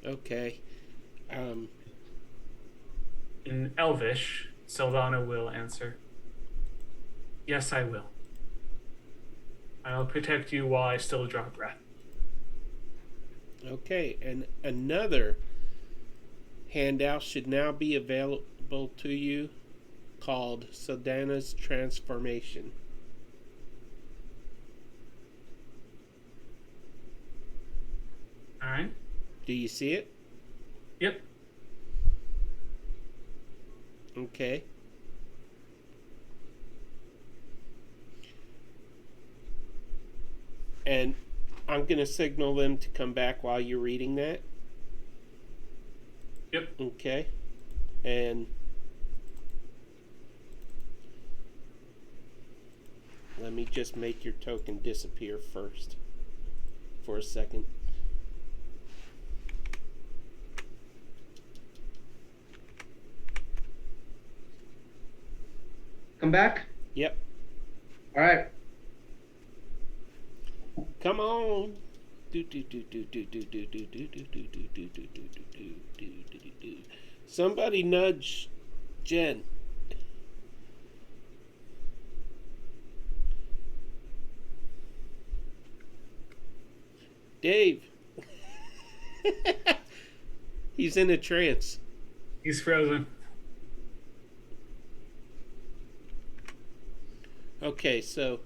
Okay. In Elvish, Sadana will answer, yes, I will. I will protect you while I still draw breath. Okay, and another handout should now be available to you called Sadana's Transformation. All right? Do you see it? Yep. Okay. And I'm going to signal them to come back while you're reading that. Yep. Okay. And let me just make your token disappear first for a second. Come back. Yep. All right. Come on. Somebody nudge Jen. Dave. He's in a trance. He's frozen. Okay, so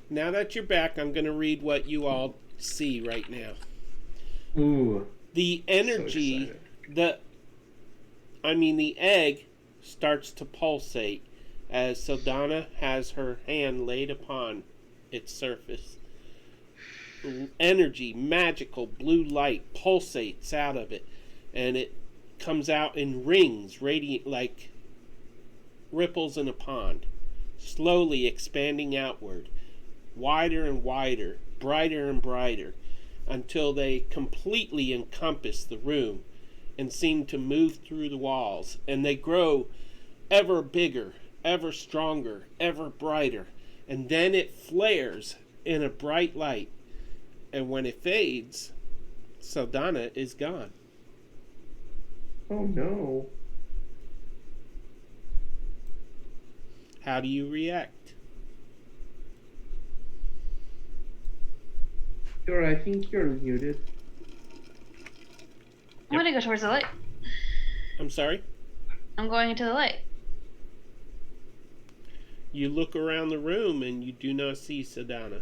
now that you're back, I'm going to read what you all see right now. Ooh. The energy, the egg starts to pulsate as Sadana has her hand laid upon its surface. Energy, magical blue light pulsates out of it, and it comes out in rings, radiant like ripples in a pond, slowly expanding outward, wider and wider, brighter and brighter, until they completely encompass the room and seem to move through the walls, and they grow ever bigger, ever stronger, ever brighter, and then it flares in a bright light, and when it fades, Sadana is gone. Oh no. How do you react? Sure, I think you're muted. I'm gonna go towards the light. I'm sorry? I'm going into the light. You look around the room and you do not see Sadana.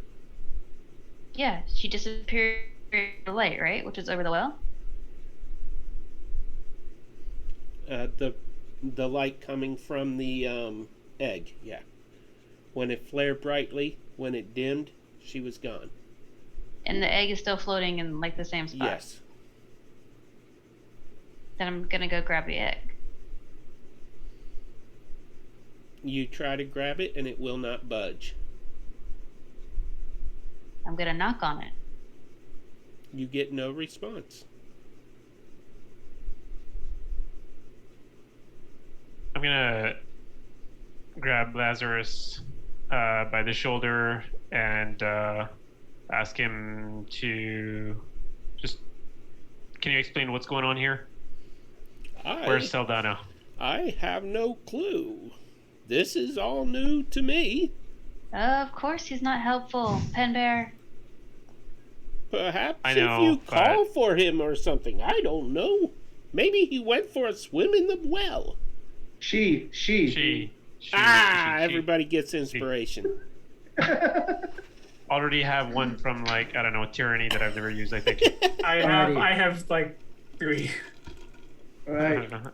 Yeah, she disappeared in the light, right? Which is over the well? The light coming from the egg, yeah. When it flared brightly, when it dimmed, she was gone. And the egg is still floating in like the same spot. Yes. Then I'm gonna go grab the egg. You try to grab it and it will not budge. I'm gonna knock on it. You get no response. I'm gonna grab Lazarus by the shoulder and ask him to just. Can you explain what's going on here? Where's Sadana? I have no clue. This is all new to me. Of course he's not helpful, Pen Bear. Perhaps I know, if you call but- for him or something, I don't know. Maybe he went for a swim in the well. She. Everybody gets inspiration. Already have one from like I don't know tyranny that I've never used. I think. I have like 3. All I right. don't know.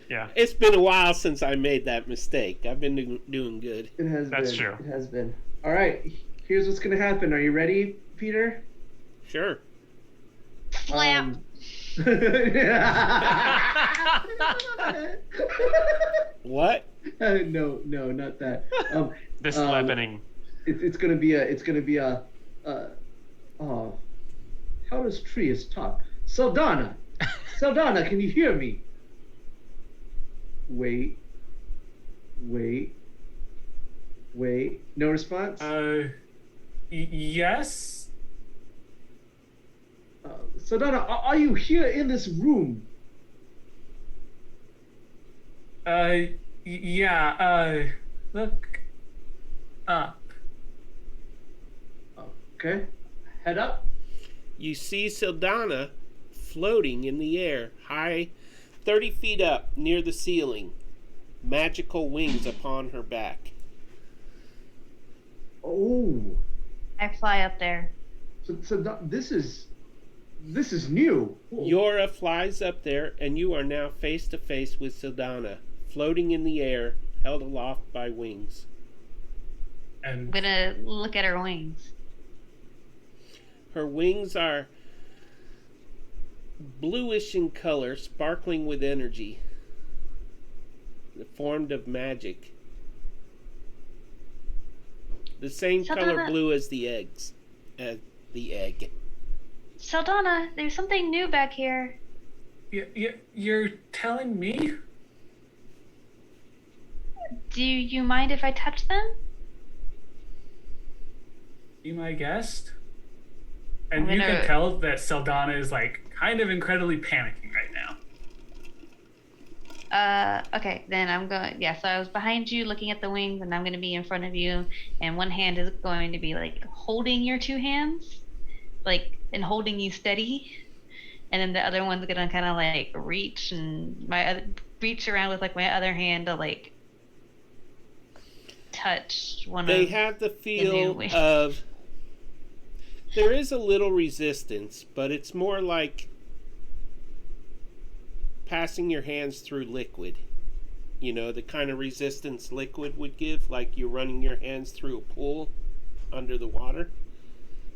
Yeah. It's been a while since I made that mistake. I've been doing good. It has That's been. true. It has been. All right. Here's what's gonna happen. Are you ready, Peter? Sure. Slap. What? No, not that. This is happening. It's gonna be a. Oh, how does Trius talk? Sadana, can you hear me? Wait. No response. Yes. Sadana, are you here in this room? Yeah. Look up. Okay. Head up. You see Sadana floating in the air, high 30 feet up near the ceiling, magical wings upon her back. Oh. I fly up there. So this is new. Yora flies up there, and you are now face to face with Sadana, floating in the air, held aloft by wings. I'm And gonna look at her wings. Her wings are bluish in color, sparkling with energy, formed of magic. The same color Sadana. blue as the eggs. The egg. Sadana, there's something new back here. you're telling me? Do you mind if I touch them? Be my guest? And I'm you gonna- can tell that Sadana is like kind of incredibly panicking right now. Okay, then I'm going. Yeah, so I was behind you looking at the wings, and I'm going to be in front of you, and one hand is going to be like holding your 2 hands, like, and holding you steady, and then the other one's going to kind of like reach reach around with like my other hand to like touch one They of. have the new feel wings. of. There is a little resistance, but it's more like passing your hands through liquid. You know, the kind of resistance liquid would give, like you're running your hands through a pool under the water.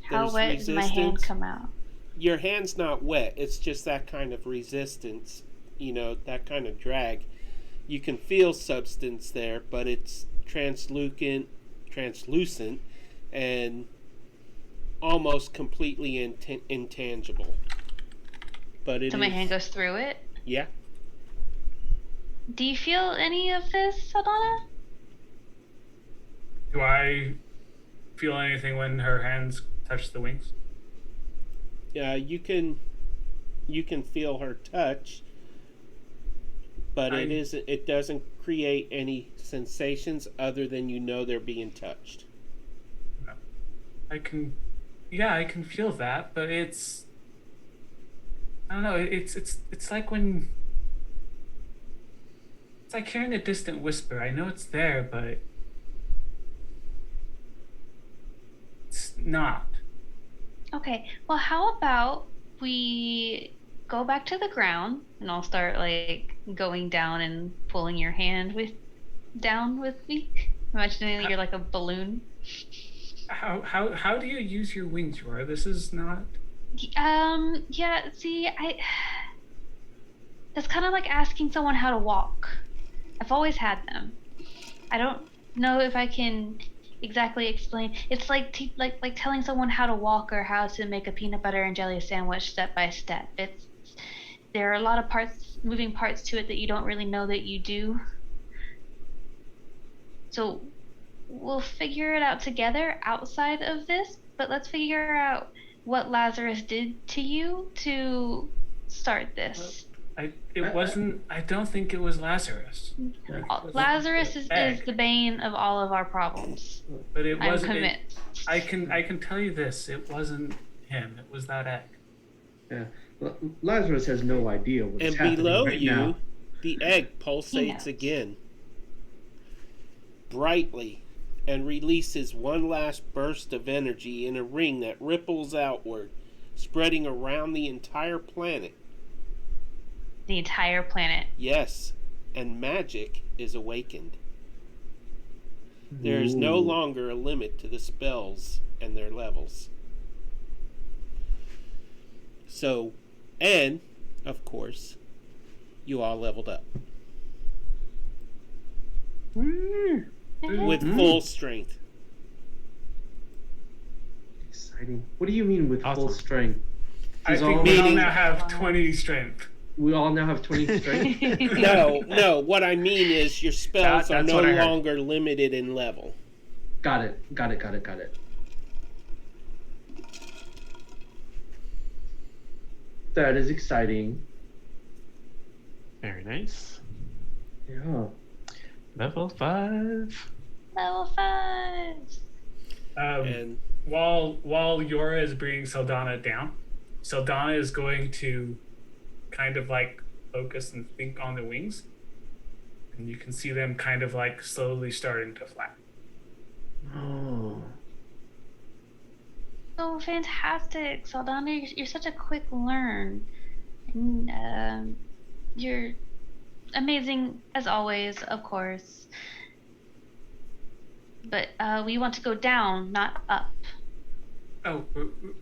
How There's wet does my hand resistance. come out? Your hand's not wet. It's just that kind of resistance, you know, that kind of drag. You can feel substance there, but it's translucent, and almost completely intangible. But it So my is- hand goes through it. Yeah. Do you feel any of this, Sadana? Do I feel anything when her hands touch the wings? You can feel her touch, but it doesn't create any sensations other than you know they're being touched. I can feel that, but it's I don't know, it's like when it's like hearing a distant whisper. I know it's there, but it's not. Okay, well, how about we go back to the ground and I'll start like going down and pulling your hand down with me. Imagining that you're like a balloon. How do you use your wings, Yora? This is not. Yeah, see, it's kind of like asking someone how to walk. I've always had them. I don't know if I can exactly explain. It's like like telling someone how to walk or how to make a peanut butter and jelly sandwich step by step. There are a lot of moving parts to it that you don't really know that you do. So we'll figure it out together outside of this, but let's figure out what Lazarus did to you to start this. I don't think it was Lazarus. Lazarus is egg. the bane of all of our problems. But it I'm wasn't. convinced. I can tell you this. It wasn't him. It was that egg. Yeah. Lazarus has no idea what's And happening below right you, now. the egg pulsates again, brightly, and releases one last burst of energy in a ring that ripples outward, spreading around the entire planet. The entire planet. Yes, and magic is awakened. There is no Ooh. longer a limit to the spells and their levels. So, and, of course, you all leveled up. With full strength. Exciting. What do you mean with full Awesome. strength? I He's think all- we all Meaning- now have 20 strength. We all now have 20 strength? No, what I mean is your spells are That's no what I heard. longer limited in level. Got it. That is exciting. Very nice. Yeah. Level 5. Level 5. And While Yora is bringing Sadana down, Sadana is going to kind of like focus and think on the wings, and you can see them kind of like slowly starting to flap. Oh. Oh, fantastic. Saldana, you're such a quick learn. And, you're amazing as always, of course. But we want to go down, not up. Oh,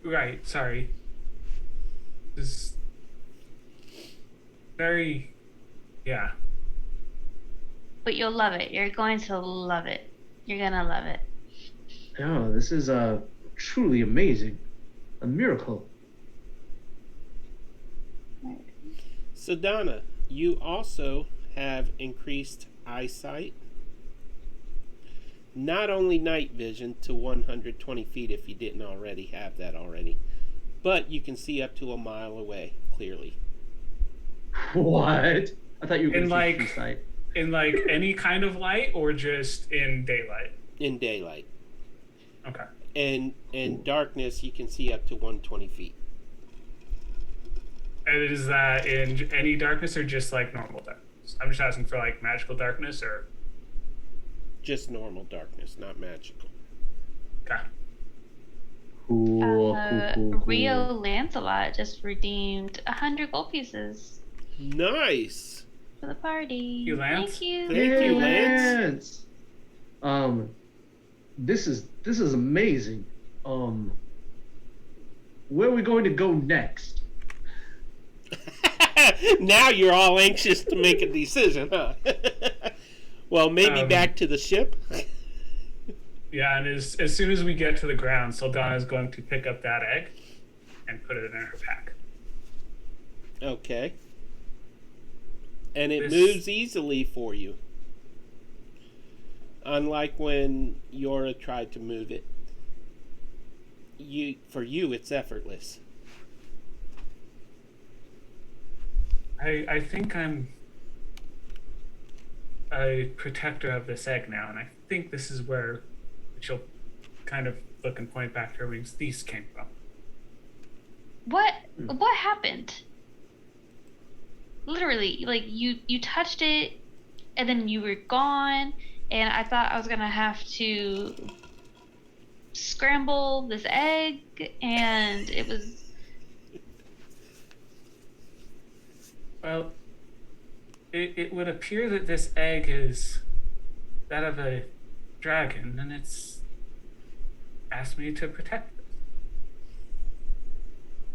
right. Sorry. This is very, yeah. But you'll love it. You're going to love it. You're gonna love it. Yeah, this is truly amazing. A miracle. Sadana, you also have increased eyesight. Not only night vision to 120 feet if you didn't already have that already, but you can see up to a mile away clearly. What? I thought you were going In to like- say sight. In like any kind of light or just in daylight? In daylight. Okay. And in darkness, you can see up to 120 feet. And is that in any darkness or just like normal darkness? I'm just asking for like magical darkness or. Just normal darkness, not magical. Okay. Cool. Rio Lancelot just redeemed 100 gold pieces Nice! for the party. You, Lance? Thank you. Thank you, Lance. This is amazing. Where are we going to go next? Now you're all anxious to make a decision, huh? Well, maybe back to the ship. Yeah, and as soon as we get to the ground, Saldana is going to pick up that egg and put it in her pack. Okay. And it This- moves easily for you. Unlike when Yora tried to move it. For you, it's effortless. I think I'm a protector of this egg now, and I think this is where she'll kind of look and point back to her wings. These came from. What happened? Literally, like you touched it and then you were gone, and I thought I was gonna have to scramble this egg, and it was Well, it would appear that this egg is that of a dragon, and it's asked me to protect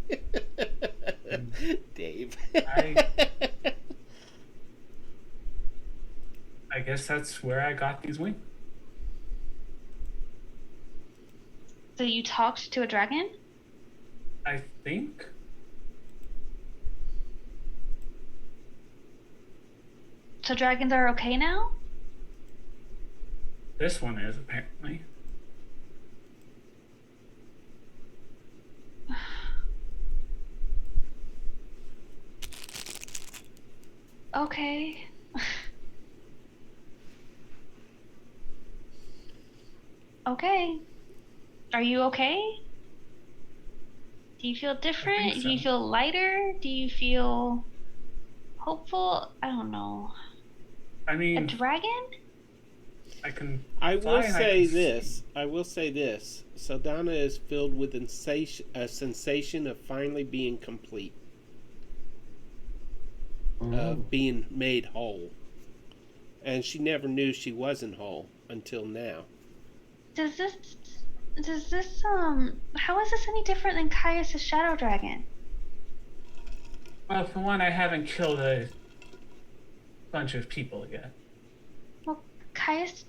it. Dave. I guess that's where I got these wings. so you talked to a dragon? I think. So dragons are okay now? This one is, apparently. Okay. Okay. Are you okay? Do you feel different? so. Do you feel lighter? Do you feel hopeful? I don't know. I A mean, dragon? I can. I fly will and say can this. see. I will say this. Sadana is filled with a sensation of finally being complete, of being made whole. And she never knew she wasn't whole until now. Does this how is this any different than Caius' shadow dragon? Well, for one, I haven't killed a bunch of people yet. Well, Caius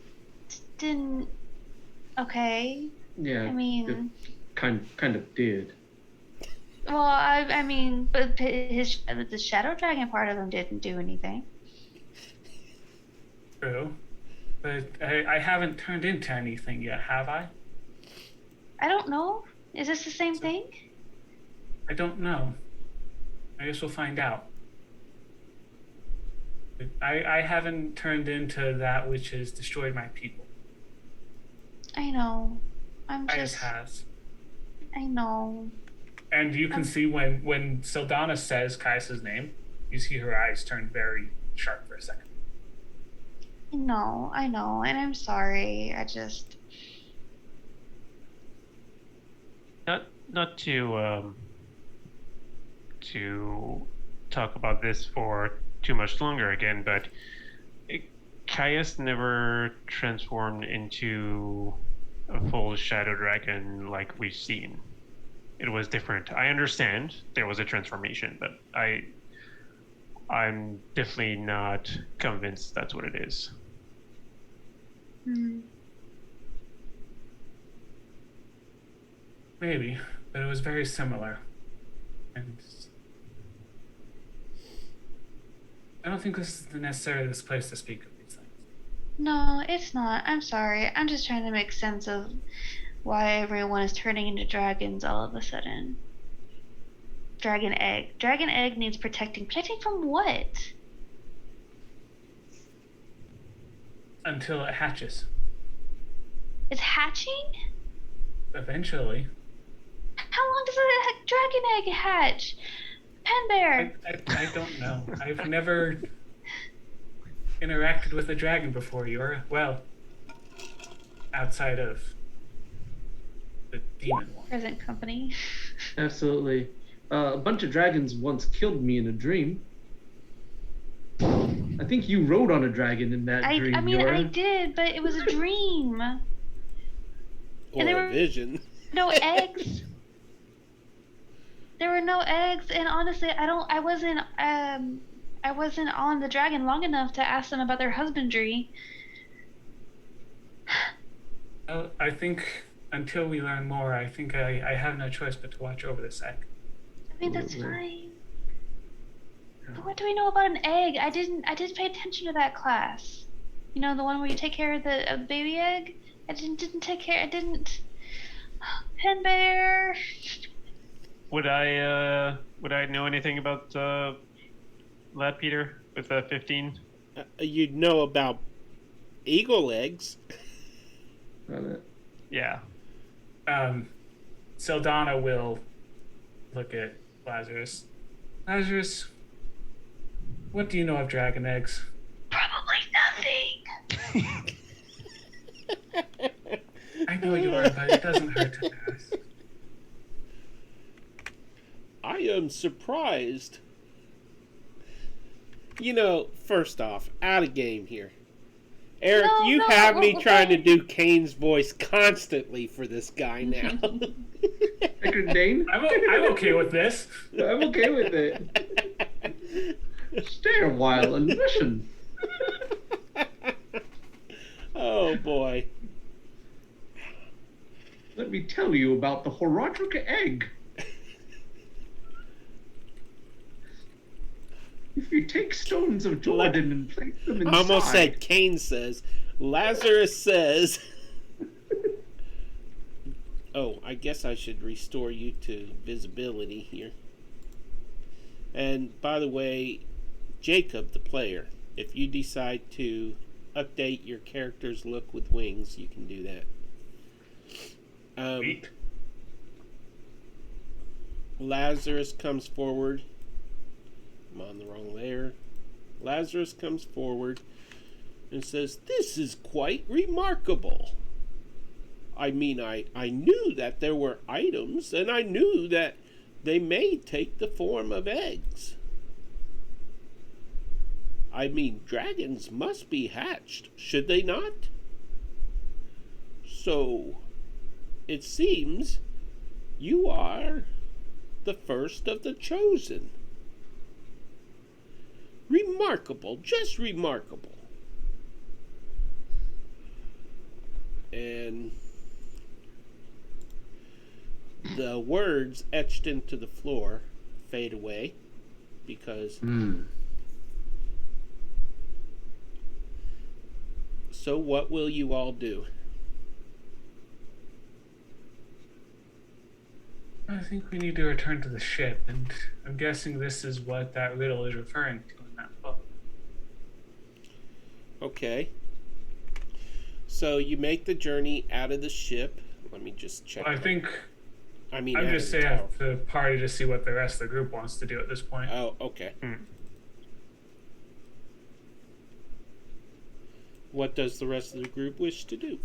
didn't. Okay. Yeah. I mean, kind of did. well, I mean, but the shadow dragon part of him didn't do anything. True. But I haven't turned into anything yet, have I? I don't know. Is this the same thing? I don't know. I guess we'll find out. I haven't turned into that which has destroyed my people. I know. Caius has. I know. And you can see when Sadana says Caius' name, you see her eyes turn very sharp for a second. I know, and I'm sorry. I just. Not to talk about this for too much longer again, but Caius never transformed into a full shadow dragon like we've seen. It was different. I understand there was a transformation, but I'm definitely not convinced that's what it is. Maybe, but it was very similar. And I don't think this is necessarily this place to speak of these things. No, it's not. I'm sorry. I'm just trying to make sense of why everyone is turning into dragons all of a sudden. Dragon egg. Dragon egg needs protecting. Protecting from what? Until it hatches. It's hatching? Eventually. How long does a dragon egg hatch? Pen Bear. I don't know. I've never interacted with a dragon before. Well, outside of the demon one. Present company. Absolutely. A bunch of dragons once killed me in a dream. I think you rode on a dragon in that dream. I mean, Yora. I did, but it was a dream. Or And there a were- vision. No eggs. There were no eggs, and honestly, I wasn't on the dragon long enough to ask them about their husbandry. Well, I think until we learn more, I think I have no choice but to watch over this egg. I mean, that's Absolutely. fine. But what do we know about an egg? I did pay attention to that class. You know, the one where you take care of the baby egg? I didn't take care. I didn't. Pen Bear. Would I know anything about Lad Peter with 15? You'd know about eagle eggs. Got it. Yeah. Sadana will look at Lazarus. Lazarus, what do you know of dragon eggs? Probably nothing. I know you are, but it doesn't hurt to ask. I am surprised. You know, first off, out of game here. Eric, No, you no, have me well, trying to okay. do Kane's voice constantly for this guy now. Deckard Dane? I'm okay with this. I'm okay with it. Stay a while and listen. Oh boy. Let me tell you about the Horodric egg. If you take stones of Jordan and place them inside... I almost said Kane says, Lazarus says, oh, I guess I should restore you to visibility here. And by the way, Jacob, the player, if you decide to update your character's look with wings, you can do that. Lazarus comes forward. I'm on the wrong layer. Lazarus comes forward and says, "This is quite remarkable. I mean, I knew that there were items, and I knew that they may take the form of eggs. I mean, dragons must be hatched, should they not? So, it seems you are the first of the chosen. Remarkable, just remarkable." And the words etched into the floor fade away because... So what will you all do? I think we need to return to the ship, and I'm guessing this is what that riddle is referring to in that book. Okay. So you make the journey out of the ship. Let me just check. Well, I'm just saying the party to see what the rest of the group wants to do at this point. Oh, okay. What does the rest of the group wish to do?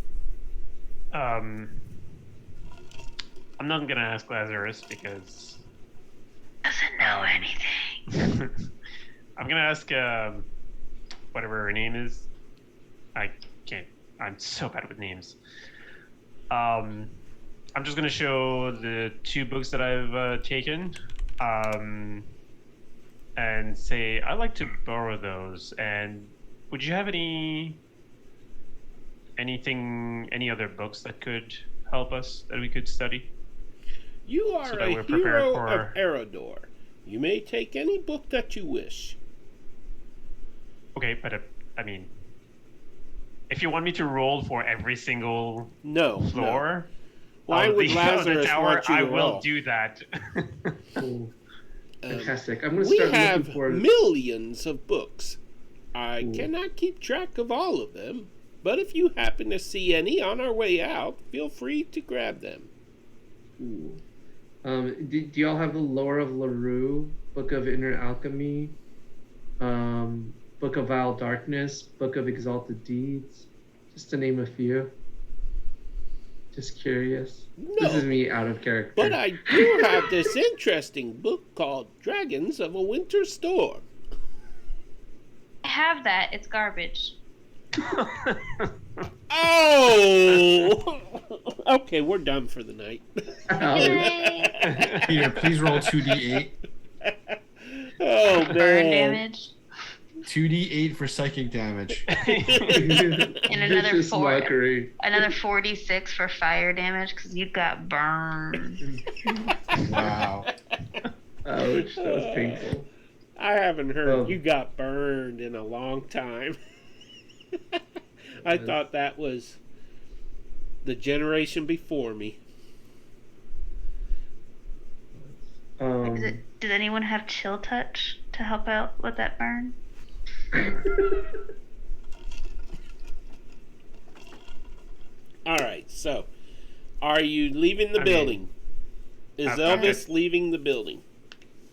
I'm not gonna ask Lazarus because Doesn't know anything. I'm gonna ask whatever her name is. I can't. I'm so bad with names. I'm just gonna show the 2 books that I've taken, and say I'd like to borrow those. And would you have any other books that could help us that we could study? You are So that a we're prepared hero for- of Erador. You may take any book that you wish. Okay, but I mean, if you want me to roll for every single No. floor Why of would the Lazarus tower, want you to I will roll? do that. Cool. Fantastic. I'm going to We start have looking for... millions of books. I Ooh. cannot keep track of all of them, but if you happen to see any on our way out, feel free to grab them. Ooh. Do y'all have the Lore of LaRue, Book of Inner Alchemy, Book of Vile Darkness, Book of Exalted Deeds? Just to name a few. Just curious. No, This is me out of character. but I do have this interesting book called Dragons of a Winter Storm. I have that. It's garbage. Oh! Okay, we're done for the night. Yay! Peter, please roll 2d8. Oh, Burn man. damage. 2d8 for psychic damage. And another Vicious 4. mockery. Another 46 for fire damage because you got burned. Wow. Ouch, that was painful. I haven't heard Oh. you got burned in a long time. I thought that was the generation before me. Does anyone have chill touch to help out with that burn? All right, so are you leaving the I mean, building? Is I've Elvis leaving the building?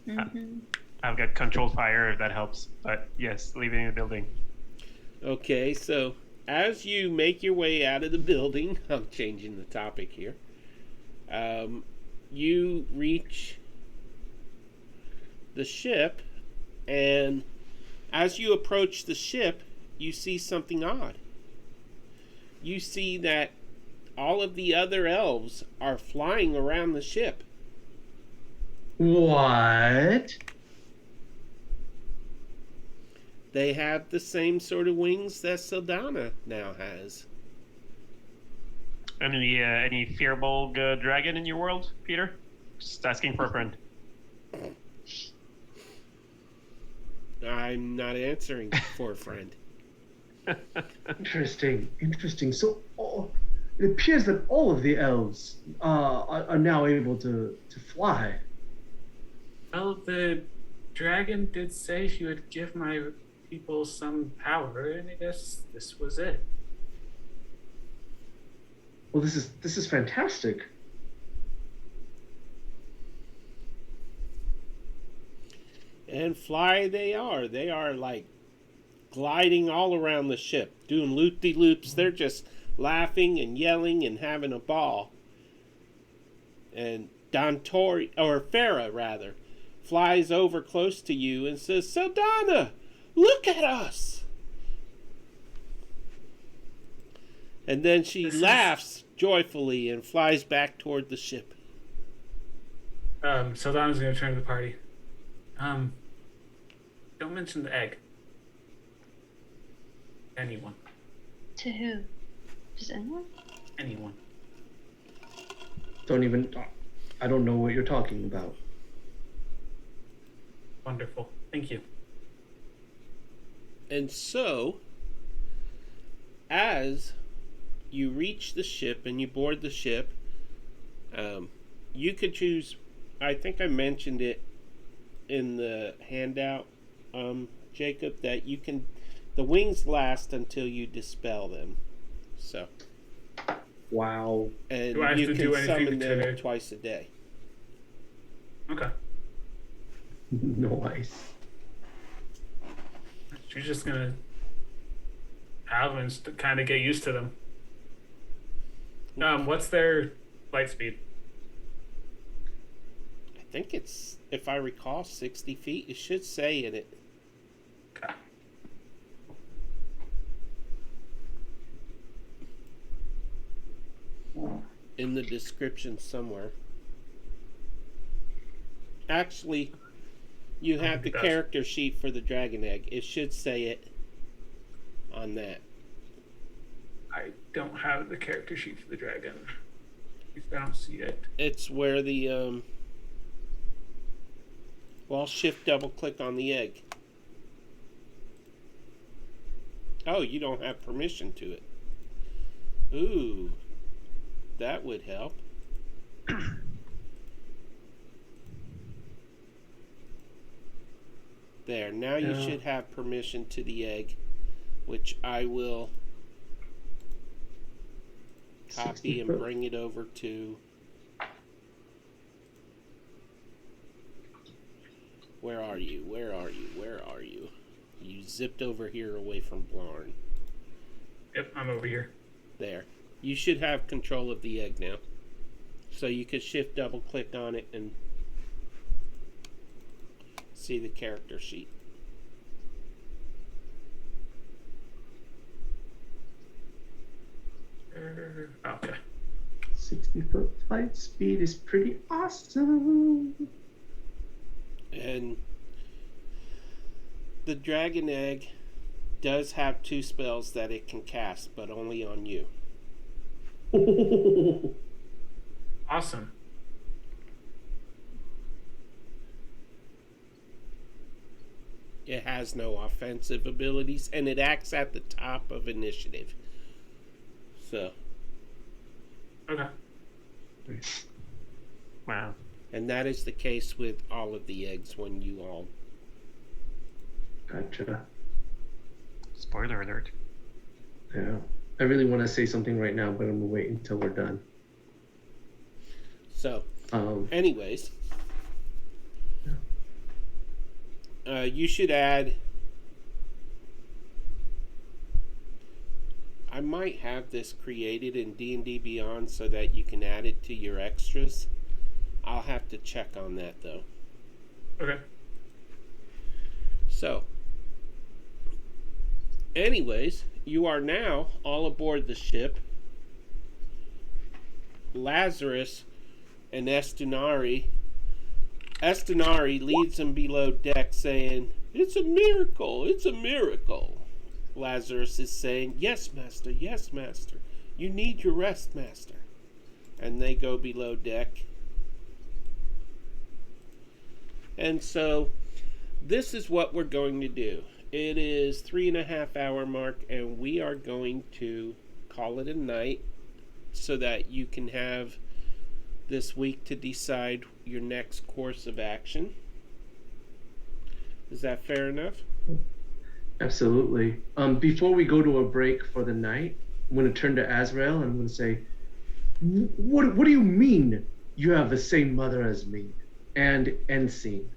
Mm-hmm. I've got controlled fire if that helps, but yes, leaving the building. Okay, so as you make your way out of the building, I'm changing the topic here. You reach the ship, and as you approach the ship, you see something odd. You see that all of the other elves are flying around the ship. What? They have the same sort of wings that Sadana now has. Any fearbulg dragon in your world, Peter? Just asking for a friend. I'm not answering for a friend. Interesting. So it appears that all of the elves are now able to fly. Well, the dragon did say he would give my people some power, and I guess this was it. Well, this is fantastic. And fly they are. They are like gliding all around the ship, doing loop-de-loops. They're just laughing and yelling and having a ball. And Dontori, or Farah rather, flies over close to you and says, Sadana, look at us! And then she laughs joyfully and flies back toward the ship. Sadana's going to turn to the party. Don't mention the egg. Anyone. To who? Just anyone? Anyone. I don't know what you're talking about. Wonderful. Thank you. And so, as you reach the ship and you board the ship, you could choose, I think I mentioned it in the handout, Jacob, that you can, the wings last until you dispel them. So. Wow. And do I have you to can do anything summon them to... twice a day. Okay. Nice. She's just gonna have them and kind of get used to them. What's their light speed? I think it's, if I recall, 60 feet. It should say in it. Okay. In the description somewhere. Actually, you have the character sheet for the dragon egg. It should say it on that. I don't have the character sheet for the dragon. I don't see it. It's where the well, shift double click on the egg. Oh, you don't have permission to it. Ooh, that would help. There, now you should have permission to the egg, which I will copy and bring it over to... Where are you? Where are you? Where are you? You zipped over here away from Blarn. Yep, I'm over here. There. You should have control of the egg now. So you could shift double click on it and see the character sheet. Okay. 60-foot flight speed is pretty awesome. And the dragon egg does have 2 spells that it can cast, but only on you. Awesome. It has no offensive abilities, and it acts at the top of initiative. So. Okay. Wow. And that is the case with all of the eggs when you all... Gotcha. Spoiler alert. Yeah. I really want to say something right now, but I'm going to wait until we're done. So, anyways, you should add... I might have this created in D&D Beyond so that you can add it to your extras. I'll have to check on that, though. Okay. So, anyways, you are now all aboard the ship. Lazarus and Estunari leads them below deck saying, "It's a miracle, it's a miracle." Lazarus is saying, yes, master, you need your rest, master." And they go below deck. And so, this is what we're going to do. it is 3.5 hour mark, and we are going to call it a night so that you can have this week to decide your next course of action. Is that fair enough? Absolutely. Before we go to a break for the night, I'm going to turn to Azrael and I'm going to say, what do you mean you have the same mother as me? And end scene.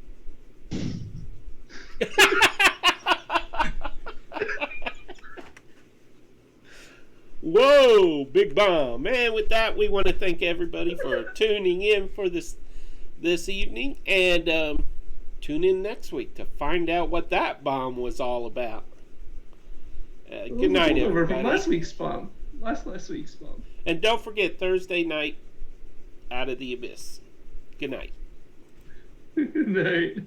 Whoa, big bomb. Man, with that, we want to thank everybody for tuning in for this evening, and tune in next week to find out what that bomb was all about. Good night, everybody. From last week's bomb. Last week's bomb. And don't forget, Thursday night, Out of the Abyss. Good night. Good night.